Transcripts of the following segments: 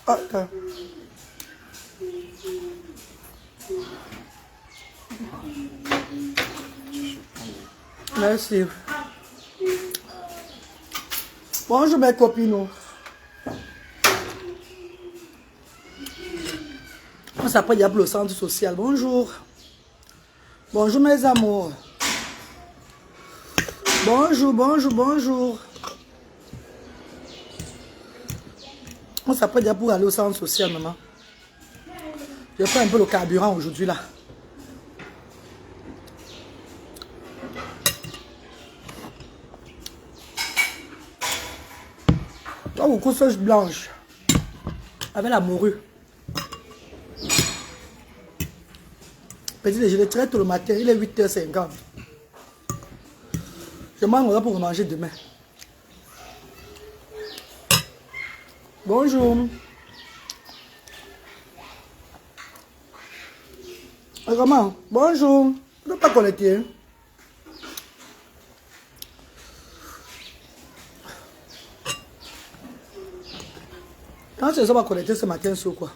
Attends. Merci. Bonjour mes copines. On s'appelle Diable au centre social. Bonjour. Bonjour mes amours. Bonjour, bonjour, bonjour. On s'appelle Diable pour aller au centre social, maman. Je vais faire un peu le carburant aujourd'hui là. Au couscous blanche avec la morue. Petit déjeuner très tôt le matin, il est 8h50. Je mangerai pour manger demain. Bonjour. Comment? Bonjour. Je ne peux pas connecter. Quand je ne suis pas connecté ce matin sur quoi?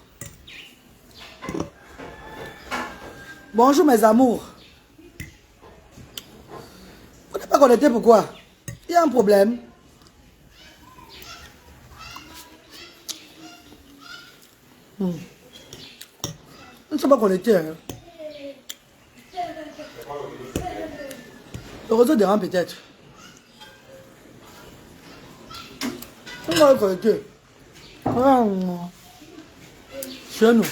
Bonjour mes amours. Vous n'êtes pas connecté pourquoi? Il y a un problème. Je ne suis pas connecté. Hein. Le réseau dérange peut-être. On va le connecter. Chez nous.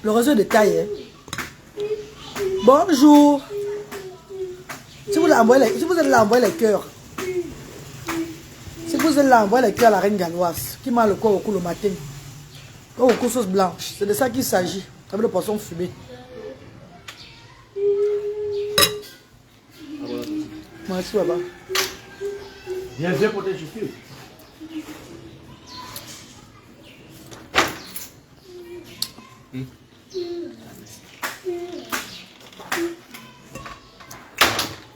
Le réseau de taille. Hein. Bonjour. Si vous allez l'envoyer les cœurs. Si vous allez l'envoyer les cœurs à la reine galloise, qui m'a le corps au cou le matin. Au cou sauce blanche. C'est de ça qu'il s'agit. Avec le poisson fumé. Merci, baba. Viens pour tes chaussures.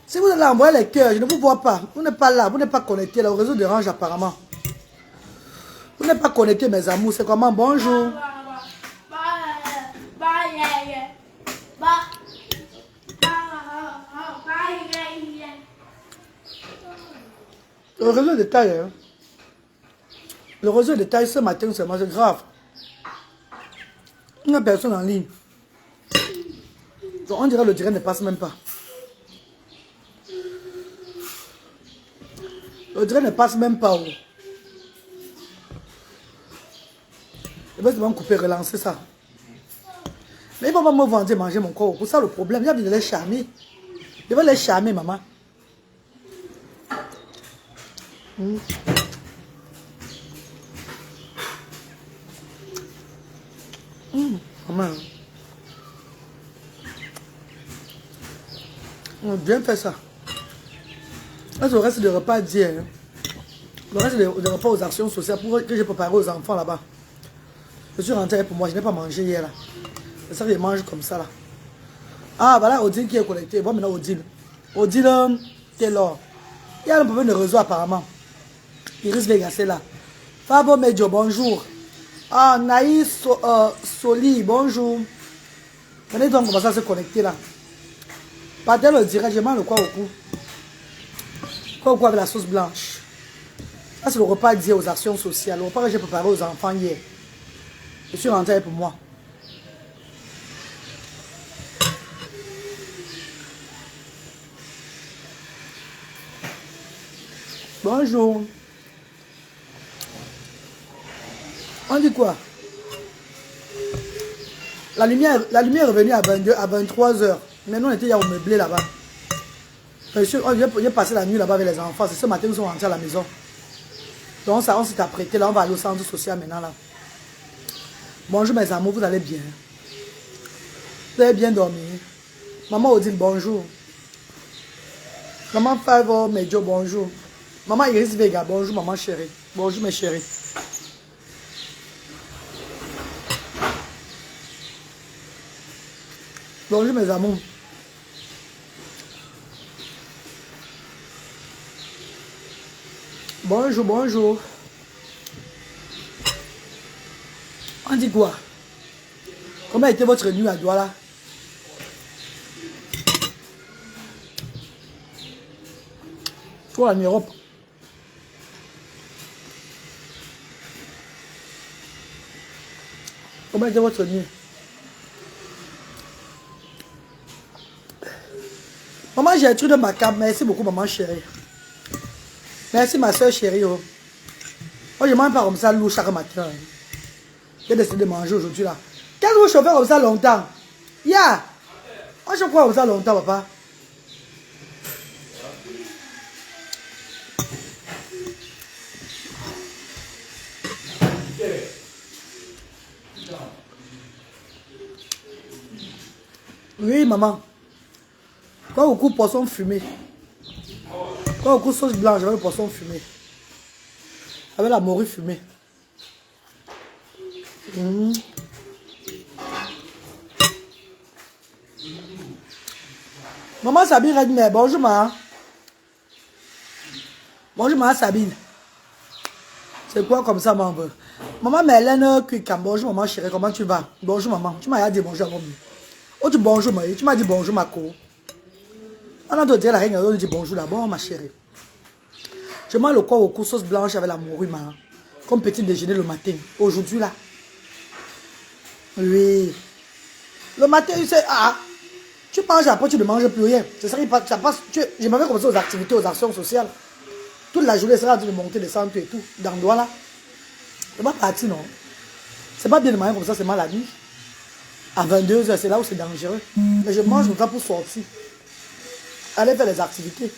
Si vous allez envoyer les cœurs, je ne vous vois pas. Vous n'êtes pas là, vous n'êtes pas connecté. Le réseau dérange apparemment. Vous n'êtes pas connecté, mes amours. C'est comment? Bonjour. Le réseau de taille, hein? Le réseau de taille ce matin, c'est grave. Il n'y a personne en ligne. Donc on dirait que le direct ne passe même pas. Le direct ne passe même pas. Oh. Je vais me couper, relancer ça. Mais ils vont pas me vendre manger mon corps. Pour ça le problème, il y a besoin de les charmer. Je vais les charmer, maman. Maman. On a bien fait ça. Là, le reste de repas d'hier. Hein. Le reste de repas aux actions sociales pour que j'ai préparé aux enfants là-bas. Je suis rentré pour moi, je n'ai pas mangé hier là. C'est ça que je mange comme ça là. Ah, voilà Odile qui est connecté. Bon, maintenant Odile. Odile Taylor. Il y a un problème de réseau apparemment. Iris Vegas est là. Fabo Medjo, bonjour. Ah, Naïs Soli, bonjour. Venez donc commencer à se connecter là. Partez le direct, je mange le quoi au cou. Quoi au cou avec la sauce blanche. Ça c'est le repas d'hier aux actions sociales. Le repas que j'ai préparé aux enfants hier. Je suis rentré pour moi. Bonjour. On dit quoi? La lumière est revenue à 22, à 23 heures. Maintenant, on était au meublé là-bas. J'ai passé la nuit là-bas avec les enfants. C'est ce matin qu'ils sont rentrés à la maison. Donc, ça, on s'est apprêté. Là, on va aller au centre social maintenant. Là. Bonjour mes amours, vous allez bien? Vous avez bien dormi? Maman Odile, bonjour. Maman Favo Medjo, bonjour. Maman Iris Vega, bonjour maman chérie. Bonjour mes chéris. Bonjour mes amours. Bonjour, bonjour. On dit quoi? Comment était votre nuit à Douala? Toi en Europe. Comment était votre nuit? Maman Gertrude de Macam, merci beaucoup maman chérie. Merci ma soeur chérie. Oh. Moi je ne mange pas comme ça lourd chaque matin. J'ai décidé de manger aujourd'hui là. Qu'est-ce que vous chauffez comme ça longtemps? Yeah! Moi je crois comme ça longtemps papa. Oui maman. Quand on coupe poisson fumé. Quand on coupe sauce blanche avec le poisson fumé. Avec la morue fumée. Maman Sabine Redmer, bonjour ma. Bonjour ma Sabine. C'est quoi comme ça maman? Maman Mélène Kwikam, bonjour maman chérie, comment tu vas? Bonjour maman, tu m'as dit bonjour à moi. Oh tu bonjour ma, tu m'as dit bonjour ma co. On a dit la reine, on dit bonjour d'abord ma chérie. Je mange le corps au cou sauce blanche avec la morue ma. Comme petit déjeuner le matin. Aujourd'hui là. Oui. Le matin, tu sais, tu manges après, tu ne manges plus rien. C'est ça qui passe. Je m'avais commencé aux activités, aux actions sociales. Toute la journée, c'est là de monter, descendre et tout. Dans le doigt là. C'est pas parti, non. C'est pas bien de manger comme ça, c'est mal la nuit. À 22h, c'est là où c'est dangereux. Mais je mange comme ça pour sortir. Aller faire les activités.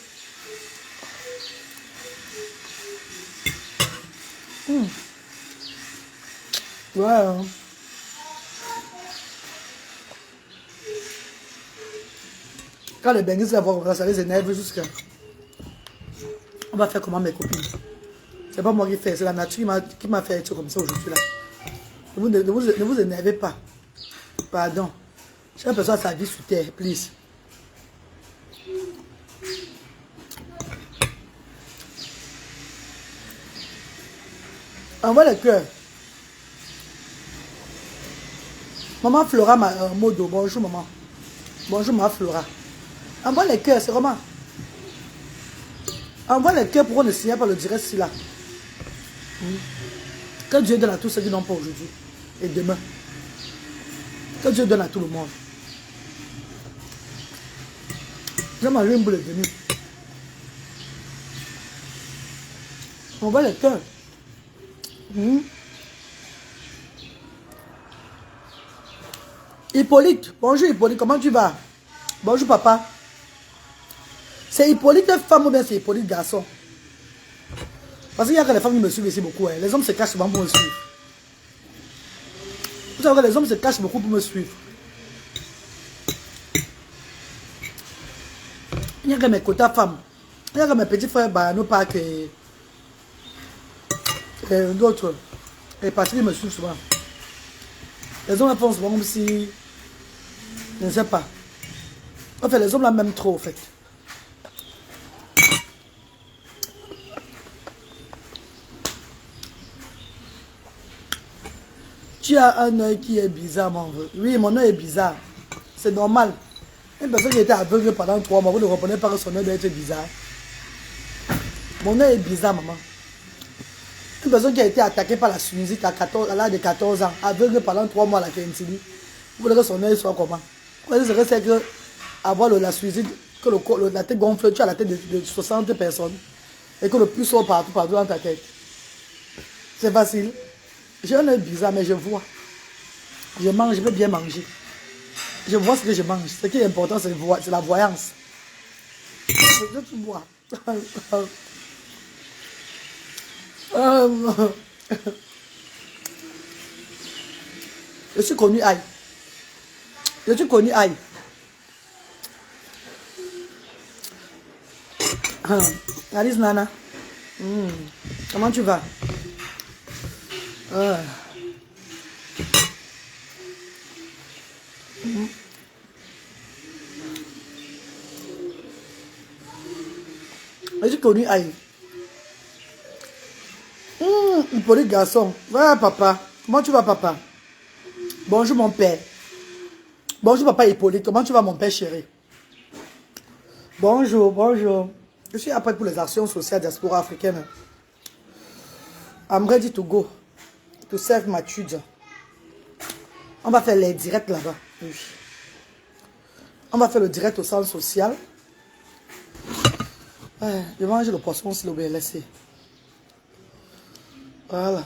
Ouais. Hein. Quand les bengis la voient comme ça les énerve jusqu'à... On va faire comment mes copines? C'est pas moi qui fais, c'est la nature qui m'a fait être comme ça aujourd'hui là. Ne vous énervez pas. Pardon. Chaque personne a sa vie sur terre, please. Envoie le cœur. Maman Flora Modo, bonjour maman. Bonjour ma Flora. Envoie les cœurs, c'est comment? Envoie les cœurs pour qu'on ne signe pas le direct si là. Que Dieu donne à tous ceux qui n'ont pas aujourd'hui et demain. Que Dieu donne à tout le monde. J'ai mangé une boule de nuit. Envoie les cœurs. Hippolyte, bonjour Hippolyte, comment tu vas? Bonjour papa. C'est Hippolyte femme ou bien c'est Hippolyte garçon? Parce qu'il y a que les femmes qui me suivent ici beaucoup. Hein. Les hommes se cachent souvent pour me suivre. Vous savez que les hommes se cachent beaucoup pour me suivre. Il y a que mes quotas femmes. Il y a que mes petits frères Bayano Park et d'autres. Et parce qu'ils me suivent souvent. Les hommes font souvent comme si... Je ne sais pas. En fait, les hommes là m'aiment trop, en fait. Tu as un œil qui est bizarre, mon vieux. Oui, mon œil est bizarre. C'est normal. Une personne qui était aveugle pendant 3 mois, vous ne comprenez pas que son œil doit être bizarre. Mon œil est bizarre, maman. Une personne qui a été attaquée par la sinusite à l'âge de 14 ans, aveugle pendant 3 mois à la Kentini, vous voulez que son œil soit comment? C'est que avoir la sinusite, que la tête gonfle, tu as la tête de 60 personnes, et que le plus sort partout dans ta tête. C'est facile. J'ai un œil bizarre, mais je vois. Je mange, je peux bien manger. Je vois ce que je mange. Ce qui est important, c'est la voyance. Je vois. Je suis connu aïe. Je suis connu aïe. Alice Nana. Comment tu vas? J'ai connu Aïe. Il pour les garçons. Va papa. Comment tu vas papa? Bonjour mon père. Bonjour papa Hippolyte. Comment tu vas mon père chéri? Bonjour, bonjour. Je suis après pour les actions sociales diaspora africaine. I'm ready to go. To serve my children. On va faire les directs là-bas. Oui. On va faire le direct au centre social. Je vais manger le poisson s'il vous plaît, laissez. Voilà.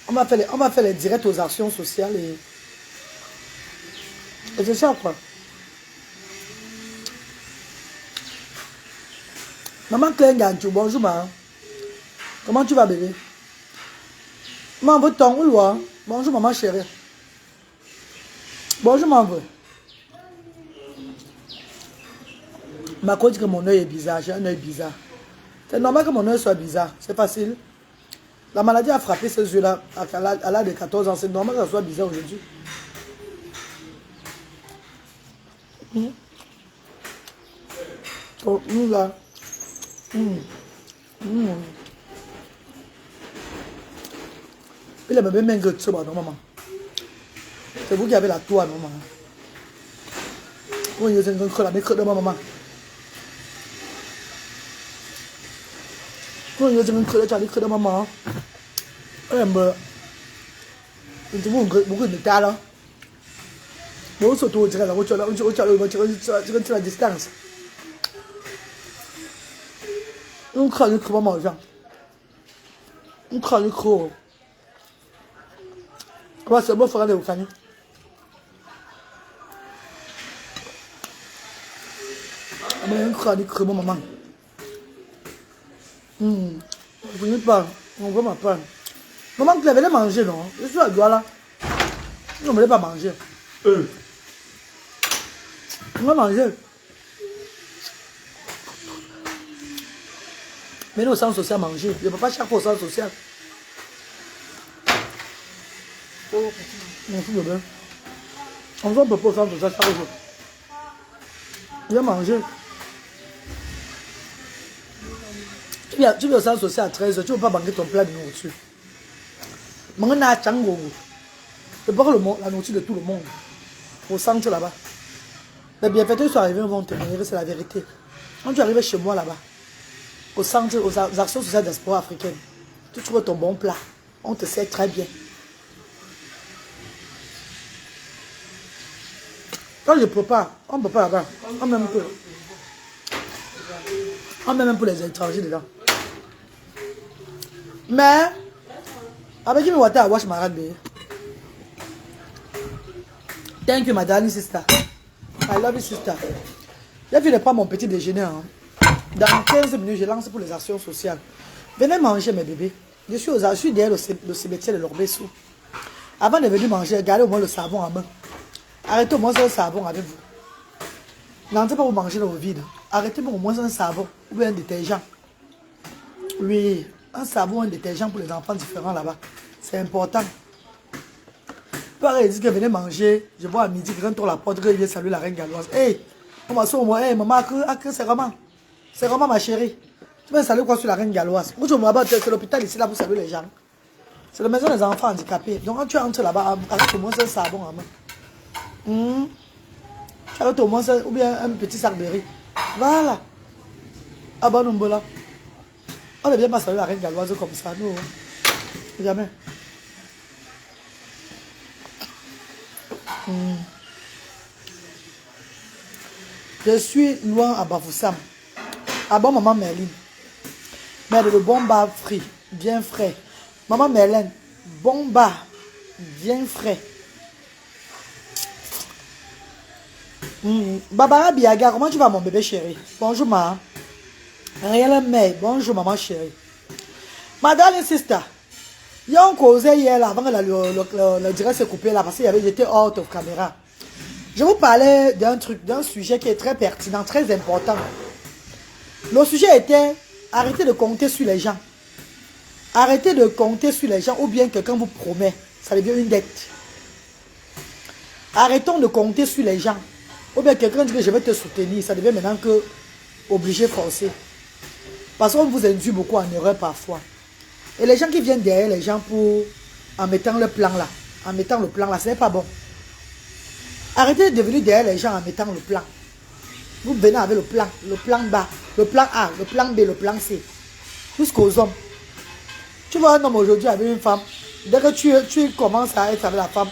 On va faire les directs aux actions sociales et c'est ça quoi. Maman Claire Gantou, bonjour maman. Comment tu vas bébé? Maman veut ton ou loin? Bonjour maman chérie. Bonjour maman. Ma coach dit que mon œil est bizarre, j'ai un œil bizarre. C'est normal que mon œil soit bizarre, c'est facile. La maladie a frappé ces yeux-là à l'âge de 14 ans, c'est normal que ça soit bizarre aujourd'hui. Oh, nous là. Il a même un gâteau, non maman. C'est vous qui avez la toile, non maman. Oui, il y a un creux là, mais creux de maman. Oui, il y a un creux là, tu as des creux de maman. Eh ben, beaucoup de tas là. Bon, surtout, tu as la distance. On crée le creux maman, genre. On crée le creux. Comment c'est bon, il faudra aller au canyon. On crée le creux maman. Vous n'êtes pas, on va m'apprendre. Maman, tu avais manger, non? Je suis à Douala. On ne voulait pas manger. On va manger. Mais nous, au centre social, manger. Je ne peux pas chaque fois au centre social. On fout de bien. On ne peut pas au centre social chaque jour. Je vais manger. Tu viens au centre social à 13h, tu ne peux pas banquer ton plat de nourriture. C'est pas la nourriture de tout le monde. Au centre là-bas. Les bienfaiteurs sont arrivés, vont te venir, c'est la vérité. Quand tu arrives chez moi là-bas, au centre, aux actions sociales diaspora africaine, tu trouves ton bon plat. On te sert très bien. Quand je prépare, on ne peut pas là-bas. On met même pour les étrangers dedans. Mais, avec qui me water, I wash my hand, baby. Thank you, my darling sister. I love you, sister. J'ai fini de prendre mon petit déjeuner. Hein. Dans 15 minutes, je lance pour les actions sociales. Venez manger, mes bébés. Je suis derrière le cimetière de l'Orbessou. Avant de venir manger, gardez au moins le savon en main. Arrêtez au moins un savon avec vous. N'entrez pas vous manger dans vos vides. Arrêtez au moins un savon ou un détergent. Oui, un savon, un détergent pour les enfants différents là-bas. C'est important. Pareil, il dit que venez manger. Je vois à midi, grand tour la porte, il vient saluer la reine galloise. Hey, on m'a sauvé moi, hey, maman, c'est vraiment. C'est vraiment ma chérie. Tu viens saluer quoi sur la reine galloise? C'est l'hôpital ici là pour saluer les gens. C'est la maison des enfants handicapés. Donc quand tu entres là-bas, arrête au moins un savon en main. Tu arrêtes au moins ou bien un petit sac de riz. Voilà. Ah bon, là. On ne vient pas saluer la reine galloise comme ça, nous. Jamais. Je suis loin à Bafoussam. Ah bon, maman Merline. Mais le bon bar frit, bien frais. Maman Merlène, bon bar, bien frais. Barbara Biaga, comment tu vas mon bébé chéri? Bonjour maman. Réel May, bonjour maman chérie. Madame et sister, il y a un causé hier là, avant que le direct s'est coupé là, parce qu'il y avait j'étais out of caméra. Je vous parlais d'un sujet qui est très pertinent, très important. Le sujet était Arrêtez de compter sur les gens. Arrêtez de compter sur les gens ou bien quelqu'un vous promet. Ça devient une dette. Arrêtons de compter sur les gens. Ou bien quelqu'un dit que je vais te soutenir. Ça devient maintenant que obligé, forcé. Parce qu'on vous induit beaucoup en erreur parfois. Et les gens qui viennent derrière les gens pour... En mettant le plan là. En mettant le plan là, ce n'est pas bon. Arrêtez de venir derrière les gens en mettant le plan. Vous venez avec le plan bas, le plan A, le plan B, le plan C. Jusqu'aux hommes. Tu vois un homme aujourd'hui avec une femme. Dès que tu commences à être avec la femme,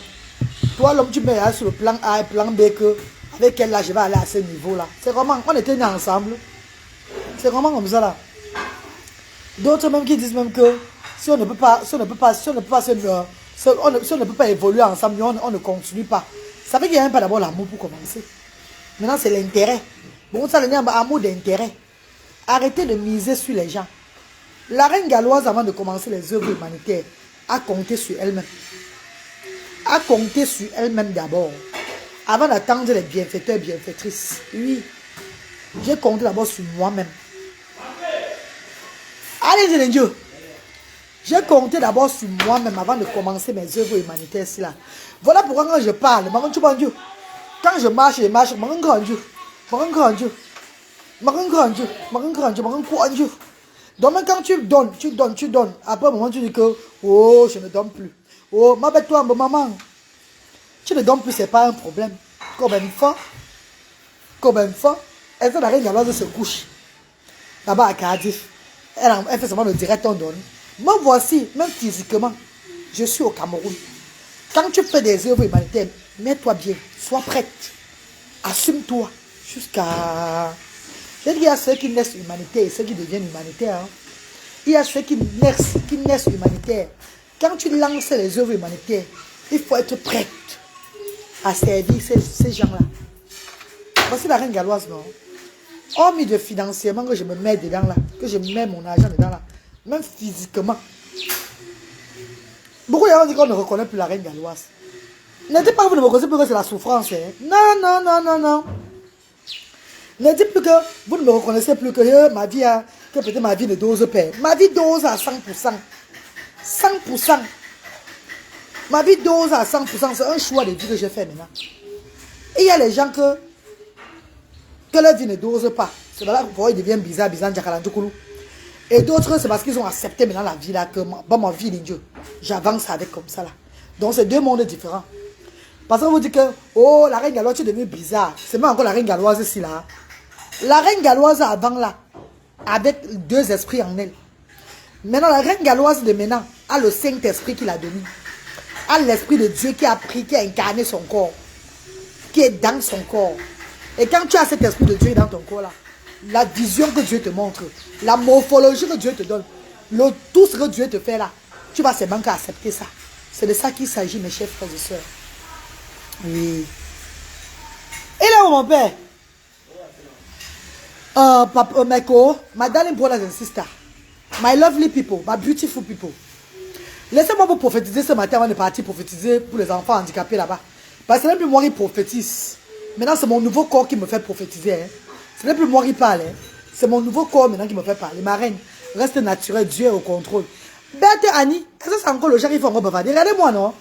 toi l'homme tu mets sur le plan A et le plan B que avec elle là je vais aller à ce niveau là. C'est comment on était nés ensemble. C'est vraiment comme ça là. D'autres même qui disent même que si on ne peut pas évoluer ensemble, on ne continue pas. Ça veut dire qu'il n'y a même pas d'abord l'amour pour commencer. Maintenant c'est l'intérêt. Bon ça le un amour d'intérêt. Arrêtez de miser sur les gens. La reine galloise avant de commencer les œuvres humanitaires a compté sur elle-même. A compté sur elle-même d'abord. Avant d'attendre les bienfaiteurs, bienfaitrices. Oui. J'ai compté d'abord sur moi-même. Allez, les Dieu. J'ai compté d'abord sur moi-même avant de commencer mes œuvres humanitaires. Voilà pourquoi quand je parle, quand je marche, donc même quand tu donnes. Après un moment, tu dis que, oh, je ne donne plus. Oh, m'appelle-toi, maman. Tu ne donnes plus, ce n'est pas un problème. Combien de fois, elle fait la reine galloise se couche. Là-bas à Cardiff. Elle fait seulement le direct, on donne. Moi, voici, même physiquement, je suis au Cameroun. Quand tu fais des œuvres humanitaires, mets-toi bien, sois prête. Assume-toi jusqu'à... Je dis qu'il y a ceux qui naissent humanitaires et ceux qui deviennent humanitaires. Hein. Il y a ceux qui naissent humanitaires. Quand tu lances les œuvres humanitaires, il faut être prête à servir ces gens-là. Voici la reine galloise, non? Hormis de financièrement que je me mets dedans là, que je mets mon argent dedans là, même physiquement. Beaucoup de gens disent qu'on ne reconnaît plus la reine galloise. Ne dites pas que vous ne me reconnaissez plus que c'est la souffrance. Hein. Non. Ne dites plus que vous ne me reconnaissez plus que ma vie a, que peut-être ma vie ne dose pas. Ma vie dose à 100%. 100%. Ma vie dose à 100%. C'est un choix de vie que j'ai fait maintenant. Et il y a les gens que leur vie ne dose pas. C'est là qu'ils deviennent bizarres, et d'autres, c'est parce qu'ils ont accepté maintenant la vie là, que bon, ma vie, Dieu, j'avance avec comme ça là. Donc c'est deux mondes différents. Parce qu'on vous dit que, oh, la reine galloise, tu es devenue bizarre. C'est même encore la reine galloise ici là. La reine galloise avant là, avec deux esprits en elle. Maintenant, la reine galloise de maintenant a le Saint-Esprit qui l'a donné. A l'Esprit de Dieu qui a pris, qui a incarné son corps. Qui est dans son corps. Et quand tu as cet Esprit de Dieu dans ton corps là, la vision que Dieu te montre, la morphologie que Dieu te donne, tout ce que Dieu te fait là, tu vas seulement accepter ça. C'est de ça qu'il s'agit, mes chers frères et sœurs. Oui. Et là, mon père, my darling brothers and sisters, my lovely people, my beautiful people, laissez-moi vous prophétiser ce matin avant de partir prophétiser pour les enfants handicapés là-bas. Parce que ce n'est plus moi qui prophétise. Maintenant, c'est mon nouveau corps qui me fait prophétiser. Hein. Ce n'est plus moi qui parle. Hein. C'est mon nouveau corps maintenant qui me fait parler. Ma reine, reste naturelle, Dieu est au contrôle. Berthe Annie, est-ce que c'est encore le genre qui fait encore bavarder? Regardez-moi, non?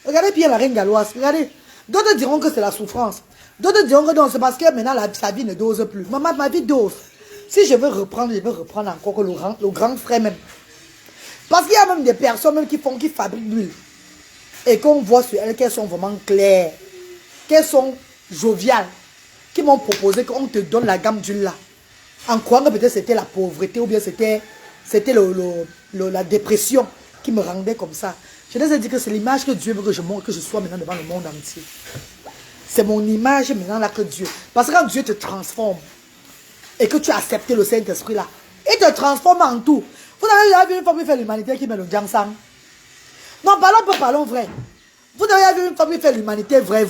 Regardez bien la reine galloise. Regardez. D'autres diront que c'est la souffrance. D'autres diront que non, c'est parce que maintenant sa vie ne dose plus. Maman, ma vie dose. Si je veux reprendre, je veux reprendre encore le grand frère même. Parce qu'il y a même des personnes même qui fabriquent l'huile. Et qu'on voit sur elles qu'elles sont vraiment claires. Qu'elles sont joviales. Qui m'ont proposé qu'on te donne la gamme d'huile là. En croyant que peut-être c'était la pauvreté ou bien c'était la dépression qui me rendait comme ça. Je les ai dit que c'est l'image que Dieu veut que je montre, que je sois maintenant devant le monde entier. C'est mon image maintenant là que Dieu. Parce que quand Dieu te transforme et que tu as accepté le Saint-Esprit là, il te transforme en tout. Vous avez déjà vu une femme qui fait l'humanité qui met le Jansang? Non, parlons vrai. Vous avez vu une femme qui fait l'humanité vrai.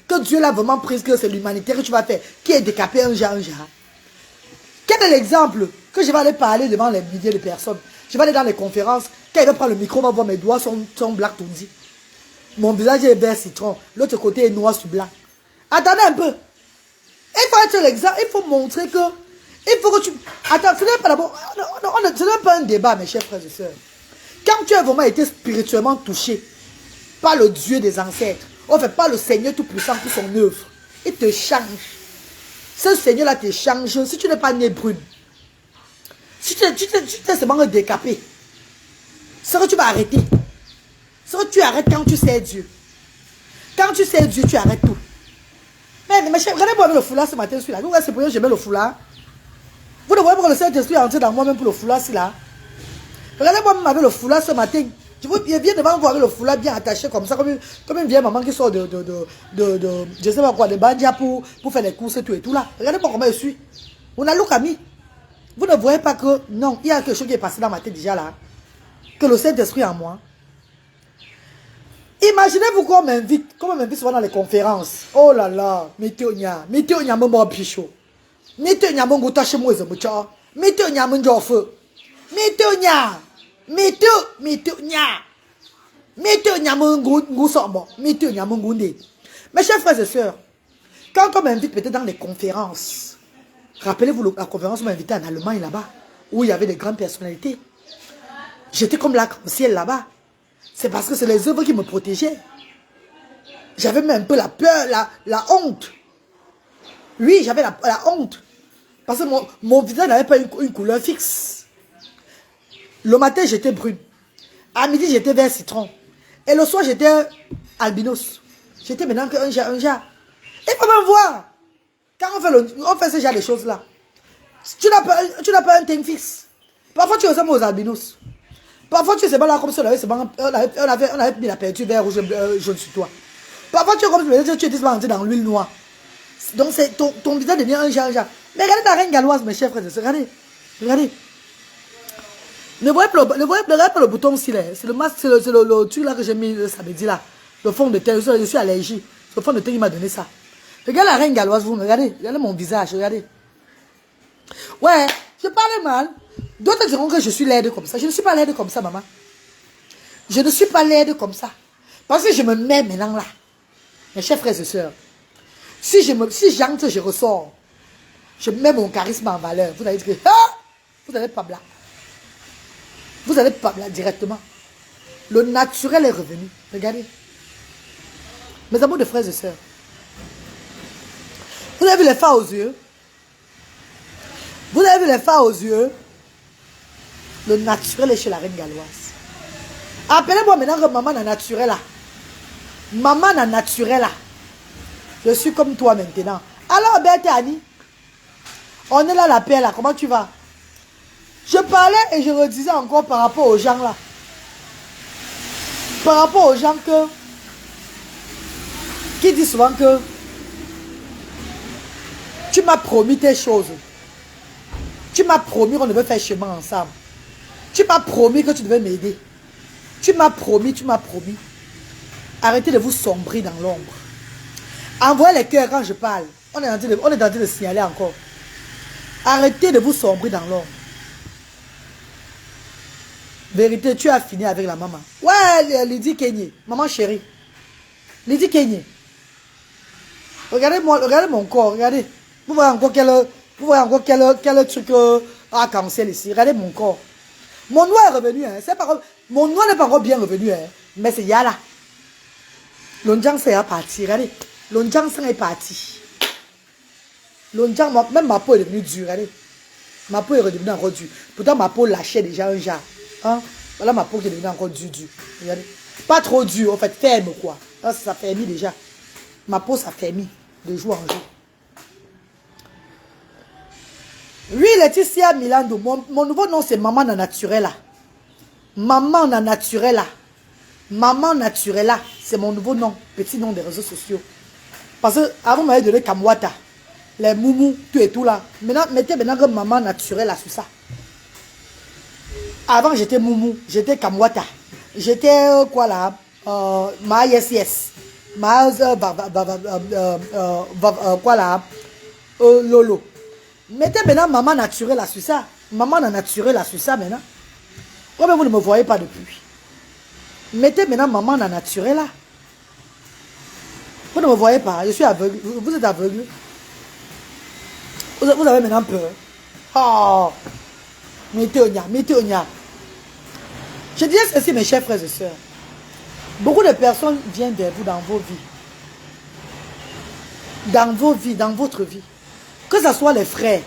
Que Dieu l'a vraiment prise, que c'est l'humanité que tu vas faire, qui est décapé un genre. Quel est l'exemple que je vais aller parler devant les milliers de personnes? Je vais aller dans les conférences, quand il va prendre le micro, on va voir mes doigts sont black tondi. Mon visage est vert citron, l'autre côté est noir sur blanc. Attendez un peu. Il faut être l'exemple, il faut montrer que... Il faut que tu... Attends, ce n'est pas d'abord... Ce n'est pas un débat, mes chers frères et sœurs. Quand tu as vraiment été spirituellement touché par le Dieu des ancêtres, on ne fait pas le Seigneur Tout-Puissant pour son œuvre, il te change. Ce Seigneur-là te change si tu n'es pas né brune. Si tu t'es seulement décapé, c'est que tu vas arrêter. C'est que tu arrêtes quand tu sais Dieu. Quand tu sais Dieu, tu arrêtes tout. Mais mes chers, regardez-moi avec le foulard ce matin, celui-là. Vous voyez, c'est pour ça que je mets le foulard. Vous ne voyez pas que le Saint-Esprit est entré dans moi même pour le foulard, là. Regardez-moi même avec le foulard ce matin. Je viens devant vous avec le foulard bien attaché comme ça, comme une vieille maman qui sort de je sais pas quoi, de Bandia pour faire les courses et tout là. Regardez-moi comment je suis. On a l'ocami. Vous ne voyez pas que, non, il y a quelque chose qui est passé dans ma tête déjà là. Que le Saint-Esprit en moi. Imaginez-vous qu'on m'invite souvent dans les conférences. Oh là là, mettez mon bon pichot. Mettez mon gouta chez moi, mettez mon joffre. Mettez mon goundé. Mes chers frères et sœurs, quand on m'invite peut-être dans les conférences, rappelez-vous la conférence où on m'a invité en Allemagne là-bas, où il y avait des grandes personnalités. J'étais comme l'arc-en-ciel là-bas. C'est parce que c'est les œuvres qui me protégeaient. J'avais même un peu la peur, la honte. Oui, j'avais la honte. Parce que mon visage n'avait pas une couleur fixe. Le matin, j'étais brune. À midi, j'étais vert citron. Et le soir, j'étais albinos. J'étais maintenant un jar. Il faut même voir. Quand on fait ce genre de choses-là, tu n'as pas un teint fixe. Parfois, tu ressembles aux albinos. Parfois, tu es là comme si on avait mis la peinture vert, rouge, jaune sur toi. Parfois, tu es comme si tu étais dans l'huile noire. Donc, ton visage devient un jar. Mais regardez ta reine galloise, mes chers frères. Regardez. Ne voyez pas le bouton aussi là. C'est le truc là que j'ai mis le samedi là. Le fond de teint. Je suis allergique. Le fond de teint, il m'a donné ça. Regardez la reine galloise, vous. Regardez mon visage. Regardez. Ouais, je parle mal. D'autres diront que je suis laide comme ça. Je ne suis pas laide comme ça, maman. Je ne suis pas laide comme ça. Parce que je me mets maintenant là. Mes chers frères et sœurs. Si j'entre, je ressors. Je mets mon charisme en valeur. Vous allez dire que vous n'allez pas là. Vous n'allez pas là directement. Le naturel est revenu. Regardez. Mes amours de frères et sœurs. Vous avez vu les fards aux yeux? Vous avez vu les fards aux yeux? Le naturel est chez la reine galloise. Appelez-moi maintenant que maman n'a naturel là. Maman n'a naturel là. Je suis comme toi maintenant. Alors, Berthe et Annie, on est là la paix là. Comment tu vas? Je parlais et je redisais encore par rapport aux gens là. Par rapport aux gens qui disent souvent que tu m'as promis tes choses. Tu m'as promis qu'on devait faire chemin ensemble. Tu m'as promis que tu devais m'aider. Tu m'as promis. Arrêtez de vous sombrer dans l'ombre. Envoyez les cœurs quand je parle. On est en train de signaler encore. Arrêtez de vous sombrer dans l'ombre. Vérité, tu as fini avec la maman. Ouais, Lydie Kenye. Maman chérie. Lydie Kenye. Regardez mon corps. Regardez. Vous voyez encore quel truc arc-en-ciel ici. Regardez mon corps. Mon noir est revenu. Hein. Mon noir n'est pas encore bien revenu. Hein. Mais c'est Yala. L'onjang c'est parti. Regardez. L'onjang est parti. L'onjang, même ma peau est devenue dure. Regardez. Ma peau est redevenue encore dure. Pourtant, ma peau lâchait déjà un jar. Hein? Voilà ma peau qui est devenue encore dure. Regardez. Pas trop dure, en fait, ferme quoi. Là, ça fermit déjà. Ma peau, ça fermit de jour en jour. Oui, Laetitia Milando. Mon nouveau nom, c'est Maman Naturella. Maman Naturella. Maman Naturella. C'est mon nouveau nom. Petit nom des réseaux sociaux. Parce que avant, on m'avait donné Kamwata. Les moumous, tout et tout là. Maintenant, mettez maintenant que Maman Naturella sur ça. Avant, j'étais moumou. J'étais Kamwata. J'étais quoi là? Ma yes. Ma quoi là? Lolo. Mettez maintenant Maman Naturella sur ça. Maman Naturella sur ça maintenant. Pourquoi vous ne me voyez pas depuis? Mettez maintenant Maman Naturella. Vous ne me voyez pas. Je suis aveugle. Vous êtes aveugle. Vous avez maintenant peur. Oh. Météonia. Je dis ceci, mes chers frères et sœurs. Beaucoup de personnes viennent vers vous dans vos vies. Dans vos vies, dans votre vie. Que ce soit les frères,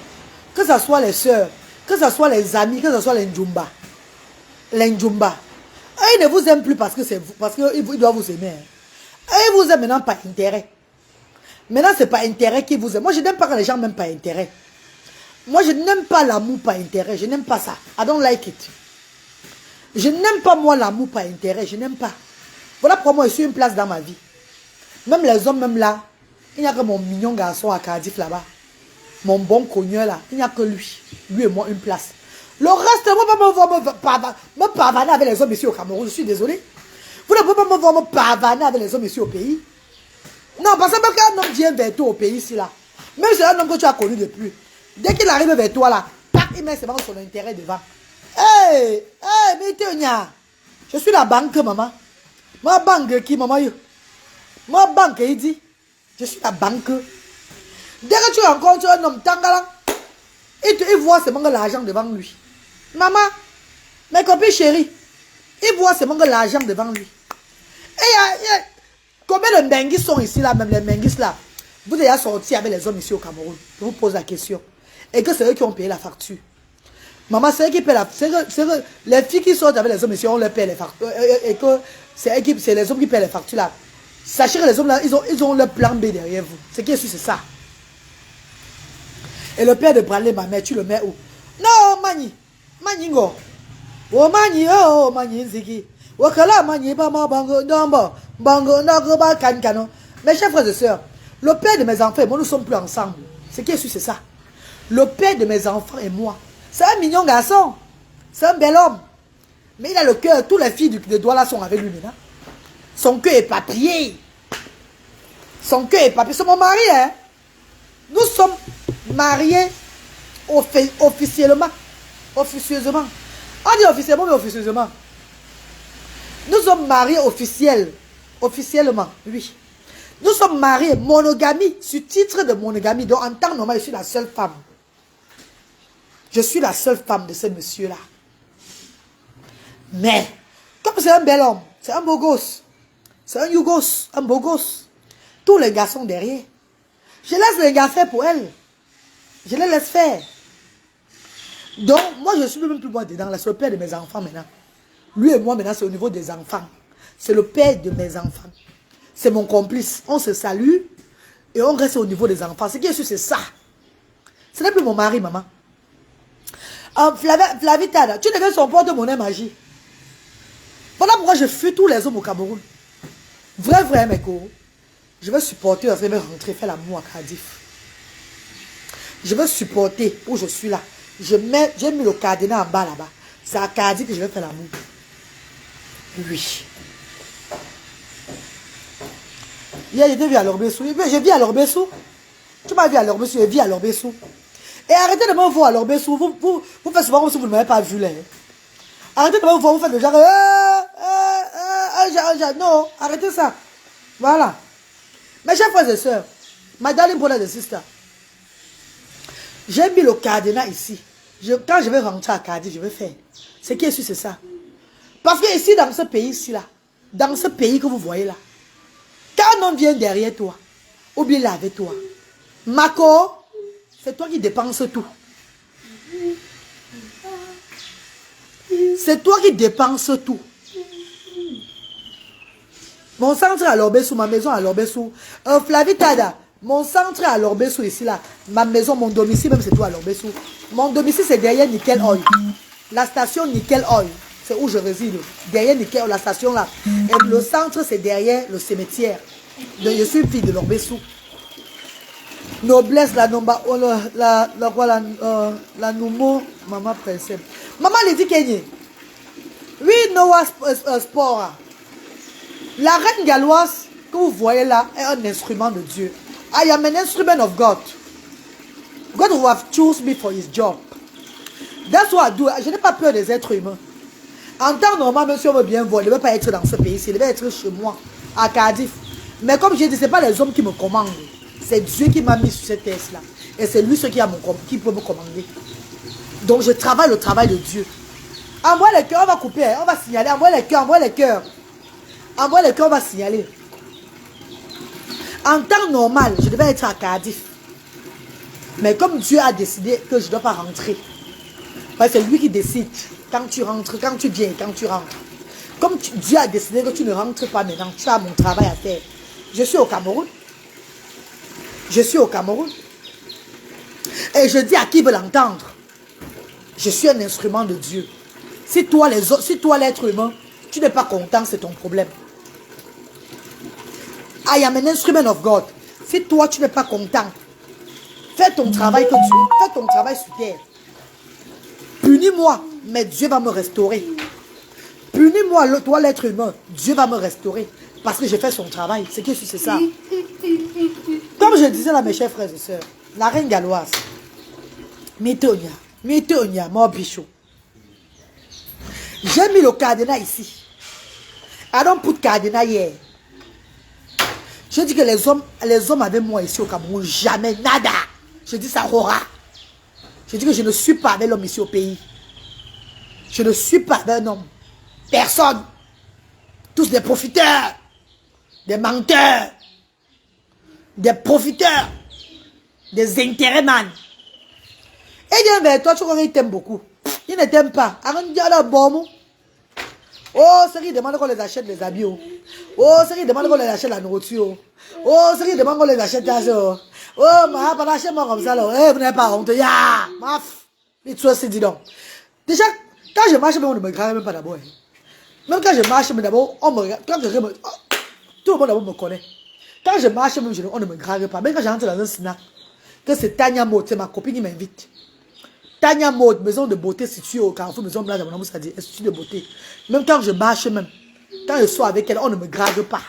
que ce soit les sœurs, que ce soit les amis, que ce soit les Ndjumba. Les Ndjumba. Ils ne vous aiment plus parce que c'est vous, parce qu'ils doivent vous aimer. Ils vous aiment maintenant par intérêt. Maintenant, ce n'est pas intérêt qui vous aime. Moi, je n'aime pas quand les gens m'aiment par intérêt. Moi, je n'aime pas l'amour par intérêt. Je n'aime pas ça. I don't like it. Je n'aime pas, moi, l'amour par intérêt. Je n'aime pas. Voilà pourquoi moi, je suis une place dans ma vie. Même les hommes, même là, il n'y a que mon mignon garçon à Cardiff là-bas. Mon bon cogneur là, il n'y a que lui. Lui et moi, une place. Le reste, moi, me pavaner avec les hommes ici au Cameroun. Je suis désolé. Vous ne pouvez pas me voir me pavaner avec les hommes ici au pays. Non, parce que quand un homme vient vers toi au pays ici là, même si c'est un homme que tu as connu depuis, dès qu'il arrive vers toi là, il met ses mains sur l'intérêt devant. Hey, Météonia, je suis la banque, maman. Ma banque qui, maman, ma banque, il dit, je suis la banque. Dès que tu rencontres un homme tangala, il voit seulement l'argent devant lui. Maman, mes copines chéries, il voit seulement l'argent devant lui. Et combien de menguis sont ici là, même les menguis là, vous avez sorti avec les hommes ici au Cameroun. Je vous pose la question. Et que c'est eux qui ont payé la facture. Maman, c'est eux qui paient la facture. Les filles qui sortent avec les hommes ici, on leur paye les factures. Et que c'est les hommes qui paient les factures là. Sachez que les hommes là, ils ont leur plan B derrière vous. Ce qui est sûr, c'est ça. Et le père de Branley, ma mère, tu le mets où? Non, Mani. Maningo. Oh, Mani, oh, Mani, Ziki. Wakala, Mani, Bama, Bango, Dombo, Bango, Nagoba, Kankano. Mes chers frères et sœurs, le père de mes enfants et moi, nous ne sommes plus ensemble. Ce qui est sûr, c'est ça. Le père de mes enfants et moi, c'est un mignon garçon. C'est un bel homme. Mais il a le cœur. Toutes les filles de Douala sont avec lui maintenant. Son cœur est papier. Son cœur est papier. C'est mon mari, hein. Nous sommes mariés officiellement. Officieusement. On dit officiellement, mais officieusement. Nous sommes mariés officiellement, oui. Nous sommes mariés, monogamie, sur titre de monogamie. Donc en temps normal, je suis la seule femme. Je suis la seule femme de ce monsieur-là. Mais, comme c'est un bel homme, c'est un beau gosse, c'est un Yougos, un beau gosse, tous les garçons derrière, je laisse les gars faire pour elle. Je les laisse faire. Donc, moi, je suis même plus moi dedans. C'est le père de mes enfants maintenant. Lui et moi, maintenant, c'est au niveau des enfants. C'est le père de mes enfants. C'est mon complice. On se salue et on reste au niveau des enfants. Ce qui est sûr, c'est ça. Ce n'est plus mon mari, maman. Flavitada, tu deviens son porte-monnaie magie. Voilà pourquoi je fuis tous les hommes au Cameroun. Vrai, mes cours. Je veux supporter, je vais rentrer faire l'amour à Cardiff. Je veux supporter où je suis là. J'ai mis le cadenas en bas là-bas. C'est à Cardiff que je vais faire l'amour. Oui. Hier, j'étais vu à l'Orbessou. J'ai vu à l'Orbessou. Tu m'as vu à l'Orbessou, j'ai vu à l'Orbessou. Et arrêtez de me voir à l'Orbessou. Vous faites souvent comme si vous ne m'avez pas vu là. Arrêtez de me voir, vous faites le genre. Non, arrêtez ça. Voilà. Mes chers frères et sœurs, my darling brother and sister, j'ai mis le cadenas ici. Quand je vais rentrer à Cardiff, je vais faire. Ce qui est sûr, c'est ça. Parce que ici, dans ce pays-ci, là, dans ce pays que vous voyez là, quand on vient derrière toi, ou bien là avec toi, Mako, c'est toi qui dépenses tout. C'est toi qui dépenses tout. Mon centre à l'Orbessou, ma maison à l'Orbessou. Flavitada, mon centre à l'Orbessou ici là. Ma maison, mon domicile même c'est toi à l'Orbessou. Mon domicile c'est derrière Nickel Oil. La station Nickel Oil, c'est où je réside. Derrière Nickel Oil, la station là. Et le centre c'est derrière le cimetière. Donc je suis fille de l'Orbessou. Noblesse, la nomba, la noumo, maman princesse. Maman Lady Kenye. Oui, Noah Sport. La reine galloise que vous voyez là est un instrument de Dieu. I am an instrument of God. God will have chosen me for his job. That's what I do. Je n'ai pas peur des êtres humains. En temps normal, monsieur, on veut bien voir. Il ne veut pas être dans ce pays-ci. Il devait être chez moi, à Cardiff. Mais comme j'ai dit, ce n'est pas les hommes qui me commandent. C'est Dieu qui m'a mis sur cette terre-là. Et c'est lui qui peut me commander. Donc je travaille le travail de Dieu. Envoie les cœurs, on va couper, on va signaler. Envoie les cœurs, envoie les cœurs. Envoie les cœurs, on va signaler. En temps normal, je devais être à Cardiff. Mais comme Dieu a décidé que je ne dois pas rentrer. C'est lui qui décide quand tu rentres, quand tu viens, quand tu rentres. Comme Dieu a décidé que tu ne rentres pas maintenant, tu as mon travail à faire. Je suis au Cameroun. Je suis au Cameroun. Et je dis à qui veut l'entendre. Je suis un instrument de Dieu. Si toi, l'être humain, tu n'es pas content, c'est ton problème. I am an instrument of God. Si toi, tu n'es pas content, fais ton travail fais ton travail sur terre. Punis-moi, mais Dieu va me restaurer. Punis-moi, toi l'être humain, Dieu va me restaurer. Parce que j'ai fait son travail. C'est ça. Comme je disais là, mes chers frères et sœurs, la reine galloise, Mitonia, mon bichot. J'ai mis le cadenas ici. I don't put cadenas here. Je dis que les hommes avec moi ici au Cameroun, jamais, nada. Je dis ça, aura. Je dis que je ne suis pas avec l'homme ici au pays. Je ne suis pas avec un homme. Personne. Tous des profiteurs. Des menteurs. Des profiteurs. Des intérêts-man. Et il vient vers toi, tu crois qu'il t'aime beaucoup. Il ne t'aime pas. Oh, c'est qu'il demande qu'on les achète les habits. Oh, c'est qu'il demande qu'on les achète la nourriture. Oh, c'est qu'il demande qu'on les achète la soeur. Oh, ma pas achète-moi comme ça là. Eh, vous n'avez pas honte. Ya, maf. Mais tu vois, c'est dit donc. Déjà, quand je marche, on ne me regarde même pas d'abord. Même quand je marche, d'abord, on me regarde. Quand je regarde, tout le monde d'abord me connaît. Quand je marche, même, on ne me regarde pas. Même quand j'entre dans un snack, que c'est Tania Maud, c'est ma copine qui m'invite. Tania Maud, maison de beauté située au Carrefour, maison blanche, mon amour, ça dit institut de beauté. Même quand je marche, même, quand je suis avec elle, on ne me grave pas.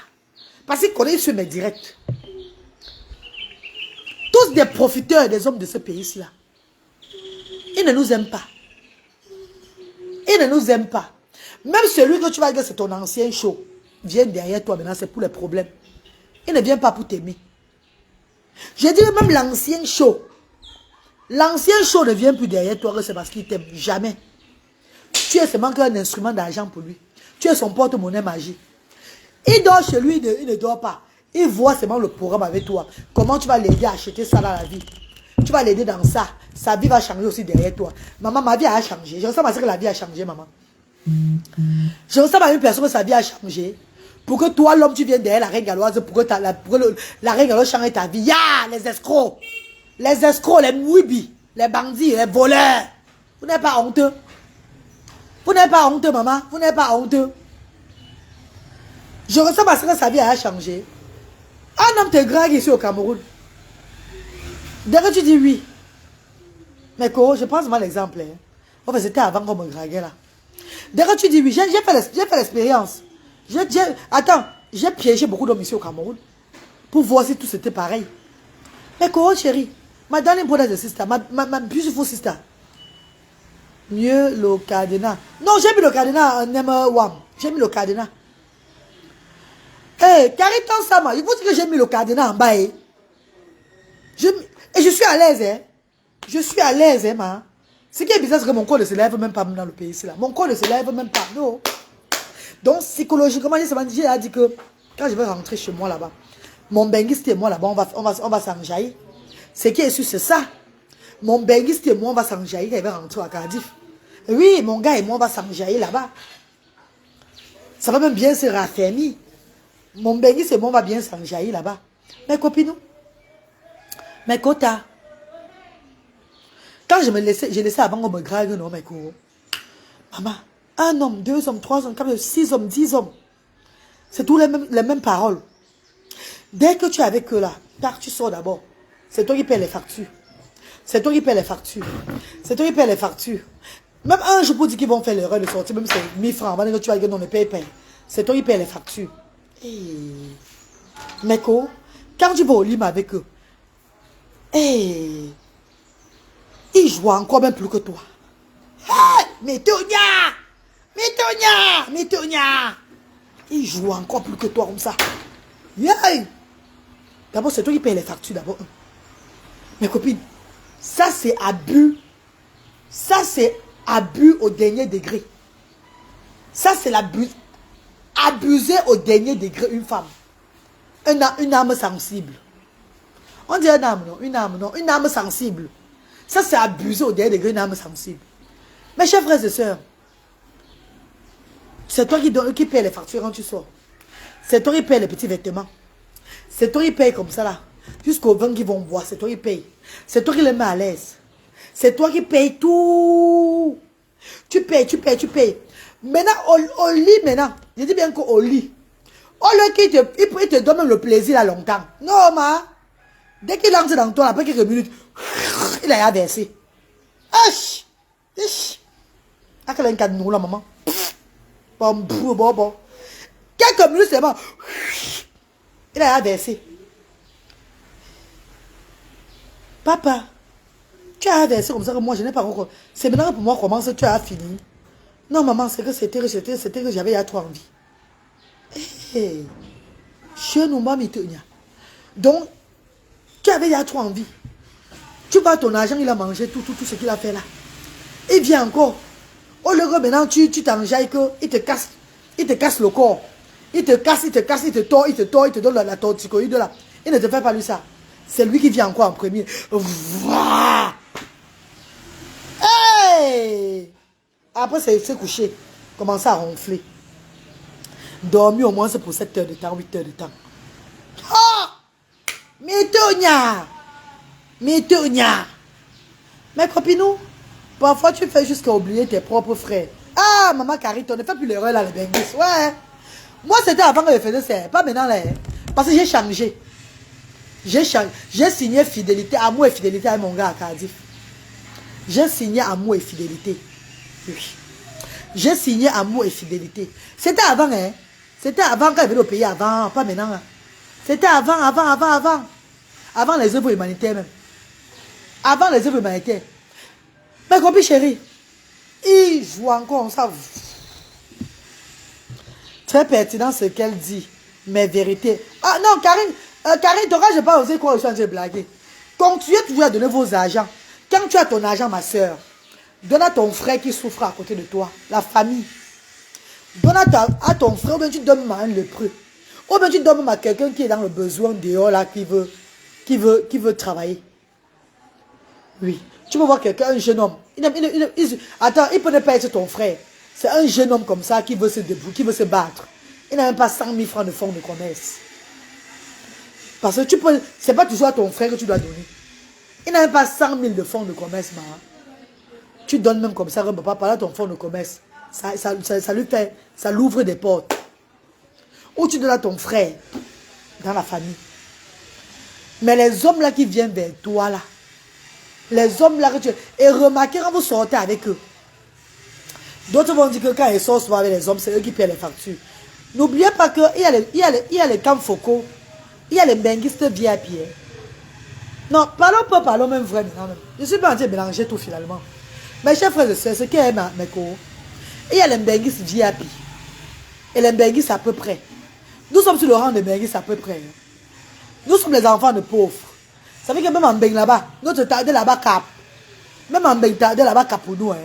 Parce qu'ils connaissent sur mes directs. Tous des profiteurs des hommes de ce pays-là. Ils ne nous aiment pas. Ils ne nous aiment pas. Même celui que tu vas dire c'est ton ancien show, vient derrière toi maintenant, c'est pour les problèmes. Il ne vient pas pour t'aimer. Je dis même l'ancien show. L'ancien show ne vient plus derrière toi, c'est parce qu'il t'aime. Jamais. Tu es seulement qu'un instrument d'argent pour lui. Tu es son porte-monnaie magique. Il dort chez lui, il ne dort pas. Il voit seulement le programme avec toi. Comment tu vas l'aider à acheter ça dans la vie. Tu vas l'aider dans ça. Sa vie va changer aussi derrière toi. Maman, ma vie a changé. Je ressemble à ce que la vie a changé, maman. Je ressemble à une personne que sa vie a changé. Pour que toi, l'homme, tu viennes derrière la reine galloise, pour que la reine galloise change ta vie. Ya, les escrocs. Les escrocs, les mouibis, les bandits, les voleurs. Vous n'êtes pas honteux. Vous n'êtes pas honteux, maman. Vous n'êtes pas honteux. Je ressens parce que sa vie a changé. Un homme te drague ici au Cameroun. Dès que tu dis oui. Mais Koro, je prends mal l'exemple. Hein. Enfin, c'était avant qu'on me draguait là. Dès que tu dis oui, j'ai fait l'expérience. Attends, j'ai piégé beaucoup d'hommes ici au Cameroun. Pour voir si tout c'était pareil. Mais Koro, chérie. My darling brother and sister, my beautiful sister. Mieux le cadenas. Non, j'ai mis le cadenas en number one. J'ai mis le cadenas. Hé, Cariton Sama, il faut dire que j'ai mis le cadenas en bas. Et je suis à l'aise, hein. Je suis à l'aise, hein, ma. Ce qui est bizarre, c'est que mon corps ne se lève même pas dans le pays ici, là. Mon corps ne se lève même pas, non. Donc, psychologiquement, j'ai dit que quand je vais rentrer chez moi là-bas, mon benguiste et moi là-bas, on va s'enjailler. Ce qui est sûr, c'est ça. Mon benguiste et moi, on va s'enjailler quand il va rentrer à Cardiff. Oui, mon gars et moi, on va s'enjailler là-bas. Ça va même bien se raffermir. Mon benguiste et moi, on va bien s'enjailler là-bas. Mes copines, mes quotas. Quand j'ai laissé avant qu'on me grague, non, mes cours. Maman, un homme, 2 hommes, 3 hommes, 4 hommes, 6 hommes, 10 hommes. C'est tous les mêmes paroles. Dès que tu es avec eux là, car tu sors d'abord. C'est toi qui paies les factures. C'est toi qui paies les factures. C'est toi qui paies les factures. Même un jour pour dire qu'ils vont faire l'erreur de sortir, même c'est 1000 francs. Avant que tu vas dire non, ne paye. C'est toi qui paies les factures. Hey. Meko, quand tu vas au lit avec eux, hey, ils jouent encore même plus que toi. Hey, mais Tonia! Ils jouent encore plus que toi comme ça. Yeah. D'abord, c'est toi qui payes les factures d'abord. Mes copines, ça c'est abus Ça, c'est abus au dernier degré. Ça, c'est l'abus. Abuser au dernier degré une femme. Une âme sensible. On dit une âme, non? Une âme, non? Une âme sensible. Ça, c'est abuser au dernier degré une âme sensible. Mes chers frères et sœurs, c'est toi qui paye les factures quand tu sors. C'est toi qui paye les petits vêtements. C'est toi qui paye comme ça là. Jusqu'aux vins qui vont boire, c'est toi qui paye. C'est toi qui les mets à l'aise. C'est toi qui paye tout. Tu payes. Maintenant, au lit, maintenant, je dis bien qu'au lit, au lieu qu'il te donne même le plaisir là longtemps. Non, ma. Dès qu'il entre dans toi, après quelques minutes, il a versé. Ah, quel est un cadeau là, maman? Bon. Quelques minutes, c'est bon. Il a versé. Papa, tu as versé comme ça que moi, je n'ai pas encore. C'est maintenant que pour moi, comment ça, tu as fini? Non, maman, c'est que c'était que j'avais à trop envie. Chez nous, maman, donc, tu avais à trop envie. Tu vois ton argent, il a mangé tout ce qu'il a fait là. Il vient encore. Au lieu que maintenant, tu t'enjailles qu'il te casse le corps. Il te tord, il te donne la torticoïde là. Il ne te fait pas lui ça. C'est lui qui vient encore en premier. Hey! Après, c'est couché. Commencer à ronfler. Dormir au moins c'est pour 7 heures de temps, 8 heures de temps. Ah! Mitonia! Mais copinou, parfois tu fais jusqu'à oublier tes propres frères. Ah, maman Carito, ne fais plus l'erreur là, les benguis. Ouais. Moi, c'était avant que je faisais ça. Pas maintenant là. Parce que j'ai changé. J'ai signé fidélité, amour et fidélité avec mon gars à Cardiff. J'ai signé amour et fidélité. Oui. J'ai signé amour et fidélité. C'était avant, hein. C'était avant quand il venait au pays, avant, pas maintenant. Hein. C'était avant. Avant les œuvres humanitaires même. Avant les œuvres humanitaires. Mais copine chérie, il joue encore ça. Très pertinent ce qu'elle dit. Mais vérité. Ah non, Karine, t'auras, je n'ai pas osé quoi, je suis en train de blaguer. Continuez toujours à donner vos argents. Quand tu as ton argent, ma soeur, donne à ton frère qui souffre à côté de toi, la famille. Donne à ton frère, ou bien tu donnes à un lépreux. Ou bien tu donnes à quelqu'un qui est dans le besoin dehors, là, qui veut travailler. Oui. Tu peux voir quelqu'un, un jeune homme. Attends, il peut ne pas être ton frère. C'est un jeune homme comme ça qui veut se débrouiller, qui veut se battre. Il n'a même pas 100 000 francs de fonds de commerce. Parce que c'est pas toujours à ton frère que tu dois donner. Il n'a même pas 100 000 de fonds de commerce, maman. Tu donnes même comme ça, papa, par là ton fonds de commerce. Ça lui fait, ça l'ouvre des portes. Ou tu donnes à ton frère, dans la famille. Mais les hommes là qui viennent vers toi là, les hommes là que tu... Et remarquez quand vous sortez avec eux. D'autres vont dire que quand ils sortent souvent avec les hommes, c'est eux qui paient les factures. N'oubliez pas qu'il y a les camps focaux, il y a les benguistes VIP. Non, parlons même vrai maintenant. Je suis pas en train de mélanger tout finalement. Mes chers frères et sœurs, ce qui est mes cours, il y a les benguistes VIP. Et les benguistes à peu près. Nous sommes sur le rang de benguistes à peu près. Nous sommes les enfants de pauvres. Ça veut dire que même en Beng là-bas, notre tarde là-bas cap. Même en Beng tarde là-bas cap pour nous. Hein.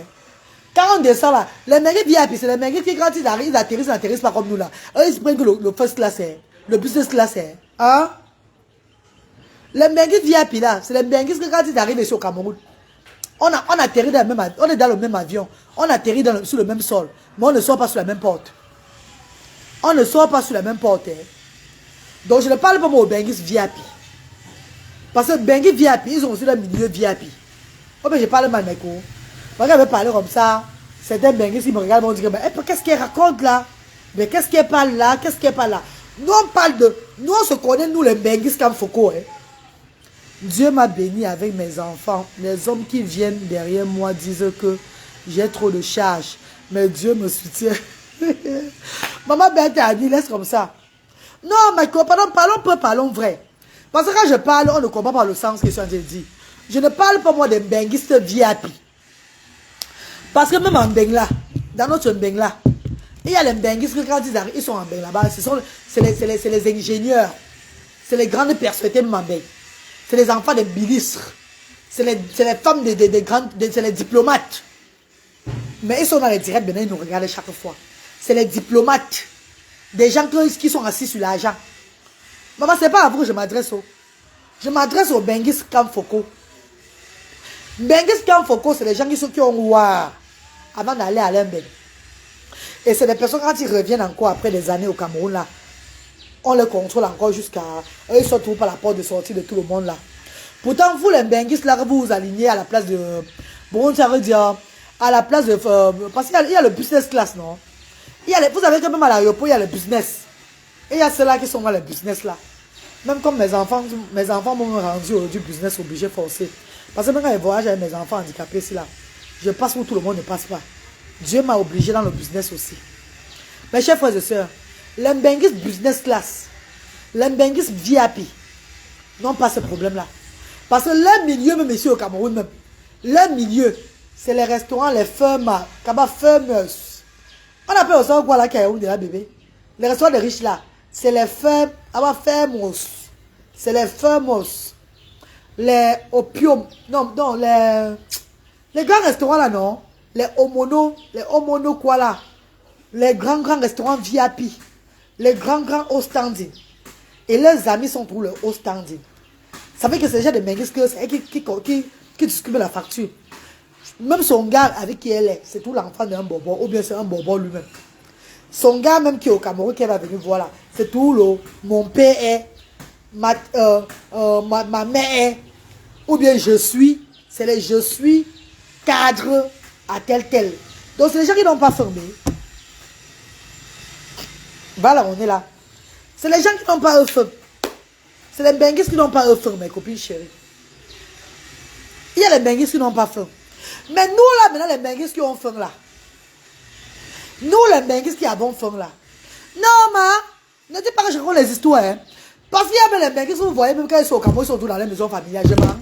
Quand on descend là, les benguistes VIP, c'est les benguistes qui quand ils arrivent, ils n'atterrissent pas comme nous là. Eux, ils se prennent que le first class, le business class. Hein? Les benguistes VIP là, c'est les benguistes que quand ils arrivent ici au Cameroun, on atterrit dans le même, on est dans le même avion, on atterrit sur le même sol, mais on ne sort pas sur la même porte. On ne sort pas sur la même porte. Hein. Donc je ne parle pas aux benguistes VIP. Parce que benguistes VIP, ils ont aussi le milieu VIP. Oh ben je parle mal mes cours. Quand je vais parler comme ça, certains benguistes ils me regardent et vont dire, qu'est-ce qu'elle raconte là? Mais qu'est-ce qu'elle parle là? Qu'est-ce qu'elle parle là? Nous on parle de, nous on se connaît nous les benguistes comme Foucault. Hein. Dieu m'a béni avec mes enfants. Les hommes qui viennent derrière moi disent que j'ai trop de charges. Mais Dieu me soutient. Maman Berthe a dit, laisse comme ça. Non, mais parlons vrai. Parce que quand je parle, on ne comprend pas le sens que je suis en train de dire. Je ne parle pas moi des benguistes VIP. Parce que même en Bengla, dans notre Bengla, il y a les benguistes que quand ils arrivent, ils sont en Bengla là-bas. C'est les ingénieurs. C'est les grandes personnalités même en Bengla. C'est les enfants des ministres. c'est les femmes des grandes, c'est les diplomates. Mais ils sont dans les directs, maintenant ils nous regardent chaque fois. C'est les diplomates. Des gens qui sont assis sur l'argent. Maman, c'est pas à vous que je m'adresse. Je m'adresse au Bengis Kamfoko. Bengis Kamfoko, c'est les gens qui ont ouah avant d'aller à l'Embed. Et c'est des personnes quand ils reviennent encore après des années au Cameroun là. On les contrôle encore jusqu'à... Eux, ils sortent par la porte de sortie de tout le monde là. Pourtant, vous les Bengis là, vous vous alignez à la place de... Bon, ça veut dire... À la place de... parce qu'il y a le business class, non? Vous savez que même à l'aéroport, il y a le business. Et il y a ceux-là qui sont dans le business là. Même comme mes enfants m'ont rendu du business obligé forcé. Parce que même quand je voyage avec mes enfants handicapés ici là, je passe où tout le monde ne passe pas. Dieu m'a obligé dans le business aussi. Mes chers frères et sœurs, les Bengis business class, les Bengis VIP n'ont pas ce problème-là. Parce que le milieu, même ici au Cameroun, même, le milieu, c'est les restaurants, les fermes, famous. On appelle ça quoi là, qui est où de la bébé? Les restaurants des riches là, c'est les fermes, famous. C'est les famous. Les opium, non, les grands restaurants là, non? Les homono quoi là? Les grands restaurants VIP. Les grands haut standing. Et leurs amis sont pour le haut standing. Ça fait que c'est déjà des Bengis qui distribuent la facture. Même son gars avec qui elle est, c'est tout l'enfant d'un bobo, ou bien c'est un bobo lui-même. Son gars même qui est au Cameroun, qui va venir voir là, c'est tout le mon père est, ma mère est, ou bien je suis, c'est les je suis cadre à tel. Donc c'est les gens qui n'ont pas fermé. Voilà, on est là. C'est les gens qui n'ont pas fermé. C'est les Bengis qui n'ont pas fermé, mes copines chéries. Il y a les Bengis qui n'ont pas fermé. Mais nous là, maintenant, les Bengis qui ont faim là. Nous, les Bengis qui avons faim là. Non, ma, ne dis pas que je raconte les histoires. Hein. Parce qu'il y a même les Bengis, vous voyez, même quand ils sont au Cameroun, ils sont tous dans les maisons familiales. Je mens.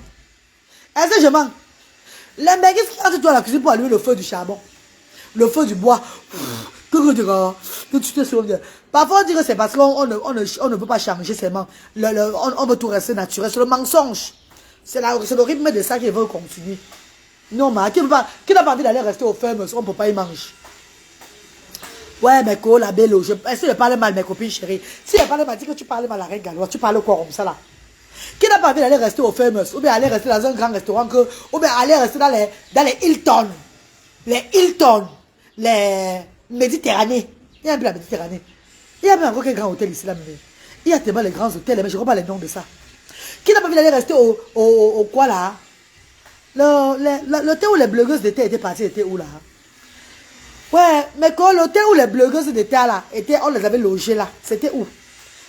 Est-ce que je mens? Les Bengis qui entrent à la cuisine pour allumer le feu du charbon. Le feu du bois. Parfois, on dit que c'est parce qu'on ne peut pas changer seulement. On veut tout rester naturel. C'est le mensonge. C'est le rythme de ça qui veut continuer. Non, mais qui n'a pas envie d'aller rester au ferme, on ne peut pas y manger. Ouais, mais quoi, la belle, est-ce que je parle mal, mes copines chéries? Si je parle mal, dis que tu parles mal à la reine galloise, tu parles quoi comme ça là? Qui n'a pas envie d'aller rester au ferme, ou bien aller rester dans un grand restaurant, ou bien aller rester dans les Hilton, les Méditerranée. Il y a un peu la Méditerranée. Il y a même encore quel grand hôtel ici là, mais il y a tellement les grands hôtels, mais je ne comprends pas les noms de ça. Qui n'a pas envie d'aller rester au quoi là? L'hôtel où les blogueuses d'été étaient parties était où là? Ouais, mais quand l'hôtel où les blogueuses d'été là, on les avait logés là, c'était où?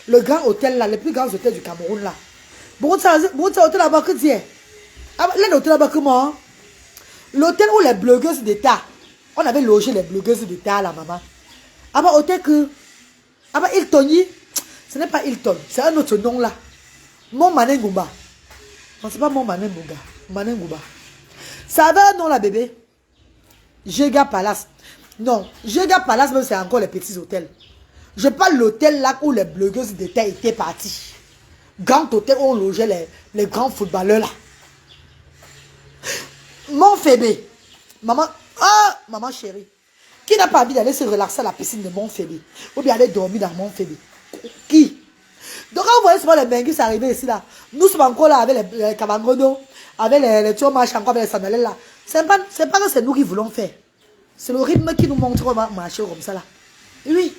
Le grand hôtel là, les plus grands hôtels du Cameroun là. Bon, ça hôtel là-bas que tu l'hôtel là-bas comment? L'hôtel où les blogueuses d'état, on avait logé les blogueuses d'état là, maman. Ah bah, hôtel que. Ah bah, Hilton, ce n'est pas Hilton, c'est un autre nom là. Mon Manengouba. Non, c'est pas mon Manengouba. Ça va, non, la bébé? Jega Palace. Non, Jega Palace, même c'est encore les petits hôtels. Je parle de l'hôtel là où les blogueuses d'été étaient parties. Grand hôtel où on logeait les grands footballeurs là. Mon Fébé. Maman, maman chérie. Qui n'a pas envie d'aller se relaxer à la piscine de Mon Fébé? Ou bien aller dormir dans Mon Fébé? Qui? Donc quand vous voyez souvent les Bengis arriver ici là, nous sommes encore là avec les Kabangono, avec les Tiomash, encore avec les Sandalelles là. C'est pas que c'est nous qui voulons faire. C'est le rythme qui nous montre comment marcher comme ça là. Oui.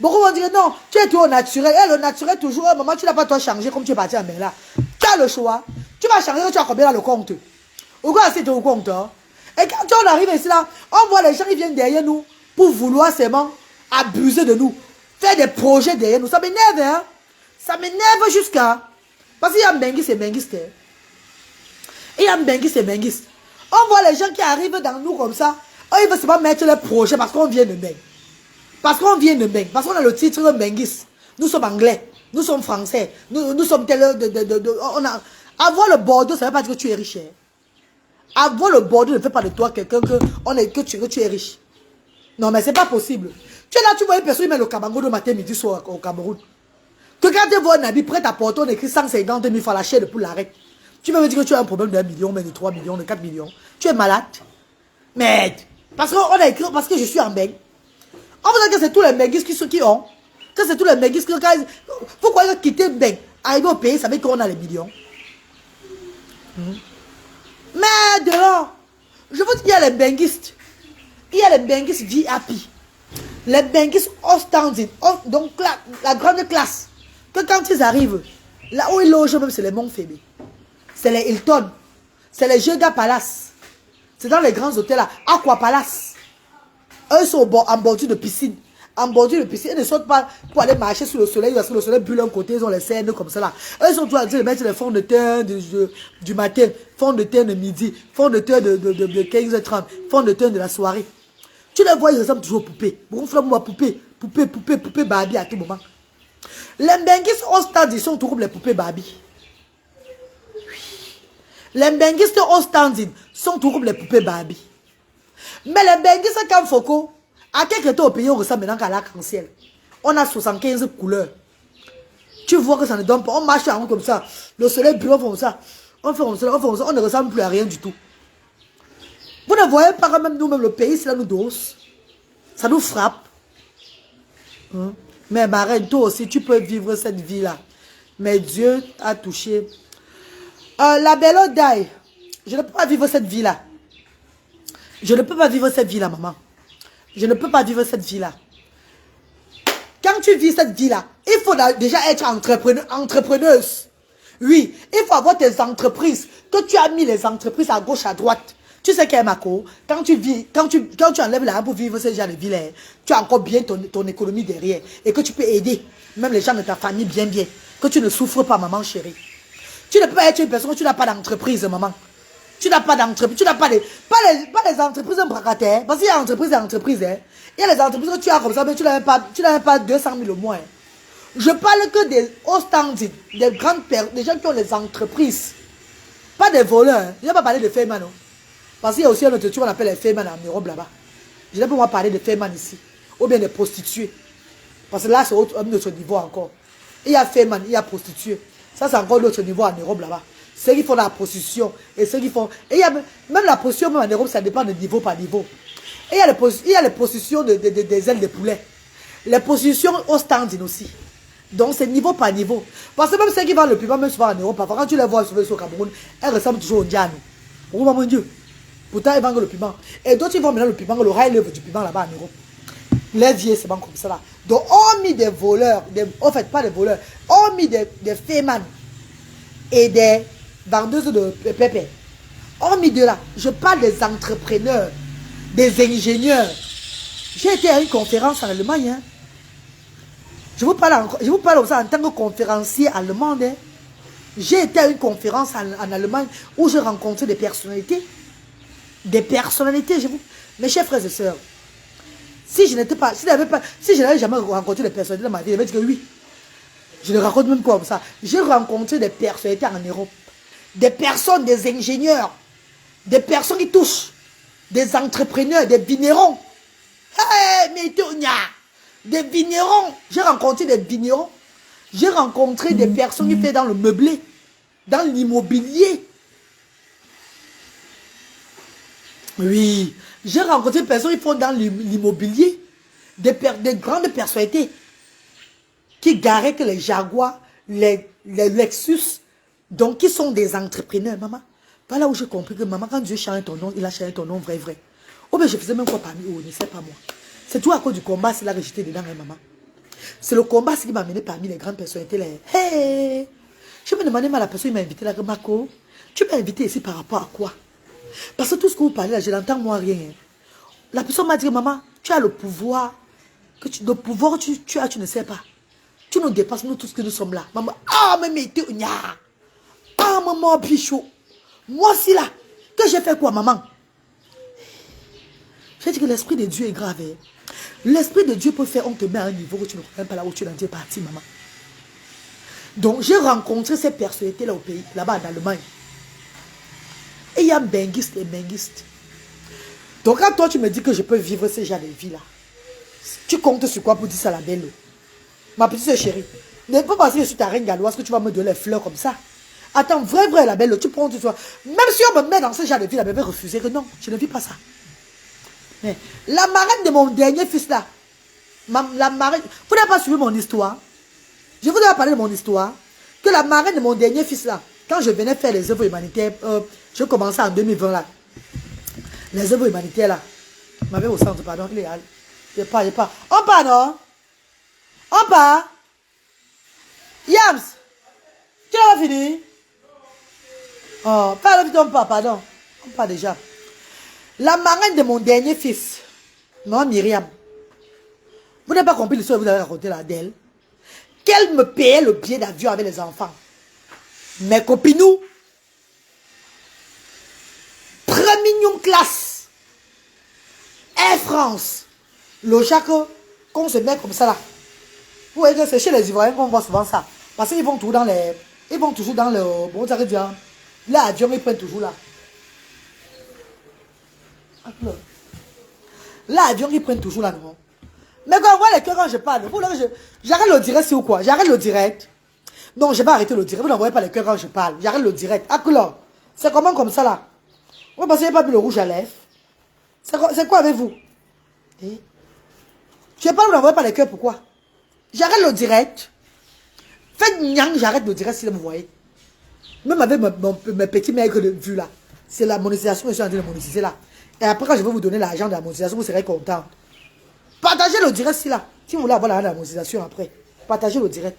Beaucoup vont dire non, tu es tout au naturel. Et le naturel toujours, maman, tu n'as pas toi changé comme tu es parti en mer là. Tu as le choix. Tu vas changer, tu as combien dans le compte? Ou quoi c'est au compte? Hein? Et quand on arrive ici là, on voit les gens qui viennent derrière nous pour vouloir seulement abuser de nous. Faire des projets derrière nous. Ça m'énerve, hein? Ça m'énerve jusqu'à... Parce qu'il y a Bengis et Bengis. Il y a Bengis et Bengis. On voit les gens qui arrivent dans nous comme ça. Oh, ils veulent seulement mettre les projets parce qu'on vient de Beng. Parce qu'on vient de Beng. Parce qu'on a le titre de Bengis. Nous sommes anglais. Nous sommes français. Nous sommes tel... Avoir le Bordeaux, ça ne veut pas dire que tu es riche. Hein? Avoir le Bordeaux ne fait pas de toi quelqu'un que tu es riche. Non, mais c'est pas possible. Tu es là, tu vois une personne qui met le cabango de matin, midi, soir au Cameroun. Que quand tu vois un habit prêt à porter, on écrit 150 000 francs la chair de poule l'arrête. Tu vas me dire que tu as un problème de 1 million, mais de 3 millions, de 4 millions. Tu es malade. Merde. Parce qu'on a écrit, parce que je suis en beng. On vous dit que c'est tous les benguistes qui ont. Que c'est tous les benguistes qui ont. Pourquoi quitter beng? Arriver au pays, ça veut dire qu'on a les millions. Mais dehors, je vous dis qu'il y a les benguistes. Il y a les benguistes VIP. Les benguistes all standing. Donc la grande classe. Que quand ils arrivent, là où ils logent même, c'est les Montfébé. C'est les Hilton. C'est les Jega Palace. C'est dans les grands hôtels là. Aqua Palace. Eux sont en bordure de piscine. En bordure de piscine. Ils ne sortent pas pour aller marcher sous le soleil. Parce que le soleil brûle un côté. Ils ont les scènes comme ça là. Eux sont tous en train de mettre les fonds de teint du matin. Fonds de teint de midi. Fonds de teint de 15h30. Fonds de teint de la soirée. Tu les vois, ils ressemblent toujours aux poupées. Ronfle-moi poupée. Poupée Barbie à tout moment. Les benguistes au stade, ils sont toujours les poupées Barbie. Les benguistes au standing sont toujours les poupées Barbie. Mais les benguistes à Kamfoko, à quelque temps au pays, on ressemble maintenant qu'à l'arc-en-ciel. On a 75 couleurs. Tu vois que ça ne donne pas. On marche en rond comme ça. Le soleil brûle, on fait comme ça. On fait comme ça, on ne ressemble plus à rien du tout. Vous ne voyez pas quand même nous-mêmes le pays, cela nous dose. Ça nous frappe. Mais ma reine, toi aussi, tu peux vivre cette vie-là. Mais Dieu a touché. La belle Odaï, je ne peux pas vivre cette vie-là. Je ne peux pas vivre cette vie-là, maman. Je ne peux pas vivre cette vie-là. Quand tu vis cette vie-là, il faut déjà être entrepreneuse. Oui, il faut avoir tes entreprises. Que tu as mis les entreprises à gauche, à droite. Tu sais qu'à Mako, quand tu enlèves l'argent pour vivre ce genre de vie, tu as encore bien ton économie derrière. Et que tu peux aider même les gens de ta famille bien. Que tu ne souffres pas, maman chérie. Tu ne peux pas être une personne, tu n'as pas d'entreprise, maman. Tu n'as pas d'entreprise, tu n'as pas les entreprises bracataires. Parce qu'il y a entreprise et entreprise. Il y a les entreprises que tu as comme ça, mais tu n'as même pas 200 000 au moins. Je parle que des hauts standing, des gens qui ont les entreprises. Pas des voleurs. Je n'ai pas parlé de Feyman. Parce qu'il y a aussi un autre truc qu'on appelle les Feyman en Europe là-bas. Je n'ai pas moi parler de Feyman ici. Ou bien des prostituées. Parce que là, c'est un autre niveau encore. Il y a Feyman, il y a prostituées. Ça, c'est encore l'autre niveau en Europe là-bas. Ceux qui font la prostitution et ceux qui font... Et il y a même la prostitution même en Europe, ça dépend de niveau par niveau. Et il y a les prostitutions des ailes de poulet. Les prostitutions au standing aussi. Donc c'est niveau par niveau. Parce que même ceux qui vendent le piment, même souvent en Europe, parfois quand tu les vois au Cameroun, elles ressemblent toujours au Diano. Oh mon Dieu. Pourtant, ils vendent le piment. Et d'autres, ils vendent maintenant le piment, le high level du piment là-bas en Europe. Les vieux, c'est bon comme ça là. Donc, on mis des voleurs, en fait, pas des voleurs, on mis des fémans et des vendeuses de pépé. On mis de là. Je parle des entrepreneurs, des ingénieurs. J'ai été à une conférence en Allemagne. Hein. Je vous parle aussi en tant que conférencier allemand. Hein. J'ai été à une conférence en Allemagne où j'ai rencontré des personnalités. Mes chers frères et sœurs, si je n'avais jamais rencontré des personnalités dans ma vie, je vais dire que oui. Je ne raconte même pas comme ça. J'ai rencontré des personnalités en Europe. Des personnes, des ingénieurs, des personnes qui touchent, des entrepreneurs, des vignerons. Hey, mais des vignerons. J'ai rencontré des vignerons. J'ai rencontré des personnes qui font dans le meublé, dans l'immobilier. Oui, j'ai rencontré des personnes qui font dans l'immobilier, des grandes personnalités qui garaient que les Jaguars, les Lexus, donc qui sont des entrepreneurs, maman. Voilà où j'ai compris que maman, quand Dieu change ton nom, il a changé ton nom vrai. Oh, mais je faisais même quoi parmi eux, ne sais pas moi. C'est tout à cause du combat, c'est là que j'étais dedans, hein, maman. C'est le combat qui m'a amené parmi les grandes personnalités. Là. Hey! Je me demandais, mais la personne m'a invité là, Marco, tu m'as invité ici par rapport à quoi? Parce que tout ce que vous parlez là, je n'entends moi rien. La personne m'a dit, maman, tu as le pouvoir. Le pouvoir tu as, tu ne sais pas. Tu nous dépasses, nous tous que nous sommes là. Maman, ah, mais tu ah, maman, pichot. Moi, si là, que j'ai fait quoi, maman? J'ai dit que l'esprit de Dieu est grave. Hein? L'esprit de Dieu peut faire, on te met à un niveau que tu ne connais pas là où tu es parti, maman. Donc, j'ai rencontré ces personnalités là au pays, là-bas en Allemagne. Et il y a benguistes et benguistes. Donc, quand toi, tu me dis que je peux vivre ce genre de vie-là, tu comptes sur quoi pour dire ça, la belle? Ma petite chérie, ne pas penser que je suis ta reine galloise, que tu vas me donner les fleurs comme ça. Attends, vrai, la belle, tu prends, tu vois. Même si on me met dans ce genre de vie, la belle va refuser que non, je ne vis pas ça. Mais la marraine de mon dernier fils là, la marraine, vous n'avez pas suivi mon histoire. Je vous ai parlé de mon histoire. Que la marraine de mon dernier fils là, quand je venais faire les œuvres humanitaires, je commençais en 2020 là. Les œuvres humanitaires là. M'avait au centre, pardon, il est pas. On part, non? On part. Yams, tu l'as fini? Oh, pas vite, on part, pardon. On part déjà. La marraine de mon dernier fils, non, Myriam. Vous n'avez pas compris l'histoire que vous avez racontée là d'elle. Qu'elle me payait le billet d'avion avec les enfants. Mes copinous. Premium classe. Air France. Le chaque qu'on se met comme ça là. Vous voyez que c'est chez les Ivoiriens qu'on voit souvent ça. Parce qu'ils vont toujours dans les... Ils vont toujours dans le... Bon, ça veut dire... L'avion, ils prennent toujours là. L'avion, ils prennent toujours là, non? Mais quand on voit les cœurs quand je parle, j'arrête le direct, c'est ou quoi? J'arrête le direct. Non, je vais arrêter le direct. Vous n'envoyez pas les cœurs quand je parle. J'arrête le direct. Ah, là. C'est comment comme ça là? Vous pensez qu'il n'y a pas mis le rouge à lèvres? C'est quoi avec vous? Eh? Je ne sais pas, vous n'envoyez pas les cœurs, pourquoi? J'arrête le direct. Faites nyang, j'arrête le direct si vous voyez. Même avec mes petits maigres de vue là. C'est la monétisation que je suis en train de monétiser là. Et après, quand je vais vous donner l'argent de la monétisation, vous serez content. Partagez le direct si là. Si vous voulez avoir l'argent de la monétisation après, partagez le direct.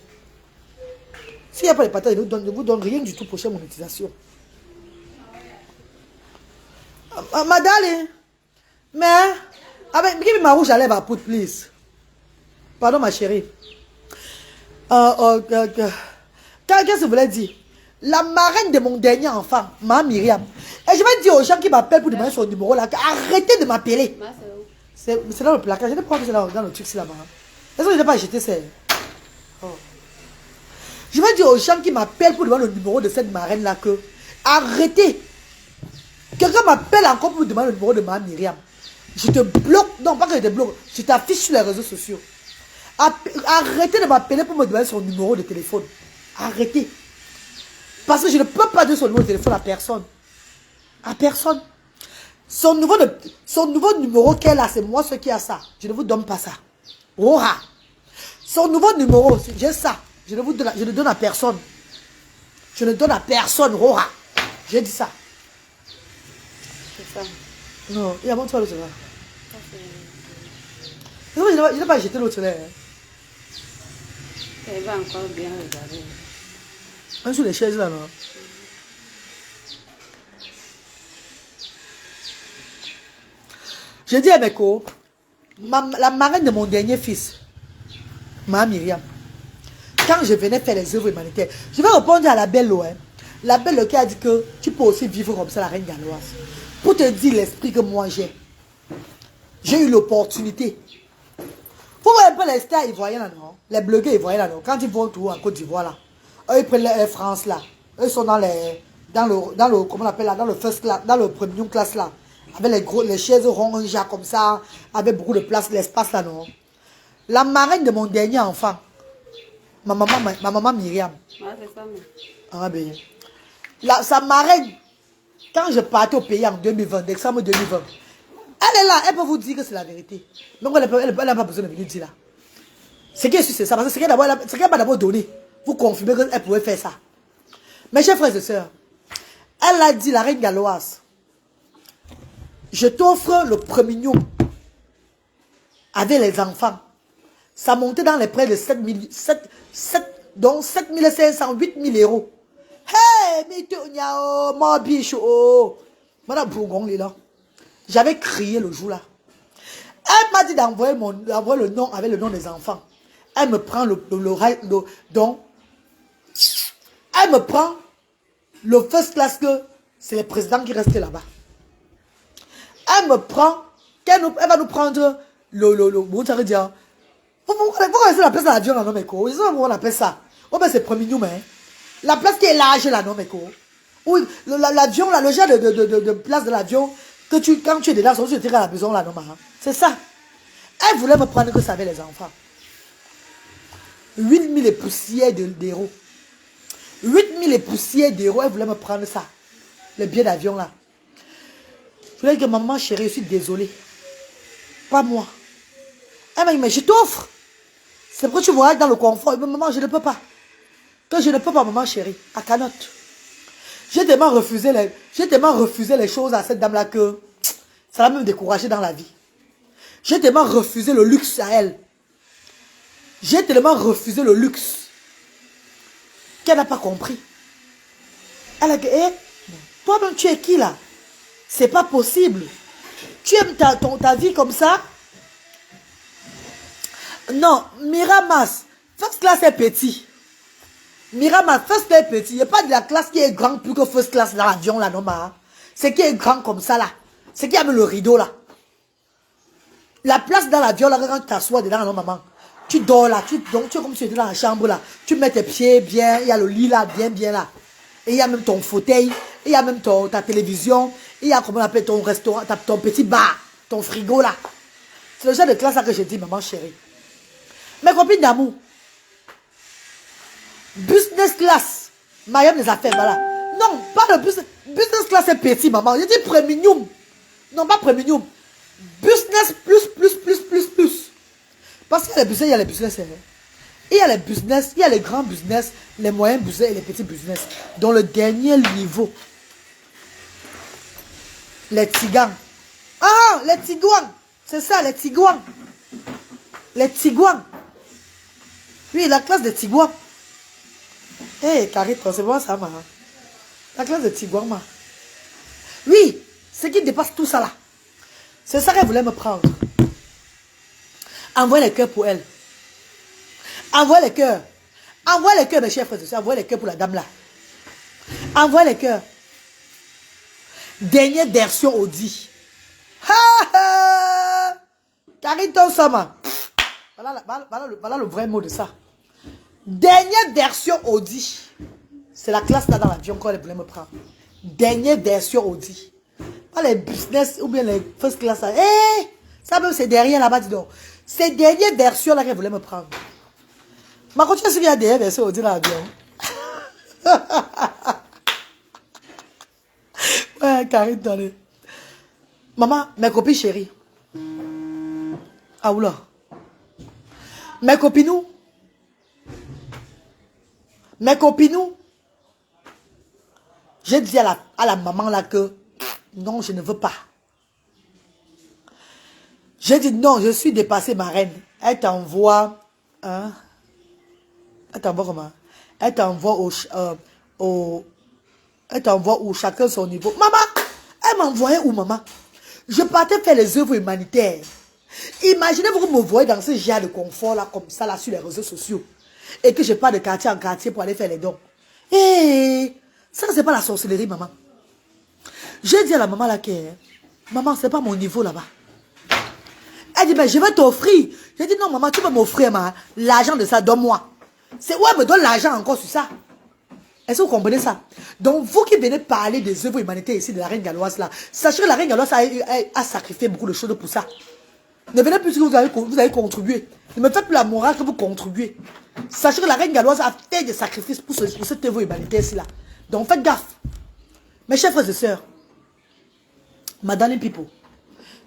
S'il n'y a pas de partage, je ne vous donne rien du tout pour chaque monétisation. Madame, mais... Give me my rouge à lèvres à poudre, please. Pardon, ma chérie. Qu'est-ce que vous voulez dire? La marraine de mon dernier enfant, ma Myriam. Et je vais dire aux gens qui m'appellent pour demander son numéro là, arrêtez de m'appeler. C'est dans le placard. Je ne sais pas que c'est dans le truc là-bas. Est-ce que je n'ai pas acheté ça? Oh. Je vais dire aux gens qui m'appellent pour demander le numéro de cette marraine là que arrêtez. Quelqu'un m'appelle encore pour demander le numéro de ma Myriam. Je te bloque. Non, pas que je te bloque. Je t'affiche sur les réseaux sociaux. Arrêtez de m'appeler pour me demander son numéro de téléphone. Arrêtez. Parce que je ne peux pas donner son numéro de téléphone à personne. À personne. Son nouveau numéro qu'elle a, c'est moi ce qui a ça. Je ne vous donne pas ça. Oh, son nouveau numéro, j'ai ça. Je ne donne à personne. Je ne donne à personne. Oh, j'ai dit ça. C'est ça. Non, il y a mon toit l'autre là. Je n'ai pas jeté l'autre là. Elle va encore bien regarder. Un sur les chaises là, non? Je dis à mes co, la marraine de mon dernier fils, ma Myriam, quand je venais faire les œuvres humanitaires, je vais répondre à la belle Loin. La belle qui a dit que tu peux aussi vivre comme ça, la reine galloise. Pour te dire l'esprit que moi j'ai. J'ai eu l'opportunité. Vous voyez un peu les stars ivoiriens là, non? Les blogueurs ivoiriens là, non? Quand ils vont tout en Côte d'Ivoire là, eux ils prennent l'Air France là. Eux sont dans le comment on appelle là, dans le first class, dans le premium class là. Avec les chaises rondes comme ça, avec beaucoup de place, l'espace là, non? La marraine de mon dernier enfant, ma maman Myriam. Ouais, c'est ça, mais... Ah ben, sa marraine, quand je partais au pays en 2020, décembre 2020, elle est là, elle peut vous dire que c'est la vérité. Donc elle n'a pas besoin de venir dire là. Ce qui est sûr, c'est ça, parce que ce qu'elle m'a d'abord donné, vous confirmez qu'elle pouvait faire ça. Mes chers frères et sœurs, elle a dit, la reine galloise, je t'offre le premier avec les enfants. Ça montait dans les près de 7500, 8000 euros. Hey, mitonya, ma biche, oh. Madame Bourgon, là. J'avais crié le jour là. Elle m'a dit d'envoyer le nom avec le nom des enfants. Elle me prend donc, elle me prend le first class que c'est le président qui restait là-bas. Elle me prend, elle va nous prendre bon, ça veut dire, vous connaissez la place de l'avion là, non, mais quoi? Ils ont on appelle ça. Oh, ben c'est premium, hein. La place qui est large là, non, mais quoi? Oui, l'avion là, le genre de place de l'avion, que quand tu es dedans, tu tires à la maison là, non, c'est ça. Elle voulait me prendre que ça avait les enfants. 8000 et poussières d'euros. 8000 et poussières d'euros, elle voulait me prendre ça. Le billet d'avion là. Je voulais dire, maman chérie, je suis désolée. Pas moi. Elle m'a dit, mais je t'offre. C'est pourquoi tu voyages dans le confort. Mais maman, je ne peux pas. Que je ne peux pas, maman chérie. À canotte. J'ai tellement refusé les choses à cette dame-là que ça l'a même découragée dans la vie. J'ai tellement refusé le luxe à elle. J'ai tellement refusé le luxe qu'elle n'a pas compris. Elle a dit, toi-même tu es qui là? C'est pas possible. Tu aimes ta vie comme ça? Non, Miramas, first class est petit. Miramas, first class est petit. Il n'y a pas de la classe qui est grande plus que first class dans l'avion là, non, ma. C'est qui est grand comme ça là. C'est qui a mis le rideau là. La place dans l'avion là, quand tu t'assois dedans, non, maman. Tu dors là, tu es comme si tu étais dans la chambre là. Tu mets tes pieds bien, il y a le lit là, bien là. Et il y a même ton fauteuil, il y a même ta télévision, il y a, comment on appelle, ton restaurant, ton petit bar, ton frigo là. C'est le genre de classe là que j'ai dit, maman chérie. Mes copines d'amour. Business class. Mariam les affaires, voilà. Non, pas le business. Business class c'est petit, maman. J'ai dit premium. Non, pas premium. Business plus. Parce qu'il y a les business, il y a les business. Il y a les business, il y a les grands business, les moyens business et les petits business. Dans le dernier niveau. Les tigans. Ah, les tigouans. C'est ça, les tigouans. Les tigouans. Oui, la classe de tigouans. Hé, Carito, c'est bon ça, ma. La classe de tigouans, ma. Oui, ce qui dépasse tout ça là. C'est ça qu'elle voulait me prendre. Envoie les cœurs pour elle. Envoie les cœurs. Envoie les cœurs, mes chers frères et sœurs. Envoie les cœurs pour la dame là. Envoie les cœurs. Dernière version Audi. Carito Sama. Voilà le vrai mot de ça. Dernière version Audi. C'est la classe là dans l'avion qu'on voulait me prendre. Dernière version Audi. Pas les business ou bien les first class. Ça même c'est derrière là-bas, dis donc. C'est dernière version là qu'elle voulait me prendre. Ma continue qu'il y a derrière version Audi dans l'avion. Ouais, Karine, attendez. Maman, mes copines chéries. Ah oula. Mes copines. J'ai dit à la maman là que non, je ne veux pas. J'ai dit non, je suis dépassée, ma reine. Elle t'envoie. Hein? Elle t'envoie comment? Elle t'envoie elle t'envoie où chacun son niveau. Maman, elle m'envoyait où, maman? Je partais faire les œuvres humanitaires. Imaginez vous me voyez dans ce genre de confort là, comme ça, là, sur les réseaux sociaux. Et que je pars de quartier en quartier pour aller faire les dons. Ça, c'est pas la sorcellerie, maman. J'ai dit à la maman là que, maman, c'est pas mon niveau là-bas. Elle dit, mais je vais t'offrir. J'ai dit, non, maman, tu peux m'offrir l'argent de ça, donne-moi. C'est où elle me donne l'argent encore sur ça. Est-ce que vous comprenez ça? Donc, vous qui venez parler des œuvres humanitaires ici de la reine galloise là, sachez que la reine galloise a sacrifié beaucoup de choses pour ça. Ne venez plus que vous avez contribué. Ne me faites plus la morale que vous contribuez. Sachez que la reine galloise a fait des sacrifices pour cette œuvre humanitaire ici là. Donc, faites gaffe. Mes chers frères et sœurs, Madame Pipo,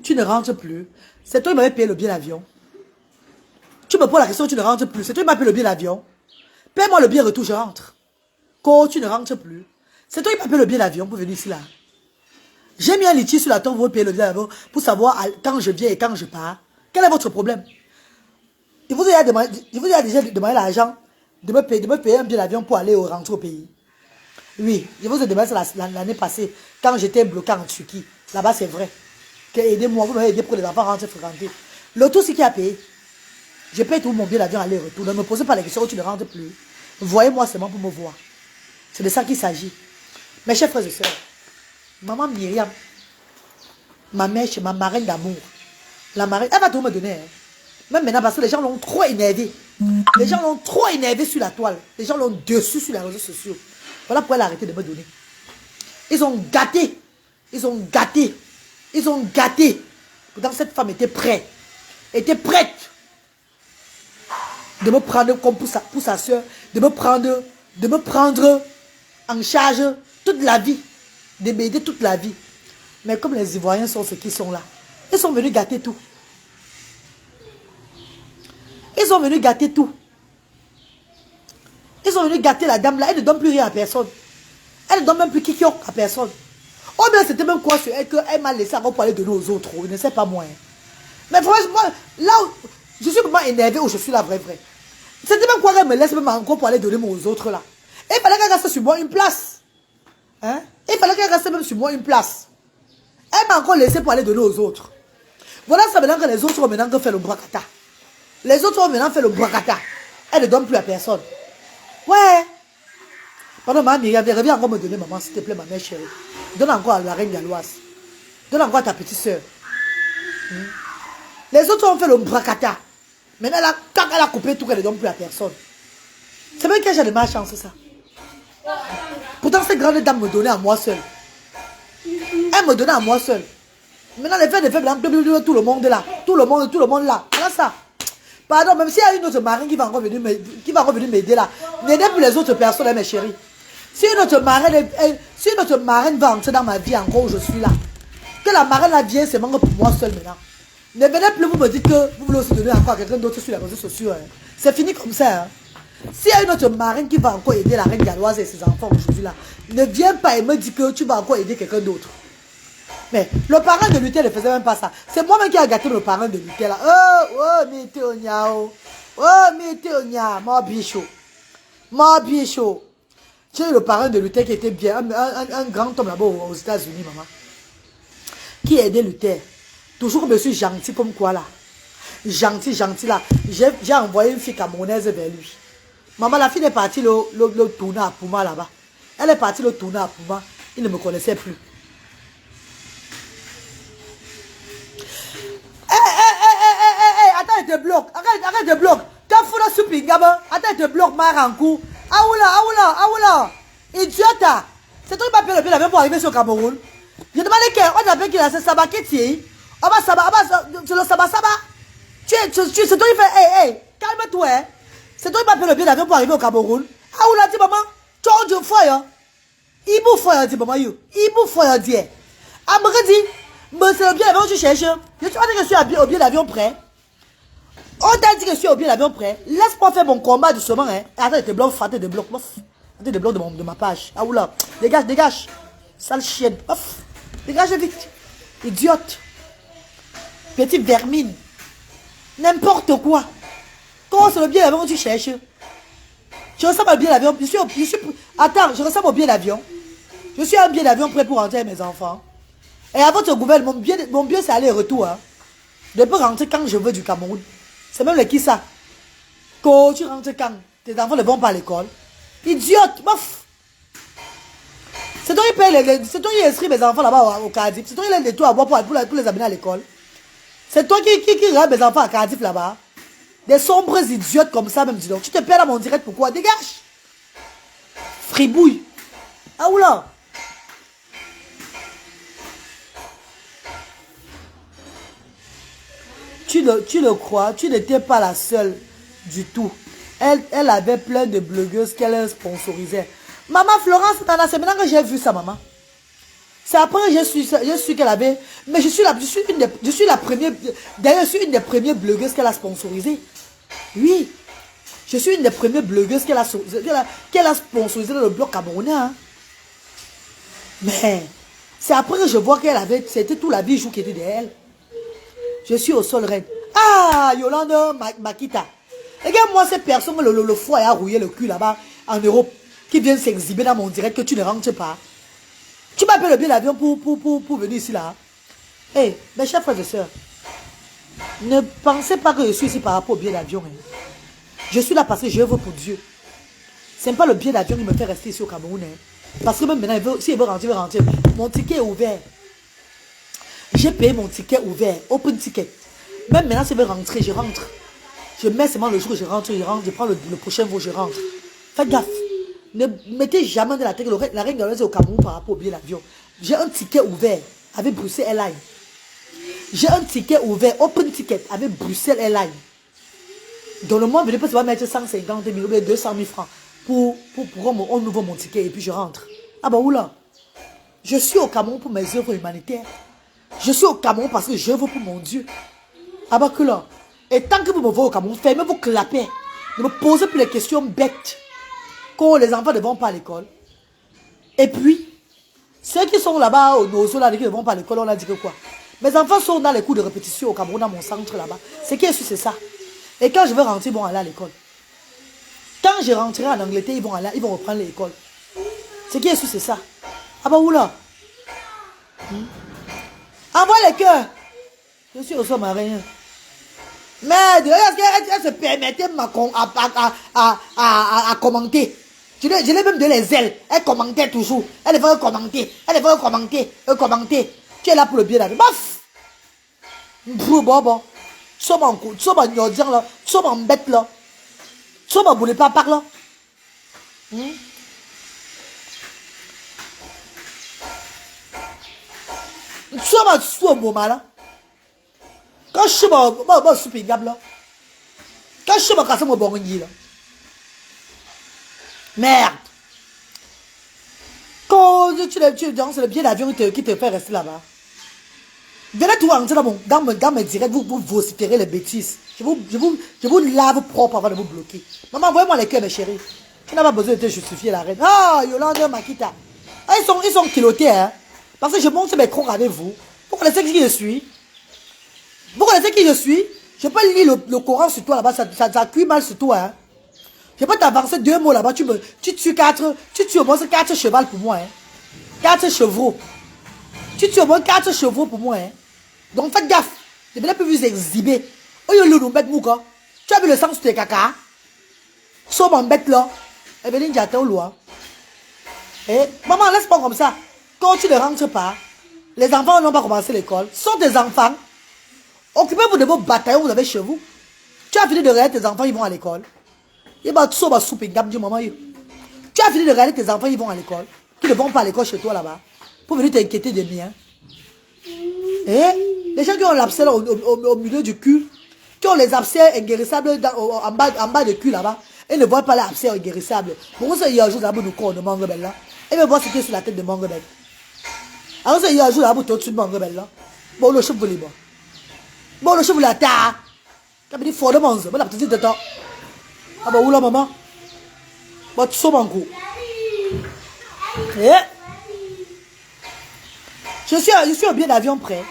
tu ne rentres plus. C'est toi qui m'avais payé le billet d'avion. Tu me poses la question, tu ne rentres plus. C'est toi qui m'as payé le billet d'avion. Paye-moi le billet retour, je rentre. Quand tu ne rentres plus. C'est toi qui m'as payé le billet d'avion pour venir ici là. J'ai mis un litige sur la tombe pour payer le billet d'avion pour savoir quand je viens et quand je pars. Quel est votre problème? Il vous a déjà demandé l'argent de me payer un billet d'avion pour aller rentrer au pays. Oui, je vous ai demandé ça l'année passée quand j'étais bloqué en Turquie. Là-bas, c'est vrai. Aidez-moi, vous m'avez aidé pour que les enfants rentrent fréquenter. Le tout, c'est qui a payé. Je paye tout mon billet d'avion aller-retour. Ne me posez pas la question où tu ne rentres plus. Voyez-moi seulement pour me voir. C'est de ça qu'il s'agit. Mes chers frères et sœurs, maman Myriam, ma mère chez ma marraine d'amour, la marraine, elle va tout me donner. Hein. Même maintenant, parce que les gens l'ont trop énervé. Les gens l'ont trop énervé sur la toile. Les gens l'ont dessus sur les réseaux sociaux. Voilà pourquoi elle a arrêté de me donner. Ils ont gâté. Ils ont gâté. Ils ont gâté. Pourtant, cette femme était prête. Était prête de me prendre comme pour sa soeur, de me prendre de me prendre en charge toute la vie, de m'aider toute la vie. Mais comme les Ivoiriens sont ceux qui sont là, ils sont venus gâter tout. Ils sont venus gâter tout. Ils sont venus gâter la dame là. Elle ne donne plus rien à personne. Elle ne donne même plus kikio à personne. Oh bien c'était même quoi sur elle qu'elle m'a laissé encore pour aller donner aux autres. Je ne sais pas moi. Hein. Mais franchement, là où je suis vraiment énervé où je suis là vrai. C'était même quoi qu'elle me laisse même encore pour aller donner aux autres là. Et il fallait qu'elle reste sur moi une place. Hein? Il fallait qu'elle reste même sur moi une place. Elle m'a encore laissé pour aller donner aux autres. Voilà ça maintenant que les autres vont maintenant faire le bracata. Les autres vont maintenant faire le bracata. Elle ne donne plus à personne. Ouais. Pardon, maman, reviens encore me donner, maman, s'il te plaît, ma mère chérie. Donne encore à la reine galloise. Donne encore à ta petite soeur. Les autres ont fait le bracata. Maintenant, quand elle a coupé tout, elle ne donne plus à personne. C'est même que j'ai de malchance, ça. Pourtant, cette grande dame me donnait à moi seule. Elle me donnait à moi seule. Maintenant, les faits de faibles, tout le monde là. Tout le monde là. Voilà ça. Pardon, même s'il y a une autre marine qui va encore venir m'aider là, n'aidez plus les autres personnes, mes chéris. Si une autre marraine va entrer dans ma vie encore où je suis là, que la marraine là vient, c'est manque pour moi seul maintenant. Ne venez plus vous me dites que vous voulez aussi donner encore à quelqu'un d'autre sur les réseaux sociaux. Hein. C'est fini comme ça. Hein. S'il y a une autre marraine qui va encore aider la reine galloise et ses enfants aujourd'hui là, ne viens pas et me dis que tu vas encore aider quelqu'un d'autre. Mais le parent de Luther ne faisait même pas ça. C'est moi-même qui a gâté le parent de Luther là. Oh, mon bichot. Mon bichot. Tu sais, le parent de Luther qui était bien, un grand homme là-bas aux États-Unis, maman. Qui aidait Luther. Toujours je suis gentil comme quoi là. Gentil là. J'ai envoyé une fille camerounaise vers lui. Maman, la fille est partie le tourner à Pouma là-bas. Elle est partie le tourner à Pouma. Il ne me connaissait plus. Attends, il te bloque. Arrête de bloquer. Tu as foutu sur Pingaba. Attends, il te bloque, Marankou. Aoula. Idiote. C'est toi qui m'appelles le pied d'avion pour arriver sur Cameroun. Je demandais qu'on appelle qui là, c'est Sabaketi. C'est le Saba. C'est toi qui fais, hey, calme-toi. Hein. C'est toi qui m'appelles le pied d'avion pour arriver au Cameroun. Aoula, dis maman. Tu as du foyer. Ibu foyer, dis maman. Ibu foyer, dis. Amre dit. Mais c'est le billet d'avion que tu cherches. Je te dis que je suis au billet d'avion prêt. On t'a dit que je suis au billet d'avion prêt. Laisse-moi faire mon combat doucement. Hein. Attends, il te bloque, il te bloque. Attends, te bloque de ma page. Ah oula. Dégage. Sale chienne. Dégage vite. Idiote. Petite vermine. N'importe quoi. Comment c'est le billet d'avion que tu cherches? Je ressemble au billet d'avion. Attends, je ressemble au billet d'avion. Je suis un billet d'avion prêt pour rentrer avec mes enfants. Et à votre gouvernement, mon bien c'est aller-retour. Hein. Je peux rentrer quand je veux du Cameroun. C'est même le qui ça. Quand tu rentres quand tes enfants ne vont pas à l'école. Idiote, bof. C'est toi qui paye c'est toi qui inscrit mes enfants là-bas au Cardiff. C'est toi qui les tout à boire pour les amener à l'école. C'est toi qui regarde mes enfants à Cardiff là-bas. Des sombres idiotes comme ça même, dis donc. Tu te perds dans mon direct, pourquoi? Dégage. Fribouille. Ah oula. Tu le crois, tu n'étais pas la seule du tout. Elle avait plein de blogueuses qu'elle sponsorisait. Maman Florence Nana, c'est maintenant que j'ai vu ça, maman. C'est après que je suis qu'elle avait. Mais je suis la première. D'ailleurs, je suis une des premières blogueuses qu'elle a sponsorisées. Oui. Je suis une des premières blogueuses qu'elle a sponsorisées dans le blog camerounais. Hein. Mais c'est après que je vois qu'elle avait. C'était tout la bijou qui était derrière elle. Je suis au sol reine. Ah, Yolande Makita. Regarde-moi ces personnes, le foie a rouillé le cul là-bas en Europe, qui viennent s'exhiber dans mon direct que tu ne rentres pas. Tu m'appelles le billet d'avion pour venir ici là. Hé, mes chers frères et sœurs, ne pensez pas que je suis ici par rapport au billet d'avion. Hein. Je suis là parce que je veux pour Dieu. Ce n'est pas le billet d'avion qui me fait rester ici au Cameroun. Hein. Parce que même maintenant, s'il veut rentrer, il veut rentrer. Mon ticket est ouvert. J'ai payé mon ticket ouvert, open ticket. Même maintenant, si je veux rentrer, je rentre. Je mets seulement le jour où je rentre. Je prends le prochain vol, je rentre. Faites gaffe. Ne mettez jamais de la tête que la reine galloise est au Cameroun par rapport au billet d'avion. J'ai un ticket ouvert avec Bruxelles Airlines. J'ai un ticket ouvert, open ticket avec Bruxelles Airlines. Dans le mois venu, tu vas mettre 150 000 ou 200 000 francs. pour on ouvre mon ticket et puis je rentre. Ah bah oula. Je suis au Cameroun pour mes œuvres humanitaires. Je suis au Cameroun parce que j'œuvre pour mon Dieu. Ah bah que là. Et tant que vous me voyez au Cameroun, fermez vos clapets. Ne me posez plus les questions bêtes. Quand les enfants ne vont pas à l'école. Et puis, ceux qui sont là-bas au Nozo, là, qui ne vont pas à l'école, on a dit que quoi? Mes enfants sont dans les cours de répétition au Cameroun, dans mon centre là-bas. Ce qui est sûr, c'est ça. Et quand je vais rentrer, ils vont aller à l'école. Quand je rentrerai en Angleterre, ils vont reprendre l'école. Ce qui est sûr, c'est ça. Ah bah oula. Envoie les cœurs. Je suis au sous-marin. Merde, est-ce qu'elle se permettait à commenter? Je l'ai même donné les ailes. Elle commentait toujours. Elle veut commenter. Elle veut commenter. Tu es là pour le bien là. Baf! Bon. Tu sommes en coup. Tu sommes en nyodian là. Tu sommes en bête là. Tu sommes en boule pas par là. Tu sommes en sous au moment là. Quand je suis en soupingable là. Quand je suis en casse mon bon là. Merde. Quand c'est le billet d'avion qui te fait rester là-bas. Venez tout rentrer dans mes directs, vous vociférez les bêtises. Je vous lave propre avant de vous bloquer. Maman, envoyez-moi les cœurs, mes chéris. Tu n'as pas besoin de te justifier la reine. Ah, Yolande Makita. Ah, ils sont kilotés, hein. Parce que je monte mes crocs avec vous. Vous connaissez qui je suis? Vous connaissez qui je suis? Je peux lire le Coran sur toi là-bas, ça cuit mal sur toi, hein. Je peux t'avancer 2 mots là-bas, tu tues au moins 4 chevaux pour moi, hein. 4 chevaux. Tu tues au moins 4 chevaux pour moi, hein. Donc faites gaffe. Je vais plus vous exhiber. Oh, tu as vu le sang sur tes caca? Somme en bête là. Et venez dire au loin. Eh, maman, laisse pas comme ça. Quand tu ne rentres pas, les enfants n'ont pas commencé l'école. Ce sont des enfants. Occupez-vous de vos bataillons que vous avez chez vous. Tu as fini de regarder tes enfants, ils vont à l'école. Tu as fini de regarder tes enfants, ils vont à l'école. Qui ne vont pas à l'école chez toi là-bas. Pour venir t'inquiéter des miens. Eh, les gens qui ont l'abcès au milieu du cul, qui ont les abcès inguérissables en bas du cul là-bas, et ne voient pas l'abcès inguérissable. Pour ça, il y a un jour là-bas, nous corps de Mangrebel là. Et me voir ce qui est sur la tête de Mangrebel. Alors, il y a un jour là-bas, au-dessus de Mangrebel là. Bon, le chef vous libre. Bon, le chef vous l'attend. Tu as dit, fort de mange. Bon, la petite de temps. Ah, bah, où là, maman? Bon, tu sommes en coup. Eh? Je suis au billet d'avion prêt.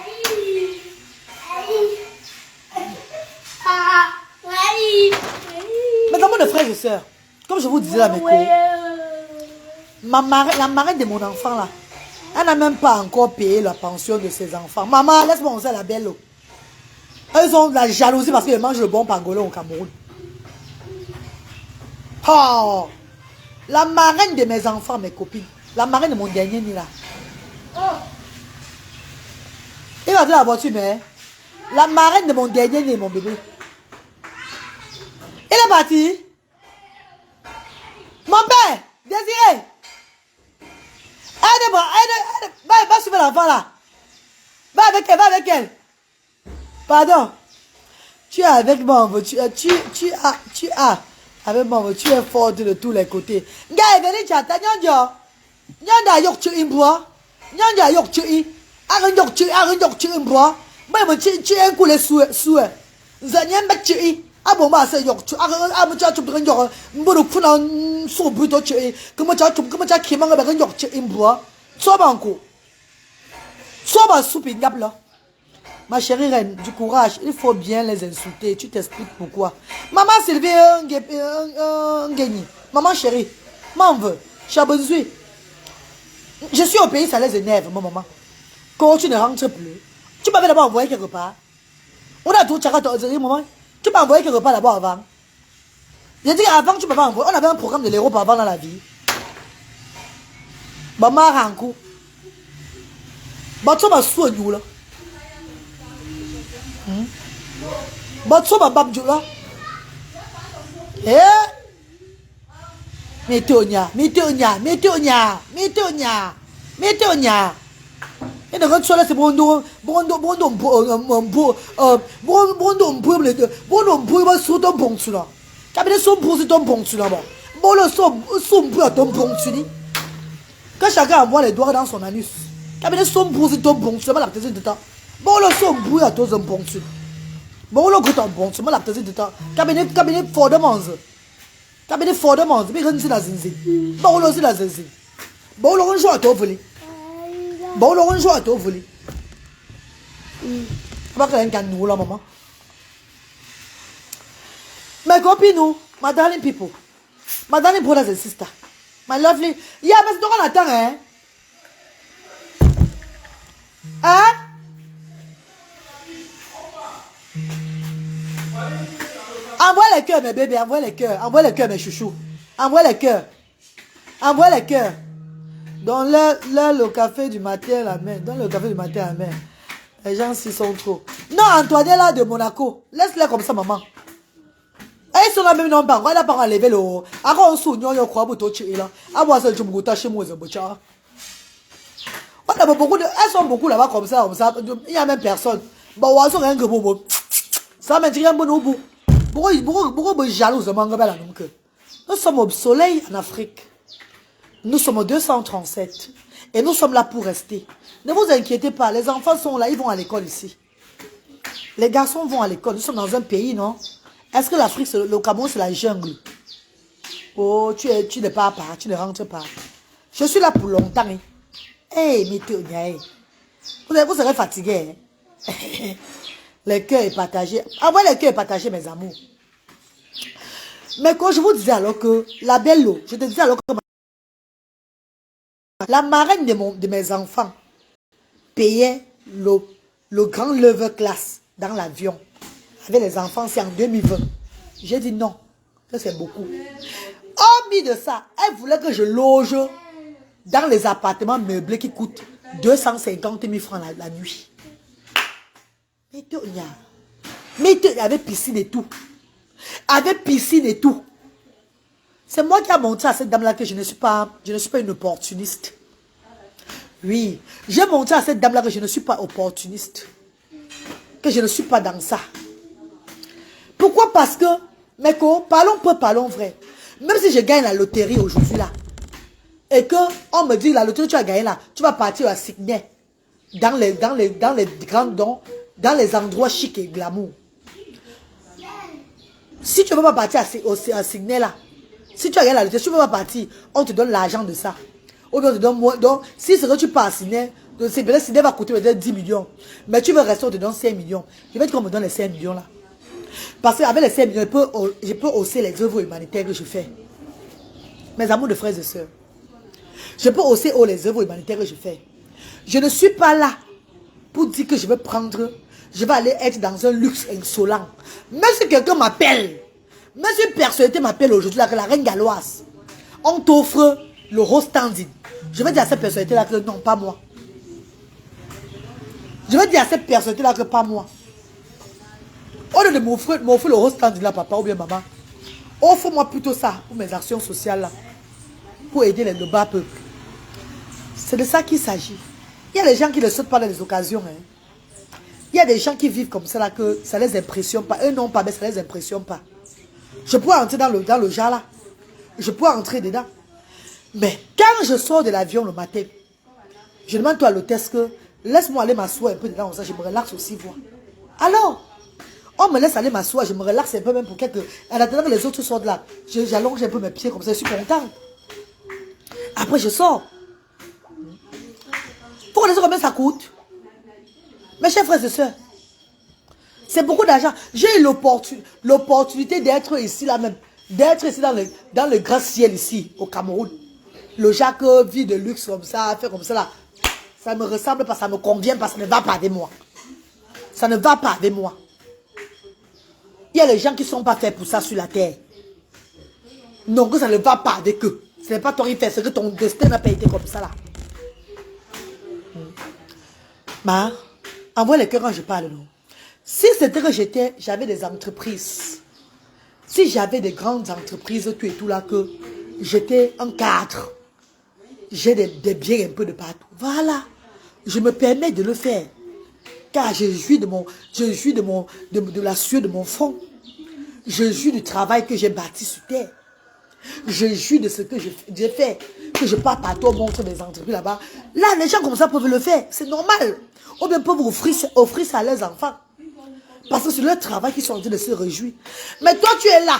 Mais dans mon frère et soeur, comme je vous disais là, mes cours, la marraine de mon enfant là, elle n'a même pas encore payé la pension de ses enfants. Maman, laisse-moi on la belle. Elles ont de la jalousie parce qu'elles mangent le bon pangolin au Cameroun. Oh, la marraine de mes enfants, mes copines, la marraine de mon dernier ni là. Il va de la voiture, mais la marraine de mon dernier né, mon bébé. Il est parti. Mon père, Désiré. Va suivre l'enfant là. Va avec elle. Pardon. Tu es avec moi, tu as. Avec moi, tu es forte de tous les côtés. Gars, venez chata, Nyanda yok tu imbois. Nyanda yok tu i. Arun yok tu imbois. Moi, tu es un coup les souhaits. Zanyen bet tu i. Ah bon, bah c'est yok tu. Arun tu prends yok. Mboro funa so buto tu i. Comment tu qui manga ben yok tu imbois. Sois banco. Sois soupe là. Ma chérie reine, du courage, il faut bien les insulter. Tu t'expliques pourquoi. Maman Sylvie, maman chérie, m'en veux. J'ai besoin. Je suis au pays, ça les énerve, mon maman. Quand tu ne rentres plus, tu m'avais d'abord envoyé quelque part. On a tout maman. Tu m'as envoyé quelque part d'abord avant. J'ai dit avant que tu m'avais envoyé, on avait un programme de l'Europe avant dans la vie. Maman Rankou. Tu m'as soigné là. Tu m'as babdou là. Eh? Métonia. Et de quand tu là c'est bon Bon, le sombre à ton bon, tu dis. Quand chacun envoie les doigts dans son anus. Quand il sombre, c'est ton bon, tu vas la tête de temps. Bon, le sombre à ton bon, tu dis. Bon, le gros bon, tu vas la tête de temps. Cabinet fort de mange. Cabinet fort de mange. Mais rentre dans zinzi. Bon, le c'est dans zinzi. Bon, le joue à ton volé. Bon, le joue à ton volé. Pas que l'un nous là, maman. My copine, my darling people, my darling brothers and sisters, my lovely. Yeah, mais c'est toi qu'on attend, hein? Hein? Envoie les cœurs, mes bébés, envoie les cœurs, mes chouchous. Envoie les cœurs. Envoie les cœurs. Donne-leur le café du matin, la main. Donne le café du matin, la main. Les gens s'y sont trop. Non, Antoine est là de Monaco. Laisse-les comme ça, maman. Et sur la même non pas, on n'a pas enlevé le haut. Encore on sougne, on croit que tu es là. À moi, c'est le chumbo, tu as chez moi, c'est bon. On a beaucoup de. Elles sont beaucoup là-bas comme ça, comme ça. Il n'y a même personne. Bon, on a rien que bon. Ça m'a dit un bon au bout. Beaucoup de jaloux, je m'en rappelle. Nous sommes au soleil en Afrique. Nous sommes au 237. Et nous sommes là pour rester. Ne vous inquiétez pas, les enfants sont là, ils vont à l'école ici. Les garçons vont à l'école. Nous sommes dans un pays, non? Est-ce que l'Afrique, le Cameroun, c'est la jungle? Oh, tu n'es pas à part, tu ne rentres pas. Je suis là pour longtemps. Hey, vous serez fatigués. Hein? Le cœur est partagé. Envoie le cœur est partagé, mes amours. Mais quand je vous disais alors que la belle eau, je te disais alors que la marraine de mes enfants payait le grand lever class dans l'avion. Avec les enfants, c'est en 2020. J'ai dit non, ça c'est beaucoup. Hormis de ça, elle voulait que je loge dans les appartements meublés qui coûtent 250 000 francs la nuit. Mais il y avait piscine et tout. Avec piscine et tout. C'est moi qui ai montré à cette dame-là que je ne suis pas une opportuniste. Oui, j'ai montré à cette dame-là que je ne suis pas opportuniste. Que je ne suis pas dans ça. Pourquoi? Parce que, Meko, parlons peu, parlons vrai. Même si je gagne la loterie aujourd'hui là, et que on me dit la loterie tu as gagné là, tu vas partir à Sydney, dans les grands dons, dans les endroits chics et glamour. Si tu ne veux pas partir à Sydney là, si tu as gagné la loterie, tu ne veux pas partir, on te donne l'argent de ça. Ou bien on te donne moins. Donc, si c'est que tu pars à Sydney, peut-être Sydney va coûter peut-être 10 millions. Mais tu veux rester, on te donne 5 millions. Je vais dire qu'on me donne les 5 millions là. Parce qu'avec les 5 millions, je peux hausser les œuvres humanitaires que je fais. Mes amours de frères et sœurs. Je peux hausser les œuvres humanitaires que je fais. Je ne suis pas là pour dire que je vais aller être dans un luxe insolent. Même si quelqu'un m'appelle, même si une personnalité m'appelle aujourd'hui, là, que la reine galloise, on t'offre le rose standing. Je vais dire à cette personnalité-là que non, pas moi. Je vais dire à cette personnalité-là que pas moi. Au lieu de m'offrir le rose standing là, papa ou bien maman, offre-moi plutôt ça pour mes actions sociales là. Pour aider le bas peuple. C'est de ça qu'il s'agit. Il y a des gens qui ne sautent pas dans les occasions. Hein. Il y a des gens qui vivent comme ça là, que ça les impressionne pas. Eux non pas, mais ça les impressionne pas. Je peux entrer dans le jar là. Je peux entrer dedans. Mais quand je sors de l'avion le matin, je demande à l'hôtesse que laisse-moi aller m'asseoir un peu dedans, ça, je me relaxe aussi. Voir. Alors, on me laisse aller m'asseoir, je me relaxe un peu même pour quelques... En attendant que les autres sortent là, j'allonge un peu mes pieds comme ça, je suis content. Après, je sors. Pour connaître combien ça coûte? Mes chers frères et sœurs, c'est beaucoup d'argent. J'ai eu l'opportunité d'être ici là même, d'être ici dans le grand ciel ici, au Cameroun. Le Jacques vit de luxe comme ça, fait comme ça là. Ça me ressemble pas, ça me convient pas, ça ne va pas avec moi. Ça ne va pas avec moi. Il y a les gens qui ne sont pas faits pour ça sur la terre. Non, que ça ne va pas avec eux. Ce n'est pas toi qui fais, c'est que ton destin n'a pas été comme ça là. Ma, envoie les cœurs quand je parle, non. Si c'était que j'avais des entreprises, si j'avais des grandes entreprises, tout et tout là, que j'étais un cadre, j'ai des biens un peu de partout. Voilà, je me permets de le faire. Car je jouis de la sueur de mon front. Je jouis du travail que j'ai bâti sur terre. Je jouis de ce que j'ai fait. Que je pars partout, montre mes entreprises là-bas. Là, les gens comme ça peuvent le faire. C'est normal. Ou bien peuvent offrir ça à leurs enfants. Parce que c'est leur travail qu'ils sont en train de se réjouir. Mais toi, tu es là.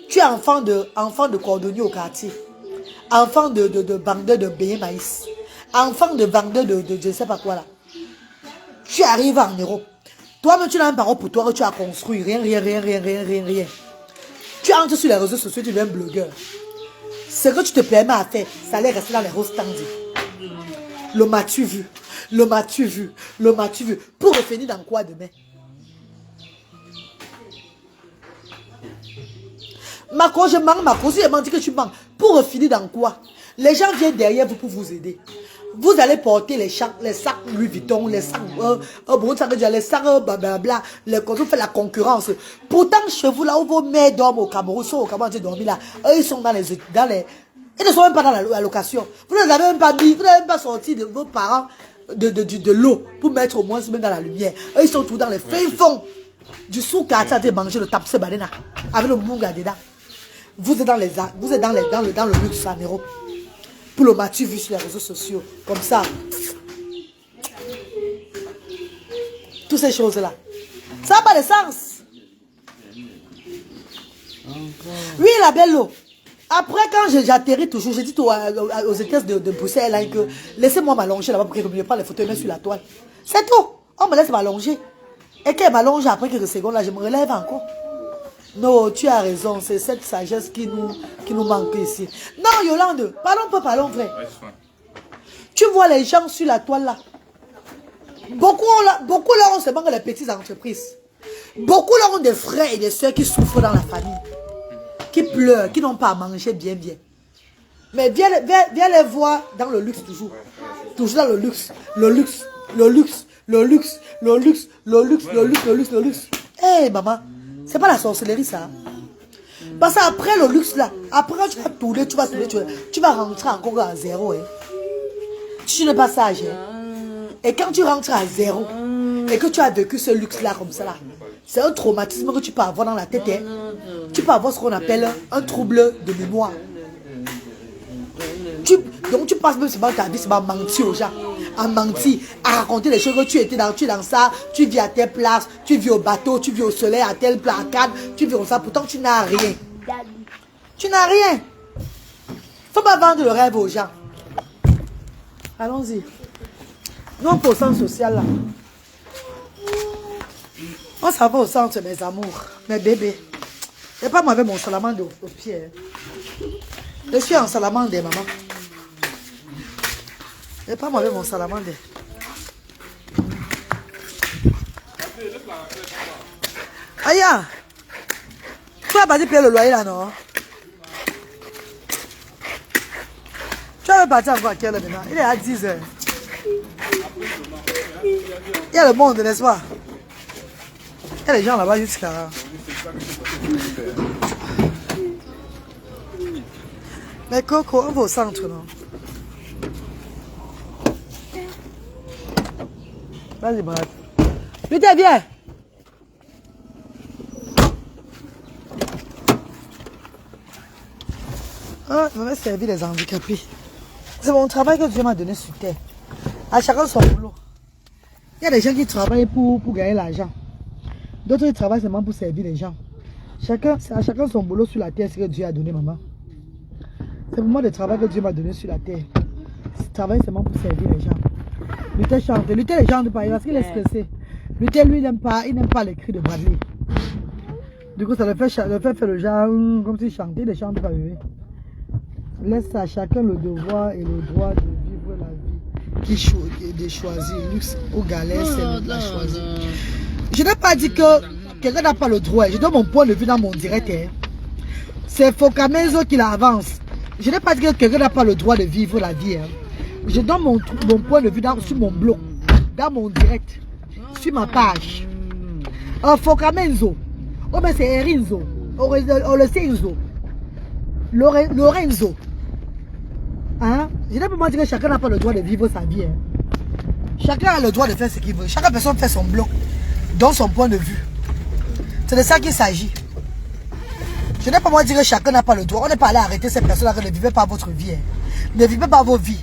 Tu es enfant de cordonnier au quartier. Enfant de vendeur de beignets maïs. Enfant de vendeur de je ne sais pas quoi là. Tu arrives en Europe. Toi-même, tu n'as même pas pour toi que tu as construit. Rien. Tu entres sur les réseaux sociaux, tu deviens blogueur. Ce que tu te permets à faire, ça allait rester dans les roses standing. Le m'as-tu vu? Le m'as-tu vu? Le m'as-tu vu? Pour revenir dans quoi demain? Macron, je manque, Macron, si je m'en dis que tu manques, pour refinir dans quoi? Les gens viennent derrière vous pour vous aider. Vous allez porter les sacs Louis Vuitton, les sacs, les sacs, blablabla, vous faites la concurrence. Pourtant, chez vous, là où vos mères dorment au Cameroun, sont au Cameroun, dorment là, eux, ils sont ils ne sont même pas dans la location. Vous ne les avez même pas mis, vous n'avez même pas sorti de vos parents de l'eau pour mettre au moins dans la lumière. Eux, ils sont tous dans les fins fonds du sous-quartier à manger le tapse badena avec le mounga dedans. Vous êtes dans le luxe en Europe. Pour le m'as-tu vu sur les réseaux sociaux. Comme ça. Toutes ces choses-là. Ça n'a pas de sens. Oui, la belle eau. Après, quand j'atterris toujours, j'ai dit aux états de Bruxelles que laissez-moi m'allonger là-bas pour que je ne prenne les photos sur la toile. C'est tout. On me laisse m'allonger. Et quand elle m'allonge après quelques secondes, là, je me relève encore. Non, tu as raison, c'est cette sagesse qui nous manque ici. Non, Yolande, parlons vrai. Tu vois les gens sur la toile là. Beaucoup là ont seulement les petites entreprises. Beaucoup là ont des frères et des soeurs qui souffrent dans la famille. Qui pleurent, qui n'ont pas à manger bien. Mais viens les voir dans le luxe toujours. Toujours dans le luxe. Le luxe. Hé, maman. C'est pas la sorcellerie ça. Parce qu'après le luxe là, après tu vas tourner, tu vas rentrer encore à zéro. Hein. Tu n'es pas sage. Hein. Et quand tu rentres à zéro et que tu as vécu ce luxe là comme ça là, c'est un traumatisme que tu peux avoir dans la tête. Hein. Tu peux avoir ce qu'on appelle un trouble de mémoire. Donc tu passes même souvent ta vie, c'est à mentir aux gens. À mentir, à raconter les choses que tu es dans ça, tu vis à telle place, tu vis au bateau, tu vis au soleil, à telle placade, tu vis comme ça, pourtant tu n'as rien. Tu n'as rien. Faut pas vendre le rêve aux gens. Allons-y. Nous, on peut au centre social là. On s'en va au centre, mes amours, mes bébés. Et pas moi avec mon salamandre au pied. Je suis en salamandre, maman. Et pas moi avec mon salamandre. Aïe! Tu vas pas dire payer le loyer là, non? Tu vas partir encore à quelle heure maintenant? Il est à 10 h. Il y a le monde, n'est-ce pas? Il y a les gens là-bas jusqu'à... Mais Coco, on va au centre, non? Vas-y, bref. Putain, viens! Ah, je vais servir les handicapés. C'est mon travail que Dieu m'a donné sur terre. À chacun son boulot. Il y a des gens qui travaillent pour gagner l'argent. D'autres qui travaillent seulement pour servir les gens. À chacun son boulot sur la terre, c'est ce que Dieu a donné, maman. C'est pour moi le travail que Dieu m'a donné sur la terre. Je travaille seulement pour servir les gens. Luther chante. Luther les gens ne parlent pas parce qu'il est stressé. Luther lui il n'aime pas les cris de Bradley. Du coup ça le fait faire le genre comme s'il chantait, il ne chante pas bébé. Laisse à chacun le devoir et le droit de vivre la vie de choisir. Luxe ou galère, c'est la choisir. Je n'ai pas dit que quelqu'un n'a pas le droit. Je donne mon point de vue dans mon direct. Hein. C'est Focamenzo qui l'avance. Je n'ai pas dit que quelqu'un n'a pas le droit de vivre la vie. Hein. Je donne mon point de vue sur mon blog, dans mon direct, sur ma page. Focamenzo. Oh mais c'est Erinzo. Olesenzo. Lorenzo. Hein? Je n'ai pas dit que chacun n'a pas le droit de vivre sa vie. Hein. Chacun a le droit de faire ce qu'il veut. Chaque personne fait son blog, dans son point de vue. C'est de ça qu'il s'agit. Je n'ai pas moi dire que chacun n'a pas le droit. On n'est pas allé arrêter ces personnes-là qui ne vivaient pas votre vie. Hein. Ne vivez pas vos vies.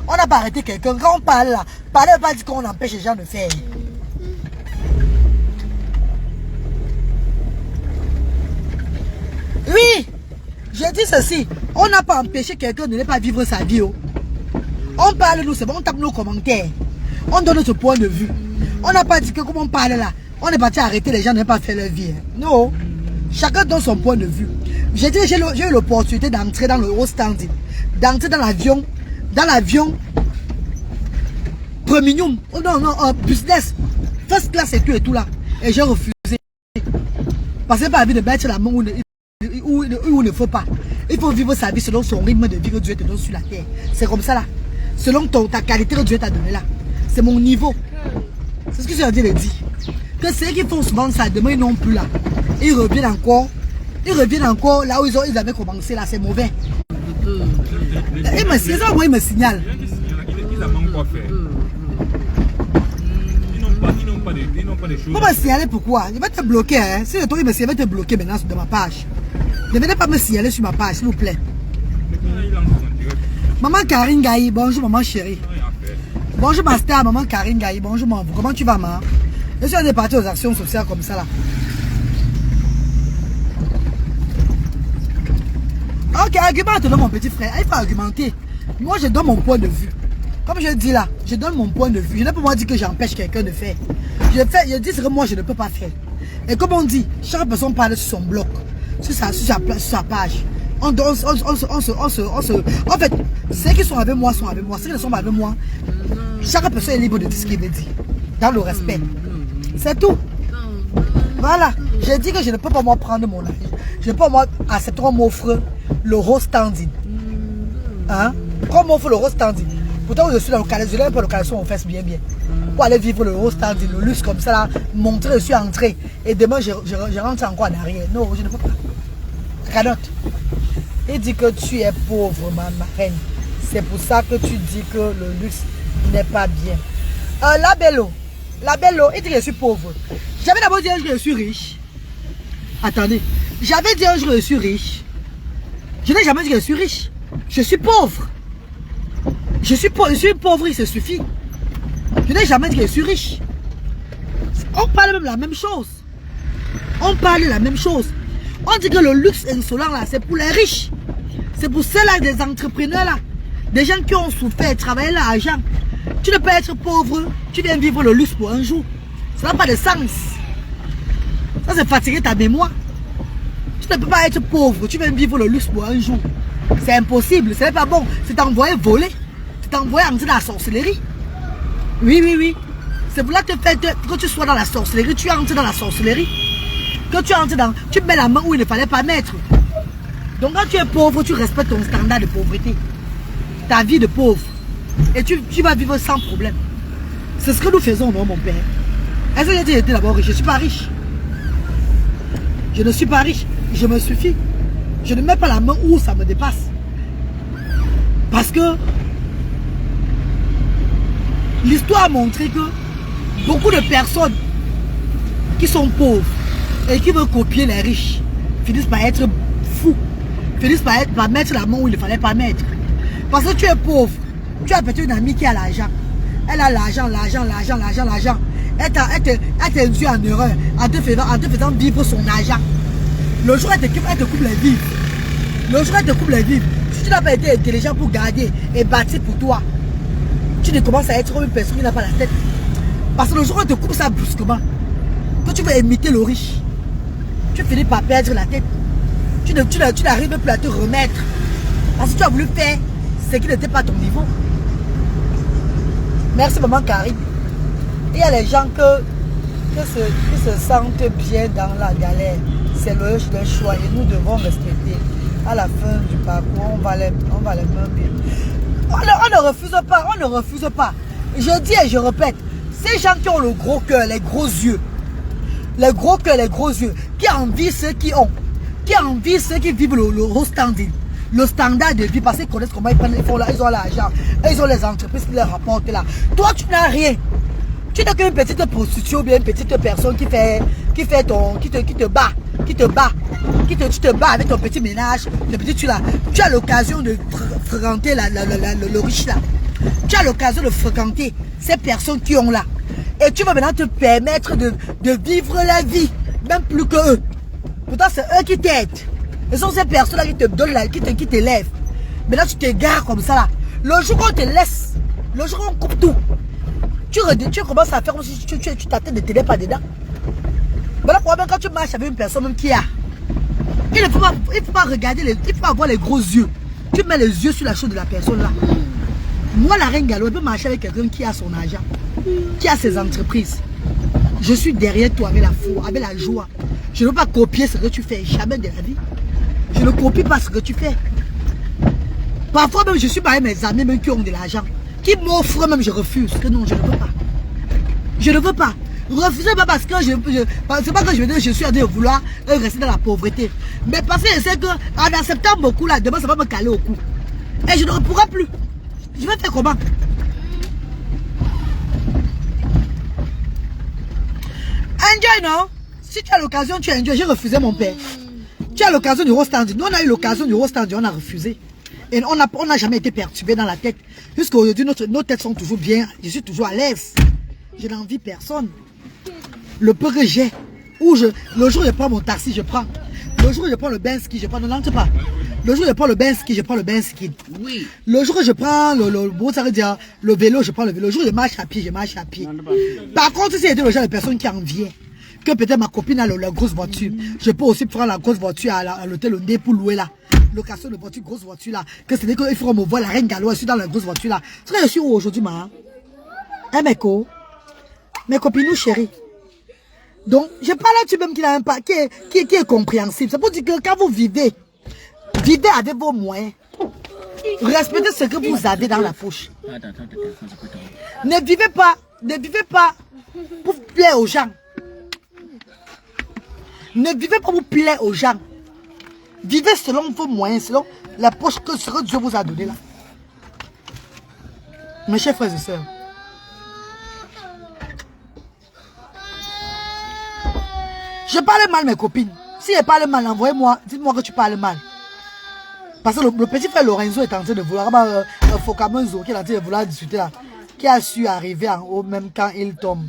On n'a pas arrêté quelqu'un. Quand on parle là, parler pas dire qu'on empêche les gens de faire. Oui, je dis ceci. On n'a pas empêché quelqu'un de ne pas vivre sa vie. Oh. On parle, nous, c'est bon, on tape nos commentaires. On donne notre point de vue. On n'a pas dit que comme on parle là, on est parti arrêter les gens de ne pas faire leur vie. Hein. Non. Chacun donne son point de vue. J'ai dit, j'ai eu l'opportunité d'entrer dans le haut standing, d'entrer dans l'avion premium, oh non, business, first class et tout là. Et j'ai refusé. Parce que j'ai pas envie de mettre la main où il ne faut pas. Il faut vivre sa vie selon son rythme de vie que Dieu te donne sur la terre. C'est comme ça là. Selon ta qualité que Dieu t'a donnée là. C'est mon niveau. C'est ce que j'ai envie de dire. Que ceux qui font souvent ça, demain ils n'ont plus là. Ils reviennent encore là où ils avaient commencé là, c'est mauvais. Ils me signalent. Ils n'ont pas fait. Ils n'ont pas de choses. Pour me signaler pourquoi? Il va te bloquer. Hein? Si le tour il va te bloquer maintenant sur ma page. Ne venez pas me signaler sur ma page, s'il vous plaît. Maman Karine Gaï, bonjour maman chérie. Bonjour ma star, maman Karine Gaï, bonjour maman. Comment tu vas maman? Je suis allé partir aux actions sociales comme ça là. Ok, argumente donc mon petit frère. Il faut argumenter. Moi je donne mon point de vue. Comme je dis là, je donne mon point de vue. Je n'ai pas moi dire que j'empêche quelqu'un de faire. Je dis ce que moi je ne peux pas faire. Et comme on dit, chaque personne parle sur son bloc, sur sa page. En fait, ceux qui sont avec moi sont avec moi. Ceux qui ne sont pas avec moi, chaque personne est libre de dire ce qu'il veut dire. Dans le respect. C'est tout. Voilà. Je dis que je ne peux pas moi prendre mon avis. Je ne peux pas moi accepter qu'on m'offre le rose standing. Hein? Qu'on m'offre le rose standing. Pourtant, je suis dans le calais. Je n'ai pas le calais sur mon fesse bien. Pour aller vivre le rose standing, le luxe comme ça là. Montrer que je suis entré. Et demain, je rentre encore en arrière. Non, je ne peux pas. Canotte. Il dit que tu es pauvre, ma reine. C'est pour ça que tu dis que le luxe n'est pas bien. La Bello, il dit que je suis pauvre. J'avais d'abord dit que je suis riche. Attendez. J'avais dit que je suis riche. Je n'ai jamais dit que je suis riche. Je suis pauvre. Je suis pauvre, il se suffit. Je n'ai jamais dit que je suis riche. On parle même la même chose. On parle la même chose. On dit que le luxe insolent là, c'est pour les riches. C'est pour ceux-là, des entrepreneurs là. Des gens qui ont souffert, travaillé l'argent. Tu ne peux être pauvre, tu viens vivre le luxe pour un jour. Ça n'a pas de sens. Ça c'est fatiguer ta mémoire. Tu ne peux pas être pauvre, tu viens vivre le luxe pour un jour. C'est impossible, ce n'est pas bon. C'est t'envoyer voler. C'est t'envoyer entrer dans la sorcellerie. Oui. C'est pour là que tu sois dans la sorcellerie, tu entres dans la sorcellerie. Que tu entres dans, tu mets la main où il ne fallait pas mettre. Donc quand tu es pauvre, tu respectes ton standard de pauvreté. Ta vie de pauvre. Et tu vas vivre sans problème. C'est ce que nous faisons, non, mon père. Est-ce que j'ai été d'abord riche? Je ne suis pas riche. Je ne suis pas riche. Je me suffis. Je ne mets pas la main où ça me dépasse. Parce que l'histoire a montré que beaucoup de personnes qui sont pauvres et qui veulent copier les riches finissent par être fous. Finissent par mettre la main où il ne fallait pas mettre. Parce que tu es pauvre. Tu as peut-être une amie qui a l'argent. Elle a l'argent. Elle t'induit en erreur en te faisant vivre son argent. Le jour elle te coupe les vivres. Si tu n'as pas été intelligent pour garder et bâtir pour toi, tu ne commences à être comme une personne qui n'a pas la tête. Parce que le jour où elle te coupe ça brusquement, que tu veux imiter le riche, tu finis par perdre la tête. Tu n'arrives plus à te remettre. Parce que tu as voulu faire ce qui n'était pas ton niveau. Merci maman Karine. Il y a les gens qui se sentent bien dans la galère. C'est leur choix et nous devons respecter. À la fin du parcours, on va les mener. On ne refuse pas. Je dis et je répète, ces gens qui ont le gros cœur, les gros yeux, qui envient ceux qui ont, qui envient ceux qui vivent le haut standing, le standard de vie, parce qu'ils connaissent comment ils font là, ils ont l'argent, ils ont les entreprises qui leur rapportent là. Toi, tu n'as rien. Tu n'es qu'une petite prostituée ou bien une petite personne qui te bat, tu te bats avec ton petit ménage, le petit tu as l'occasion de fréquenter le riche là. Tu as l'occasion de fréquenter ces personnes qui ont là. Et tu vas maintenant te permettre de vivre la vie, même plus que eux. Pourtant, c'est eux qui t'aident. Ce sont ces personnes-là qui te donnent, qui t'élèvent. Maintenant, tu t'égares comme ça là. Le jour où on te laisse, le jour où on coupe tout, tu commences à faire comme si tu t'attends de t'aider pas dedans. Voilà pourquoi même quand tu marches avec une personne même qui a, il ne faut pas regarder, il faut avoir les gros yeux. Tu mets les yeux sur la chose de la personne là. Moi, la reine Gallo, je peux marcher avec quelqu'un qui a son argent, qui a ses entreprises. Je suis derrière toi avec la foi, avec la joie. Je ne veux pas copier ce que tu fais, jamais de la vie. Je ne copie pas ce que tu fais. Parfois même, je suis avec mes amis même qui ont de l'argent, qui m'offrent même, je refuse. Que non, je ne veux pas. Je ne veux pas. Refuser pas parce que c'est pas que je veux dire que je suis en train de vouloir rester dans la pauvreté. Mais parce que je sais qu'en acceptant beaucoup là, demain ça va me caler au cou. Et je ne pourrai plus. Je vais faire comment? Enjoy, non? Si tu as l'occasion, tu enjoy. J'ai refusé mon père. Tu as l'occasion du rostand. Nous, on a eu l'occasion du rostand, on a refusé. Et on n'a jamais été perturbé dans la tête. Jusqu'aujourd'hui, nos têtes sont toujours bien. Je suis toujours à l'aise. Je n'envie personne. Le peu que j'ai, le jour où je prends mon taxi, je prends. Le jour où je prends le Benski, je prends. Non, n'entre pas. Le jour où je prends le Benski, je prends le Benski. Oui. Le jour où je prends le vélo, je prends le vélo. Le jour où je marche à pied, je marche à pied. Par contre, si c'était le genre de personnes qui enviaient, que peut-être ma copine a la grosse voiture, je peux aussi prendre la grosse voiture à l'hôtel Ondé pour louer là. Location de voiture, grosse voiture là. Que c'est qu'il faut me voir la reine Gallo, je suis dans la grosse voiture là. C'est vrai que je suis où aujourd'hui, ma? Hein, mes copines chéries. Donc, je parle à tu même qui est compréhensible. C'est pour dire que quand vous vivez avec vos moyens. Respectez ce que vous avez dans la poche. Ne vivez pas pour plaire aux gens. Ne vivez pas pour plaire aux gens. Vivez selon vos moyens, selon la poche que ce que Dieu vous a donné là. Mes chers frères et sœurs. Je parle mal mes copines. Si elle parle mal, envoyez-moi, dites-moi que tu parles mal. Parce que le petit frère Lorenzo est en train de vouloir, Focamonzo qui est en train de vouloir discuter là, qui a su arriver en haut même quand il tombe.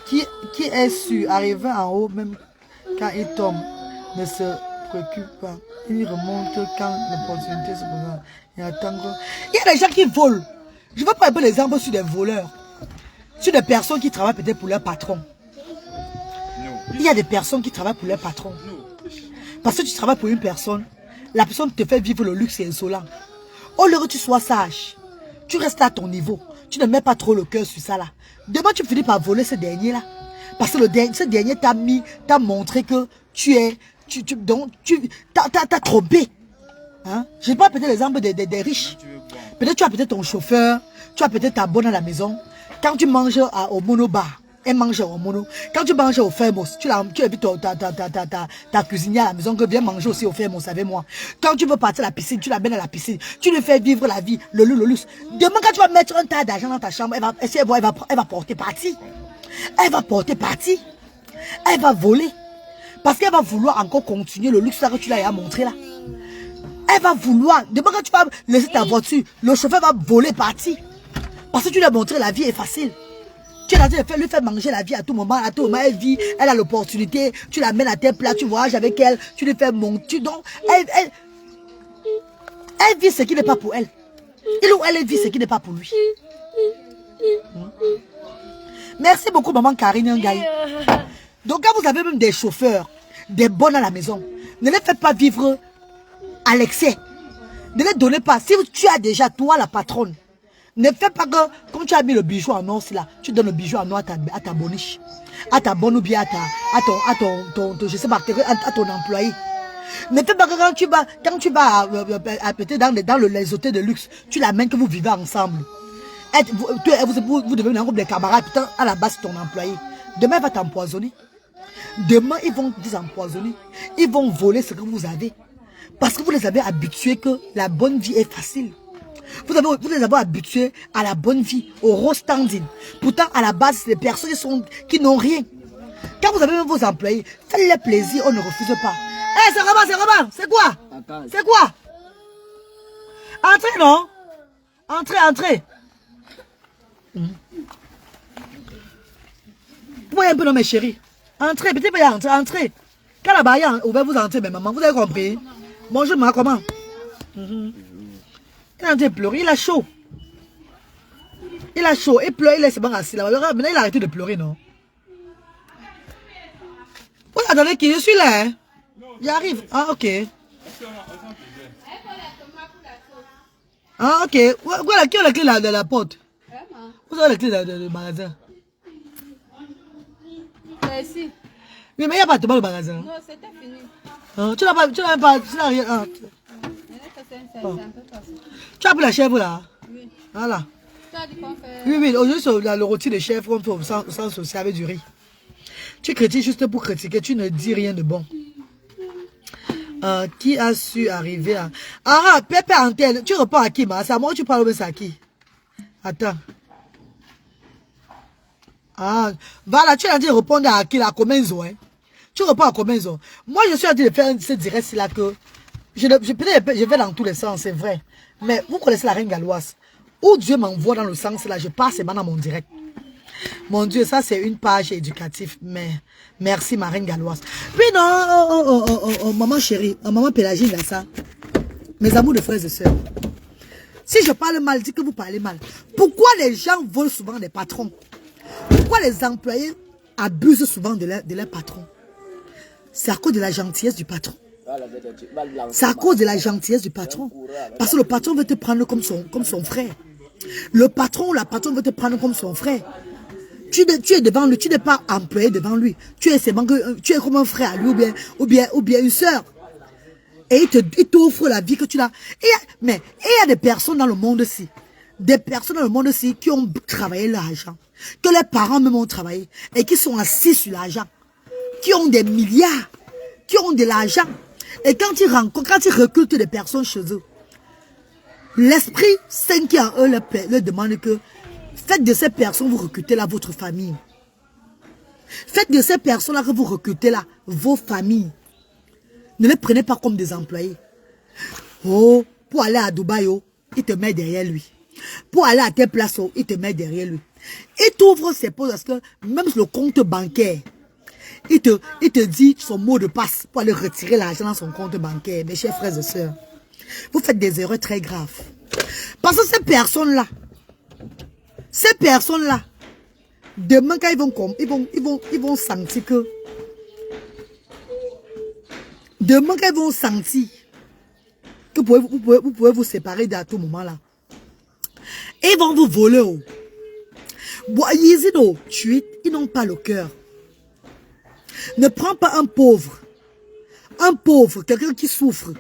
Qui est su arriver en haut même quand il tombe, ne se préoccupe pas. Il remonte quand l'opportunité se présente. Il y a des gens qui volent. Je veux pas un peu l'exemple sur des voleurs. Sur des personnes qui travaillent peut-être pour leur patron. Il y a des personnes qui travaillent pour leur patron. Parce que tu travailles pour une personne, la personne te fait vivre le luxe et insolent. Au lieu que tu sois sage, tu restes à ton niveau. Tu ne mets pas trop le cœur sur ça là. Demain tu finis par voler ce dernier là. Parce que ce dernier t'a montré que t'as trompé. Hein? Je prends peut-être l'exemple des riches. Peut-être tu as peut-être ton chauffeur, tu as peut-être ta bonne à la maison. Quand tu manges au monobar, elle mange au mono. Quand tu manges au Famous, tu invites ta cuisinière à la maison que viens manger aussi au Famous avec moi. Quand tu veux partir à la piscine, tu l'amènes à la piscine. Tu lui fais vivre la vie, le luxe. Demain, quand tu vas mettre un tas d'argent dans ta chambre, elle va porter parti. Elle va porter parti. Elle va voler. Parce qu'elle va vouloir encore continuer le luxe que tu l'as montré là. Elle va vouloir. Demain, quand tu vas laisser ta voiture, le chauffeur va voler parti. Parce que tu lui as montré la vie est facile. Tu l'as dit, lui faire manger la vie à tout moment, elle vit, elle a l'opportunité, tu l'amènes à tes plats, tu voyages avec elle, tu lui fais monter. Donc, elle vit ce qui n'est pas pour elle. Il ou elle vit ce qui n'est pas pour lui. Merci beaucoup, maman Karine Ngaï. Donc, quand vous avez même des chauffeurs, des bonnes à la maison, ne les faites pas vivre à l'excès. Ne les donnez pas. Si tu as déjà, toi, la patronne, ne fais pas que, comme tu as mis le bijou en or, là, tu donnes le bijou en or à ta boniche, à ta bonne ou bien à ton employé. Ne fais pas que quand tu vas peut-être dans les hôtels de luxe, tu l'amènes que vous vivez ensemble. Vous devenez un groupe de camarades, putain, à la base, ton employé. Demain, il va t'empoisonner. Demain, ils vont vous empoisonner. Ils vont voler ce que vous avez. Parce que vous les avez habitués que la bonne vie est facile. Vous les avez habitués à la bonne vie, au rose standing. Pourtant, à la base, c'est des personnes qui n'ont rien. Quand vous avez même vos employés, faites-les plaisir, on ne refuse pas. Eh, c'est Romain, c'est quoi? C'est quoi? Entrez, non? Entrez. Vous voyez un peu, non, mes chéris? Entrez, petit peu, entrez. Quand la barrière ouvert, vous entrez, mais maman, vous avez compris? Bonjour, maman, comment? Il est en train de pleurer, il a chaud. Il pleure, il est assis là. Maintenant, il a arrêté de pleurer, non? Vous attendez qui? Je suis là, hein? J'arrive. Ah, ok. Ah, ok. Qui a la clé de la porte? Vous avez la clé du magasin? C'est ici. Oui, mais il n'y a pas de tabac au magasin. Non, c'était fini. Ah, tu n'as rien. Ah. Tu as pris la chèvre là? Oui. Voilà. Tu as dit qu'on fait... Oui, aujourd'hui, c'est le rôti de chèvre qu'on fait au sang social avec du riz. Tu critiques juste pour critiquer, tu ne dis rien de bon. Qui a su arriver à... Ah, Pépé Antenne, tu réponds à qui, ma? C'est à moi ou tu parles à qui? Attends. Ah, voilà, tu es en train de répondre à qui, là, Comenzo, hein? Tu réponds à Comenzo. Moi, je suis en train de faire ce direct-là que... Je vais dans tous les sens, c'est vrai. Mais vous connaissez la reine galloise. Où Dieu m'envoie dans le sens là, je passe dans mon direct. Mon Dieu, ça c'est une page éducative. Mais merci ma reine galloise. Puis non, maman chérie, maman Pélagine là ça. Mes amours de frères et sœurs. Si je parle mal, dis que vous parlez mal. Pourquoi les gens volent souvent des patrons? Pourquoi les employés abusent souvent de leur patron? C'est à cause de la gentillesse du patron. C'est à cause de la gentillesse du patron. Parce que le patron veut te prendre comme son frère. Le patron ou la patronne veut te prendre comme son frère. Tu es devant lui, tu n'es pas employé devant lui. Tu es comme un frère à lui ou bien une soeur. Et il t'offre la vie que tu l'as. Mais il y a des personnes dans le monde-ci. Des personnes dans le monde-ci qui ont travaillé l'argent. Que leurs parents même ont travaillé. Et qui sont assis sur l'argent. Qui ont des milliards. Qui ont de l'argent. Et quand ils recrutent des personnes chez eux, l'esprit saint qui en eux leur demande que faites de ces personnes, vous recrutez là votre famille. Faites de ces personnes-là que vous recrutez là vos familles. Ne les prenez pas comme des employés. Oh, pour aller à Dubaï, oh, il te met derrière lui. Pour aller à telle place, oh, il te met derrière lui. Il t'ouvre ses postes parce que même le compte bancaire, il te dit son mot de passe pour aller retirer l'argent dans son compte bancaire. Mes chers frères et sœurs, vous faites des erreurs très graves. Parce que ces personnes-là, demain quand ils vont sentir que, vous pouvez vous séparer à tout moment là, ils vont vous voler. Oh. Ils n'ont pas le cœur. Ne prends pas un pauvre, quelqu'un qui souffre.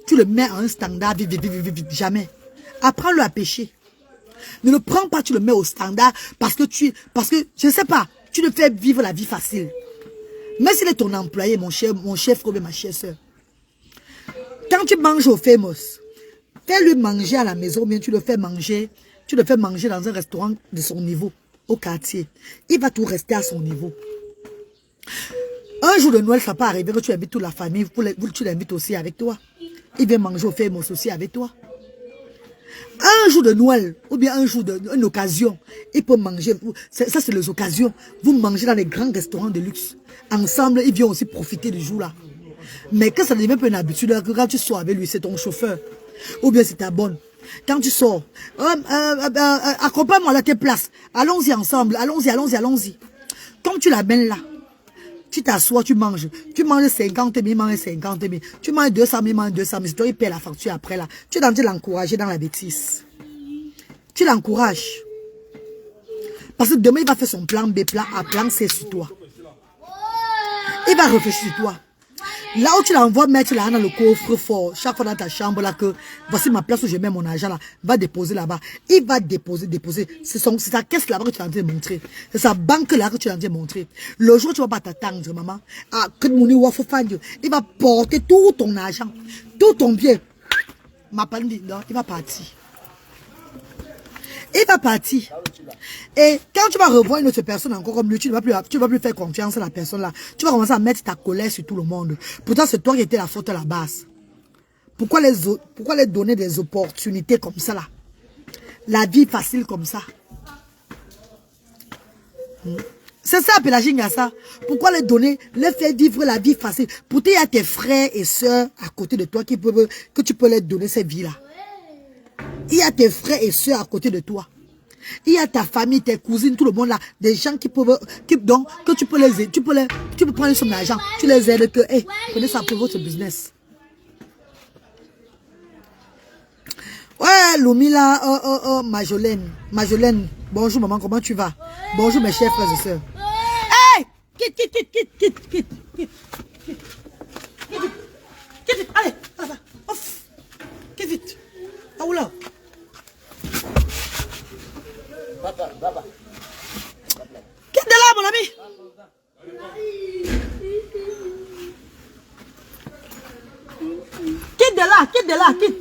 Tu le mets à un standard, jamais. Apprends-le à pécher. Ne le prends pas, tu le mets au standard parce que je ne sais pas, tu le fais vivre la vie facile. Mais s'il est ton employé, mon chef ou ma chère soeur, quand tu manges au famous, fais-lui manger à la maison, bien tu le fais manger dans un restaurant de son niveau, au quartier. Il va tout rester à son niveau. Un jour de Noël, ça peut arriver que tu invites toute la famille, tu l'invites aussi avec toi. Il vient manger au famous aussi avec toi. Un jour de Noël, ou bien un jour d'une occasion, il peut manger. Ça, c'est les occasions. Vous mangez dans les grands restaurants de luxe. Ensemble, il vient aussi profiter du jour-là. Mais quand ça devient un peu une habitude, quand tu sors avec lui, c'est ton chauffeur. Ou bien c'est ta bonne. Quand tu sors, accompagne-moi à tes places. Allons-y ensemble, allons-y. Comme tu l'amènes là, tu t'assois, tu manges 50 000, il mange 50 000. Tu manges 200 000, il mange 200 000. C'est toi qui paie la facture après là. Tu es en train de l'encourager dans la bêtise. Tu l'encourages. Parce que demain, il va faire son plan B, plan A, plan C sur toi. Il va réfléchir sur toi. Là où tu l'envoies mettre là dans le coffre fort, chaque fois dans ta chambre là que voici ma place où je mets mon argent là, va déposer là-bas. Il va déposer. C'est sa caisse là-bas que tu es en train de montrer. C'est sa banque là que tu es en train de montrer. Le jour où tu vas pas t'attendre, maman, il va porter tout ton argent, tout ton bien. Ma pandie, non, il va partir. Il va partir. Et quand tu vas revoir une autre personne encore comme lui, tu ne vas plus faire confiance à la personne là. Tu vas commencer à mettre ta colère sur tout le monde. Pourtant, c'est toi qui étais la faute à la base. Pourquoi les donner des opportunités comme ça là? La vie facile comme ça. C'est ça, Pélagie Ngassa. Pourquoi les donner, les faire vivre la vie facile? Pourtant, il y a tes frères et sœurs à côté de toi que tu peux leur donner cette vie là. Il y a tes frères et sœurs à côté de toi. Il y a ta famille, tes cousines, tout le monde là, des gens qui peuvent, donc, que tu peux les aider, tu peux prendre une somme d'argent, tu les aides que, hey, prenez ça pour votre business. Ouais, Loumi là, Majolaine, bonjour maman, comment tu vas? Bonjour mes chers frères et sœurs. Hey, quitte, allez, là-bas, off, quitte vite, ah oula. Baba. Quitte de là, mon ami. Quitte de là, quitte.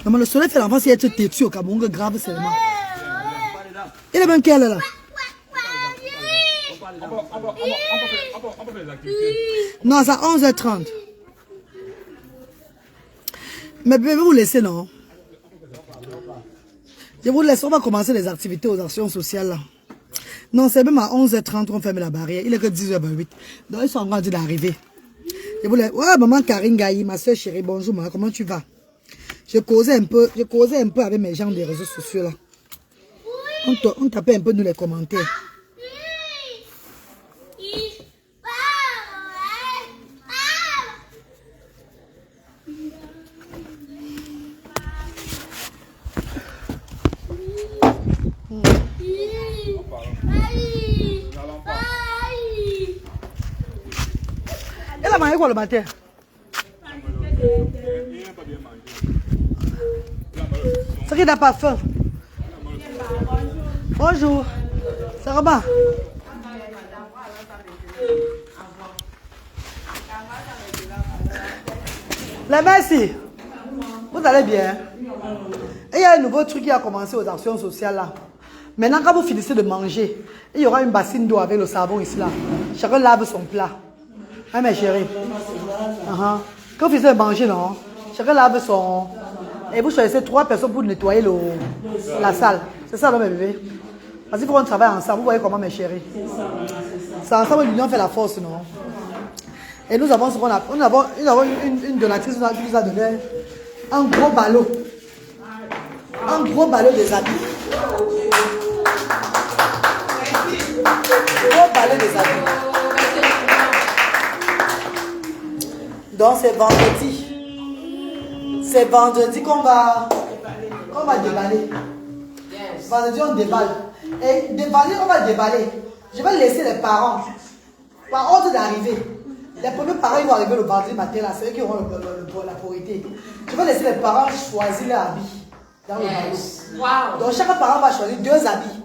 Non, mais le soleil fait l'avance, il est têtu au Cameroun, grave seulement. Il est même quelle là? On peut faire des activités. Non, c'est à 11h30. Mais je vais vous laisser, non? Je vous laisse, on va commencer les activités aux actions sociales là. Non, c'est même à 11h30 qu'on ferme la barrière. Il est que 10h28. Donc ils sont en train d'arriver. Je vous laisse. Ouais, maman Karine Gaï, ma soeur chérie, bonjour maman, comment tu vas? Je causais un peu avec mes gens des réseaux sociaux là. On tapait un peu dans les commentaires. Elle a mangé quoi le matin? C'est qu'il n'a pas faim. Bonjour. Ça va bien? La merci. Vous allez bien? Et il y a un nouveau truc qui a commencé aux actions sociales là. Maintenant, quand vous finissez de manger, il y aura une bassine d'eau avec le savon ici là. Chacun lave son plat. Hein, mes chéris? Quand vous finissez de manger, non? Chacun lave son... Et vous choisissez 3 personnes pour nettoyer la salle. C'est ça, non, mes bébés? Parce qu'il faut qu'on travaille ensemble. Vous voyez comment, mes chéris? C'est ensemble, l'union fait la force, non? Et nous avons ce qu'on a. Nous avons une donatrice qui nous a donné un gros ballot. Un gros ballot des habits. Gros ballot des habits. Donc c'est vendredi. C'est vendredi qu'on va déballer. Vendredi on déballe. Et déballer, on va déballer. Je vais laisser les parents par ordre d'arrivée. Les premiers parents ils vont arriver le vendredi matin là, c'est eux qui auront la priorité. Je vais laisser les parents choisir leur habit dans le ballot. Wow. Donc chaque parent va choisir 2 habits.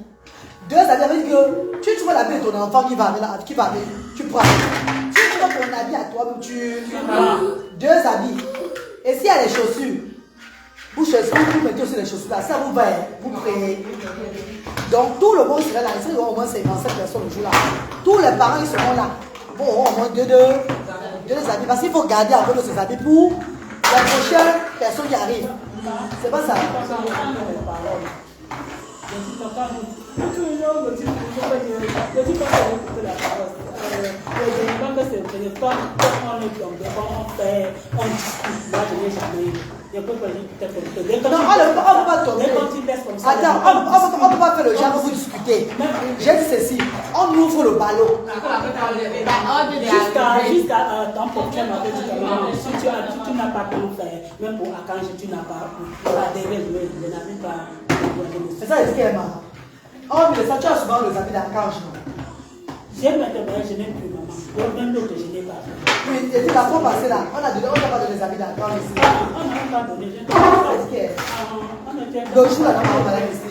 2 habits avec que tu vois l'habit de ton enfant qui va avec, tu prends. Si tu vois ton habit à toi, tu prends 2 habits. Et s'il y a les chaussures, vous mettez aussi les chaussures là, ça vous va, vous créez. Donc tout le monde sera là, il y aura au moins 57 personnes le jour là. Tous les parents ils seront là. Bon, au moins 2 habits. Parce qu'il faut garder un peu de ces habits pour la prochaine personne qui arrive. C'est pas ça. Non, on ne peut pas tomber. Attends, on ne peut pas faire le genre que vous discutez. J'ai dit ceci, on ouvre le ballot. Jusqu'à temps prochain, si tu n'as pas tout fait, même pour Akanji, tu n'as pas c'est ça, est-ce qu'elle m'a? Oh, mais ça, tu as souvent les habits d'Archange, non? J'ai maintenant, je n'ai plus maman. Même l'autre, je n'ai pas fait. Oui, et la fois passée là, on n'a pas donné les habits d'Archange ici. On n'a pas donné. Est-ce qu'elle? Le jour là, on va ici.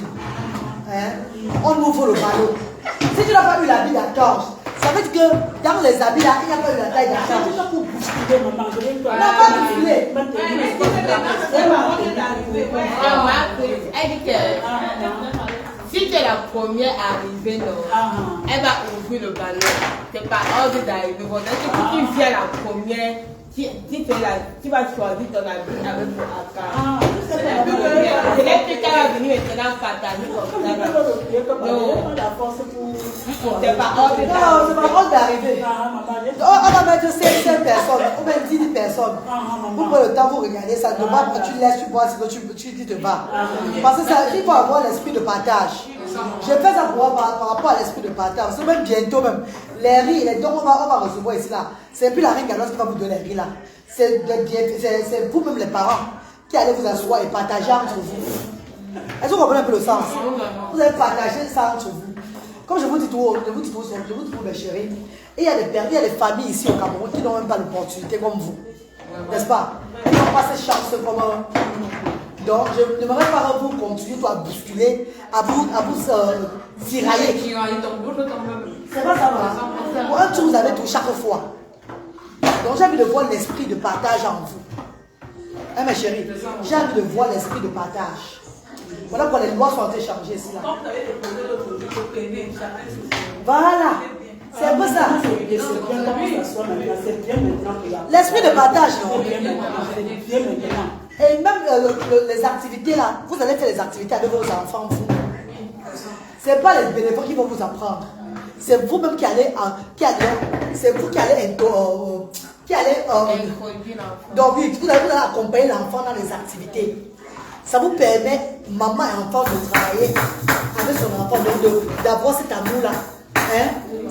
On ouvre le ballot. Si tu n'as pas eu l'habit d'Archange, Ça veut dire que dans les habits là, il n'y a pas eu la taille d'argent. C'est pas pour bousculer, maman. Je vais Non, pas bousculer. Elle dit que si tu es la première arrivée, elle va ouvrir le ballon. C'est pas ordre d'arriver. Si tu viens la première, tu vas choisir ton habit avec ton accent. Je l'ai plus qu'elle va venir maintenant partager comme ça. C'est pas ordre d'arriver. Non, c'est pas ordre d'arriver. On va mettre 5 personnes, ou même 10 personnes. Vous prenez le temps, vous regardez ça. Ne pas, tu laisses, tu vois, tu dis te vas. Parce que ça, il faut avoir l'esprit de partage. Je fais ça par rapport à l'esprit de partage. Parce que même bientôt, même, les riz, les dons, on va recevoir ici là. C'est plus la reine Galoise qui va vous donner les riz là. C'est vous-même les parents qui allez vous asseoir et partager entre vous. Est-ce que vous comprenez un peu le sens? Vous allez partager ça entre vous. Comme je vous dis tout, mes chéris, et il y a des familles ici au Cameroun qui n'ont même pas l'opportunité comme vous. N'est-ce pas? Ils n'ont pas cette chance comme... Donc, je n'aimerais pas vous continuer à bousculer, à vous tirailler. C'est pas ça, hein? Pour un tour, vous avez tout chaque fois. Donc, j'ai envie de voir l'esprit de partage en vous. Hein, mes chéris? J'ai envie de voir l'esprit de partage. Voilà pourquoi les lois sont en train de changer ici. Là. Voilà. C'est un peu ça. L'esprit de partage, non? Et même les activités là, vous allez faire les activités avec vos enfants, vous. Ce n'est pas les bénévoles qui vont vous apprendre. C'est vous-même qui allez, c'est vous qui allez, donc oui, vous allez accompagner l'enfant dans les activités. Ça vous permet, maman et enfant, de travailler avec son enfant, d'avoir cet amour-là. Hein?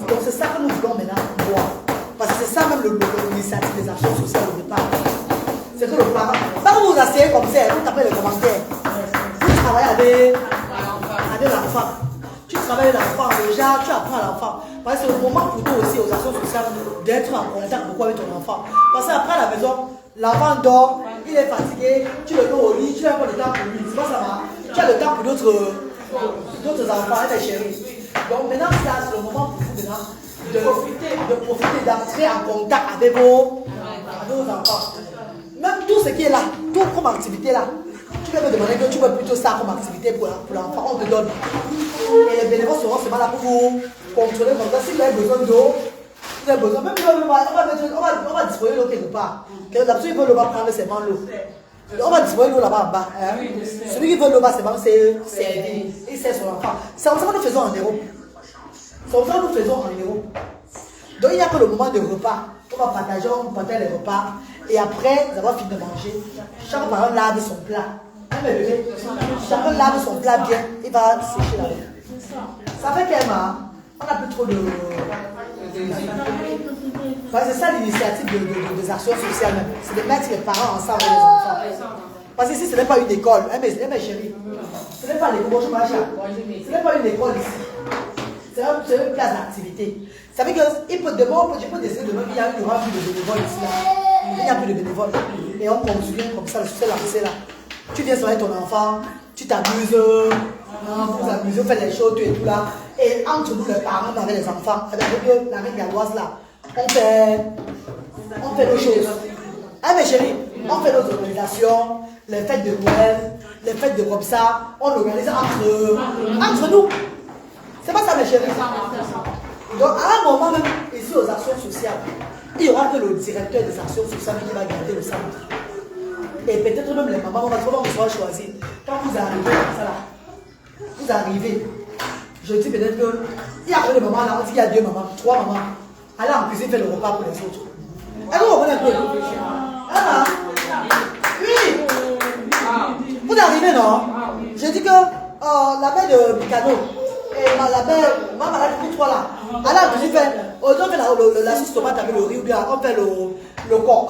Donc c'est ça que nous voulons maintenant voir. Parce que c'est ça même l'initiative des actions sociales au départ. C'est que le parent, quand vous vous asseyez comme ça, vous tapez les commentaires. Vous travaillez avec l'enfant. Tu travailles avec l'enfant, déjà tu apprends à l'enfant. Parce que c'est le moment pour toi aussi aux actions sociales d'être en contact beaucoup avec ton enfant. Parce qu'après à la maison, l'enfant dort, il est fatigué, tu le mets au lit, tu as pas le temps pour lui. C'est pas ça va. Tu as le temps pour d'autres enfants, tes chéris. Donc maintenant, c'est le moment pour vous de profiter, d'entrer en contact avec vos enfants. Même tout ce qui est là, tout comme activité là, tu peux me demander que tu veux plutôt ça comme activité pour l'enfant, on te donne. Et les bénévoles seront seulement là pour vous contrôler comme ça. Si vous avez besoin d'eau, vous avez besoin, même on va distribuer l'eau quelque part. D'habitude, il veut l'eau, va prendre seulement l'eau. On va distribuer l'eau là-bas en bas. Hein? Celui qui veut l'eau, c'est vraiment servir. Il sert son enfant. C'est comme ça que nous faisons en Europe. C'est comme ça que nous faisons en Europe. Donc il n'y a que le moment de repas. On va partager les repas. Et après avoir fini de manger, chaque parent lave son plat. Chacun lave son plat bien. Il va sécher la main. Ça fait qu'Emma, on n'a plus trop de... C'est ça l'initiative des actions sociales même. C'est de mettre les parents ensemble avec les enfants. Parce que ici, ce n'est pas une école. Mes chéris, ce n'est pas l'école. Bonjour, ma chère. Ce n'est pas une école ici. C'est une place d'activité. Ça veut dire qu'il peut demander, je peux décider demain qu'il n'y aura plus de bénévoles ici. Là. Il n'y a plus de bénévoles. Et on continue comme ça, le succès lancé là. Tu viens avec ton enfant, tu t'amuses, vous vous amusez, vous faites les choses, tout et tout là. Et entre nous, les parents, avec les enfants, avec la reine Galoise là, on fait nos choses. Hein, mes chéris, on fait nos organisations, les fêtes de Noël, les fêtes de comme ça, on organise entre nous. C'est pas ça, mes chéris. Donc, à un moment même, ici aux actions sociales, il y aura que le directeur des actions sociales qui va garder le centre. Et peut-être même les mamans, on va pouvoir choisir. Quand vous arrivez comme ça là, vous arrivez, je dis peut-être qu'il y a des mamans là, on dit qu'il y a 2 mamans, 3 mamans. Allez en cuisine, faire le repas pour les autres. Est-ce que vous comprenez un peu? Ah, oui. Vous arrivez, non? Je dis que la mère de Picano et la mère, maman là, pour 3 là. Allez en cuisine, faire. On fait la sauce tomate avec le riz ou bien on fait le coq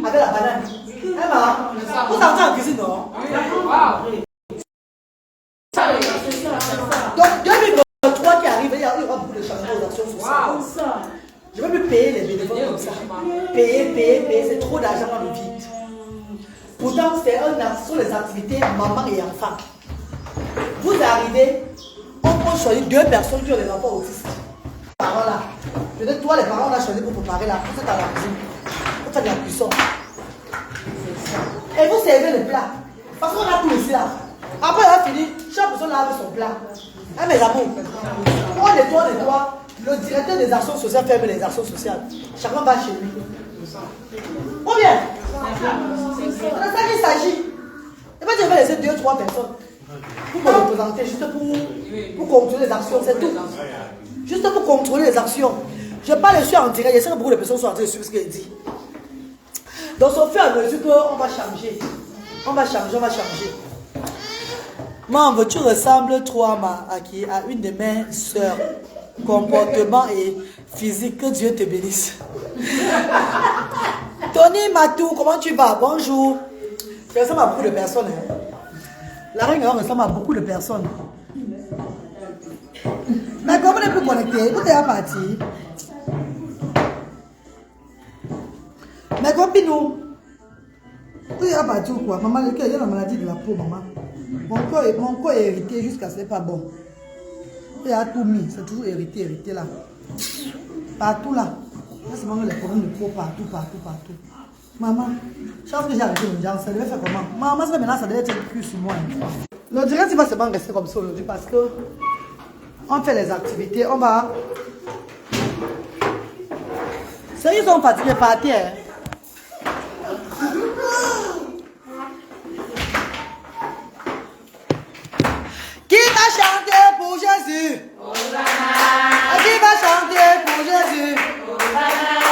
avec la banane. Emma, vous entrez en cuisine, non? Donc, 2023 qui arrive, il y aura beaucoup de changements aux actions sociales. Je ne vais plus payer les bénévoles comme ça. Payer, c'est trop d'argent dans le vide. Pourtant, ce sont les activités maman et enfant. Vous arrivez, on peut choisir 2 personnes qui ont des enfants autistes. Voilà. Peut-être toi, les parents, on a choisi pour préparer la cuisine à la cuisine. Pour faire de la cuisson. Et vous servez le plat. Parce qu'on a tout ici là. Après, on a fini. Chaque personne lave son plat. Hein, mes amours. On nettoie. Le directeur des actions sociales ferme les actions sociales. Chacun va chez lui. Ou bien, c'est de ça qu'il s'agit. Et puis, je vais laisser 2-3 personnes pour me représenter, juste pour contrôler les actions, c'est tout. Juste pour contrôler les actions. Je parle ici en direct, je sais que beaucoup de personnes sont en train de suivre ce qu'il dit. Donc, au fur et à mesure qu'on va changer. On va changer. Maman, tu ressembles trop à une de mes soeurs. Comportement et physique, que Dieu te bénisse. Tony Matou, comment tu vas? Bonjour. Tu ressembles à beaucoup de personnes. Hein? La reine ressemble à beaucoup de personnes. Mais comment on est plus connecté? Tout est à partir. Mais copine, tout est à partir ou quoi? Maman, il y a la maladie de la peau, maman. Mon corps est hérité jusqu'à ce n'est pas bon. Il y a tout mis, c'est toujours hérité là. Partout là. Là, c'est vraiment les problèmes de peau partout. Maman, chaque fois que j'ai arrêté le genre, ça devait faire comment? Maman, ça maintenant, ça devait être plus sur moi. Le direct, il va seulement rester comme ça aujourd'hui parce que on fait les activités, on va. Sérieux, ils sont fatigués par terre. Qui va chanter pour Jésus? Hosanna. Qui va chanter pour Jésus? Hosanna.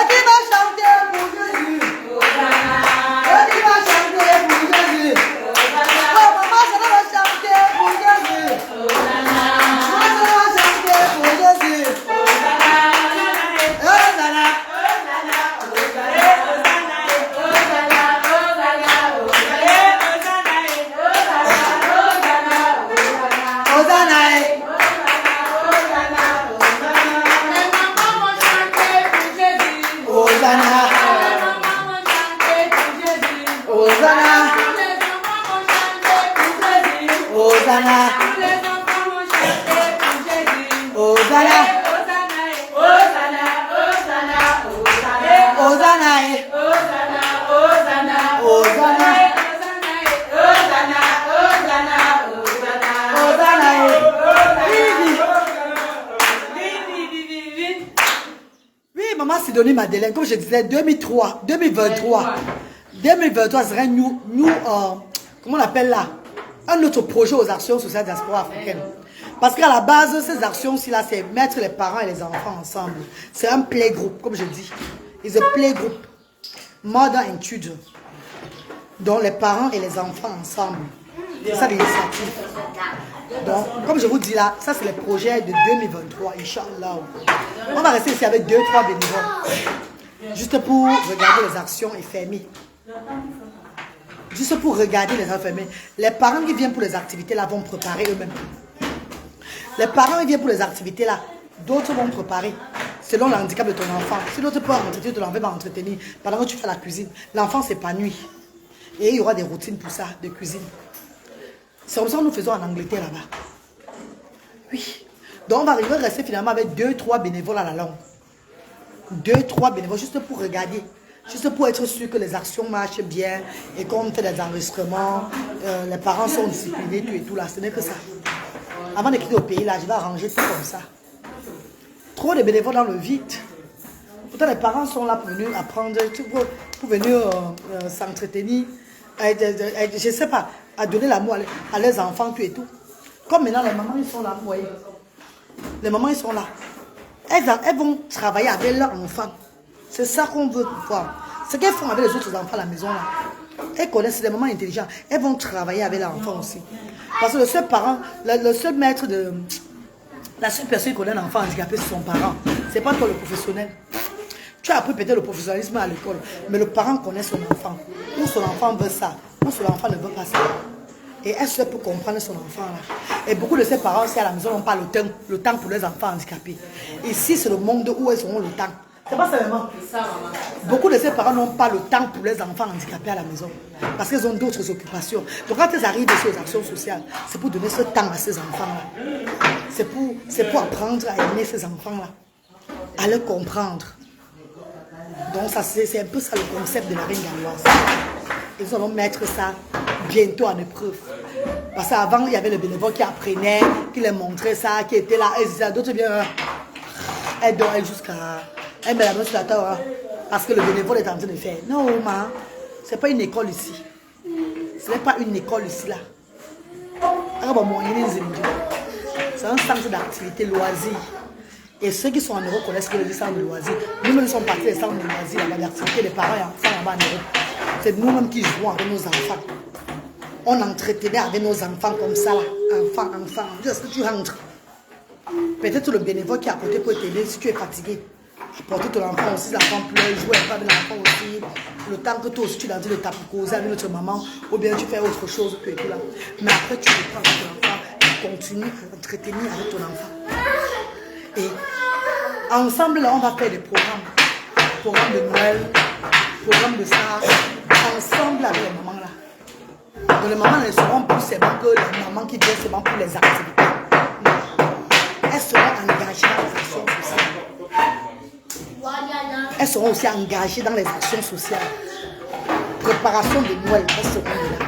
Qui va chanter pour Jésus? Hosanna. Qui va chanter pour Jésus? Hosanna. Oh maman, ça va chanter pour Jésus. Hosanna. Maman, ça va chanter pour Jésus. Hosanna. Hosanna. Sidonie Madeleine, comme je disais, 2023 serait nous comment on appelle là, un autre projet aux actions sociales diaspora africaine. Parce qu'à la base, ces actions-ci là, c'est mettre les parents et les enfants ensemble. C'est un playgroup, comme je dis. It's a playgroup, mother and children. Donc les parents et les enfants ensemble. C'est ça l'initiative. Donc, comme je vous dis là, ça c'est le projet de 2023, Inch'Allah. On va rester ici avec 2-3 bénévoles. Juste pour regarder les actions et fermer. Juste pour regarder les enfermés. Les parents qui viennent pour les activités là vont préparer eux-mêmes. Les parents qui viennent pour les activités là, d'autres vont préparer selon le handicap de ton enfant. Si l'autre peut entretenir, ton enfant va entretenir pendant que tu fais la cuisine. L'enfant s'épanouit. Et il y aura des routines pour ça, de cuisine. C'est comme ça que nous faisons en Angleterre là-bas. Oui. Donc on va rester finalement avec 2-3 bénévoles à la longue. 2-3 bénévoles juste pour regarder. Juste pour être sûr que les actions marchent bien et qu'on fait des enregistrements. Les parents sont disciplinés, tout et tout là. Ce n'est que ça. Avant de quitter au pays là, je vais arranger tout comme ça. Trop de bénévoles dans le vide. Pourtant les parents sont là pour venir apprendre, pour venir s'entretenir. Je ne sais pas, à donner l'amour à leurs enfants, tout et tout. Comme maintenant, les mamans, ils sont là, vous voyez. Les mamans, ils sont là. Elles vont travailler avec leurs enfants. C'est ça qu'on veut voir. Ce qu'elles font avec les autres enfants à la maison, là. Elles connaissent, des mamans intelligentes. Elles vont travailler avec leurs enfants aussi. Parce que le seul parent, le seul maître de... La seule personne qui connaît un enfant handicapé, c'est son parent. C'est pas toi le professionnel. Tu as appris peut-être le professionnalisme à l'école, mais le parent connaît son enfant. Ou son enfant veut ça, ou son enfant ne veut pas ça. Et elle se fait pour comprendre son enfant là. Et beaucoup de ces parents aussi à la maison n'ont pas le temps pour les enfants handicapés. Ici, c'est le monde où elles auront le temps. C'est pas seulement. Beaucoup de ces parents n'ont pas le temps pour les enfants handicapés à la maison. Parce qu'ils ont d'autres occupations. Donc quand ils arrivent ici aux actions sociales, c'est pour donner ce temps à ces enfants-là. C'est pour apprendre à aimer ces enfants-là. à le comprendre. Donc c'est un peu ça le concept de la reine galloise. Ils allons mettre ça bientôt en épreuve. Parce qu'avant, il y avait le bénévole qui apprenait, qui les montrait ça, qui était là. Et d'autres bien, elle dort jusqu'à... Elle met la main sur la table. Parce que le bénévole est en train de faire. Non, maman, ce n'est pas une école ici. Ce n'est pas une école ici, là. C'est un centre d'activité loisir. Et ceux qui sont en Europe connaissent que le centre de loisirs. Nous-mêmes sommes partis des centres de loisirs, d'activité des parents et enfants là-bas en Europe. C'est nous-mêmes qui jouons avec nos enfants. On entretenait avec nos enfants comme ça, là. Enfants. Est-ce que tu rentres? Peut-être le bénévole qui est à côté peut t'aider si tu es fatigué. Apporter ton enfant aussi, l'enfant pleure, jouer un peu avec l'enfant aussi. Le temps que toi aussi tu es dans le tapis causer avec notre maman, ou bien tu fais autre chose que tout là. Mais après tu reprends avec ton enfant et continue à entretenir avec ton enfant. Et ensemble là, on va faire des programmes. Programmes de Noël, programmes de ça, ensemble avec les mamans là. Donc les mamans ne seront plus seulement que les mamans qui viennent seulement pour les activités. Elles seront engagées dans les actions sociales. Elles seront aussi engagées dans les actions sociales. Préparation de Noël, elles seront dedans.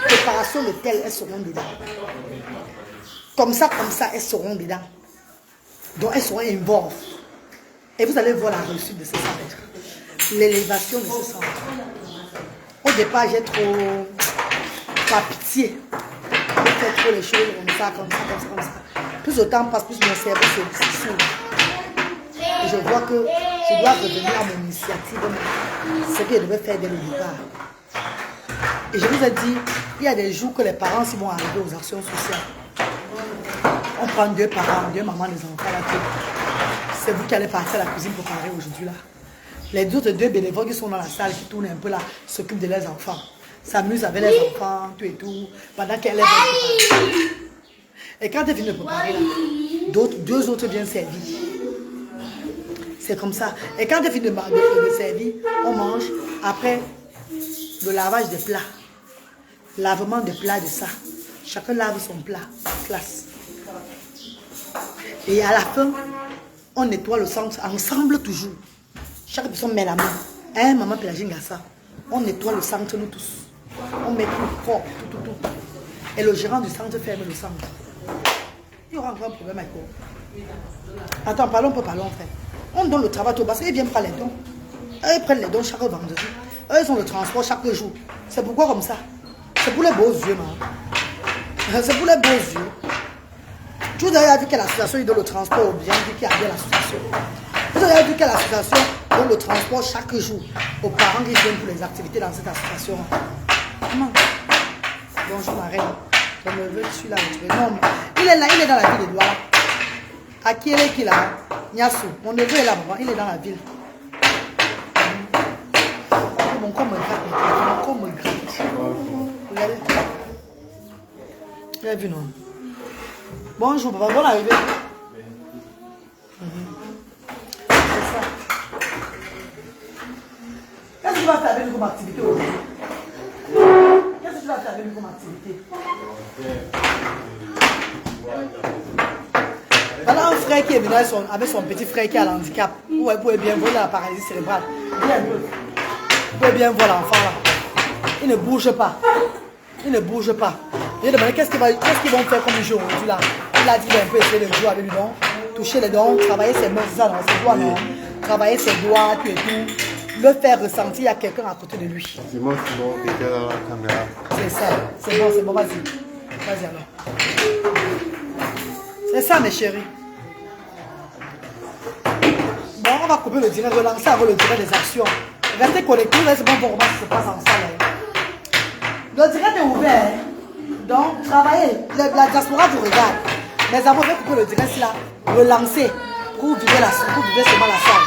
Préparation de tel, elles seront dedans. Comme ça, elles seront dedans. Donc elles seront involved. Et vous allez voir la réussite de ce centre. L'élévation de ce centre. Au départ, j'ai trop pas pitié. Je fais trop les choses comme ça. Plus le temps passe, plus mon cerveau se s'ouvre. Et je vois que je dois revenir à mon initiative, ce que je devais faire dès le départ. Et je vous ai dit, il y a des jours que les parents vont arriver aux actions sociales. On prend 2 parents, 2 mamans, les enfants là. C'est vous qui allez partir à la cuisine pour parler aujourd'hui là. Les autres 2 bénévoles qui sont dans la salle, qui tournent un peu là, s'occupent de leurs enfants. S'amusent avec les enfants, tout et tout, pendant qu'elle est préparée. Et quand elle finit de préparer là, 2 autres viennent servir. C'est comme ça. Et quand elle finit de servir, on mange. Après, le lavage des plats. Lavement des plats de ça. Chacun lave son plat. Classe. Et à la fin, on nettoie le centre ensemble toujours. Chaque personne met la main. Hein, maman Pelagine a ça. On nettoie le centre nous tous. On met tout fort, tout. Et le gérant du centre ferme le centre. Il y aura encore un problème avec quoi? Attends, parlons, frère. On donne le travail au bas, ils viennent prendre les dons. Ils prennent les dons chaque vendredi. Eux, ils ont le transport chaque jour. C'est pourquoi comme ça? C'est pour les beaux yeux, man. C'est pour les beaux yeux. Vous avez vu quelle association il donne le transport aux bien qui a bien l'association. Vous avez vu quelle association donne le transport chaque jour aux parents qui viennent pour les activités dans cette association. Comment? Bonjour ma reine. Je me veux dessus là. Non, il est là, il est dans la ville de Douala. À qui est qu'il a? Niassou. Mon neveu est là, maman. Il est dans la ville. Mon corps me gratte. Mon corps me gratte. Regardez. Vous avez vu, non? Bonjour, papa. Bonne arrivée. C'est ça. Qu'est-ce que tu vas faire avec nous comme activité aujourd'hui? Qu'est-ce que tu vas faire avec nous comme activité? Voilà un frère qui est venu avec son petit frère qui a l'handicap. Vous pouvez bien voir la paralysie cérébrale. Vous pouvez bien voir l'enfant là. Il ne bouge pas. Il ne bouge pas. Je lui ai demandé qu'est-ce qu'ils vont faire comme jeu aujourd'hui là. Il a dit qu'il va un peu essayer de jouer avec lui, non? Toucher les dents, travailler ses mains, ça, non, ses doigts, non? Travailler ses doigts, tout et tout. Le faire ressentir à quelqu'un à côté de lui. C'est bon, quelqu'un dans la caméra. C'est ça. C'est bon, vas-y. Vas-y alors. C'est ça, mes chéris. Bon, on va couper le direct, relancer avant le direct des actions. Restez connectés, c'est bon pour voir ce qui se passe en salle. Le direct est ouvert. Donc, travaillez. La diaspora vous regarde. Mais avant, on va couper le direct là. Relancer pour vider seulement la salle.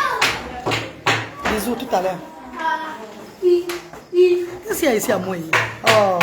Bisous tout à l'heure. Qu'est-ce qu'il y a ici à moi? Oh.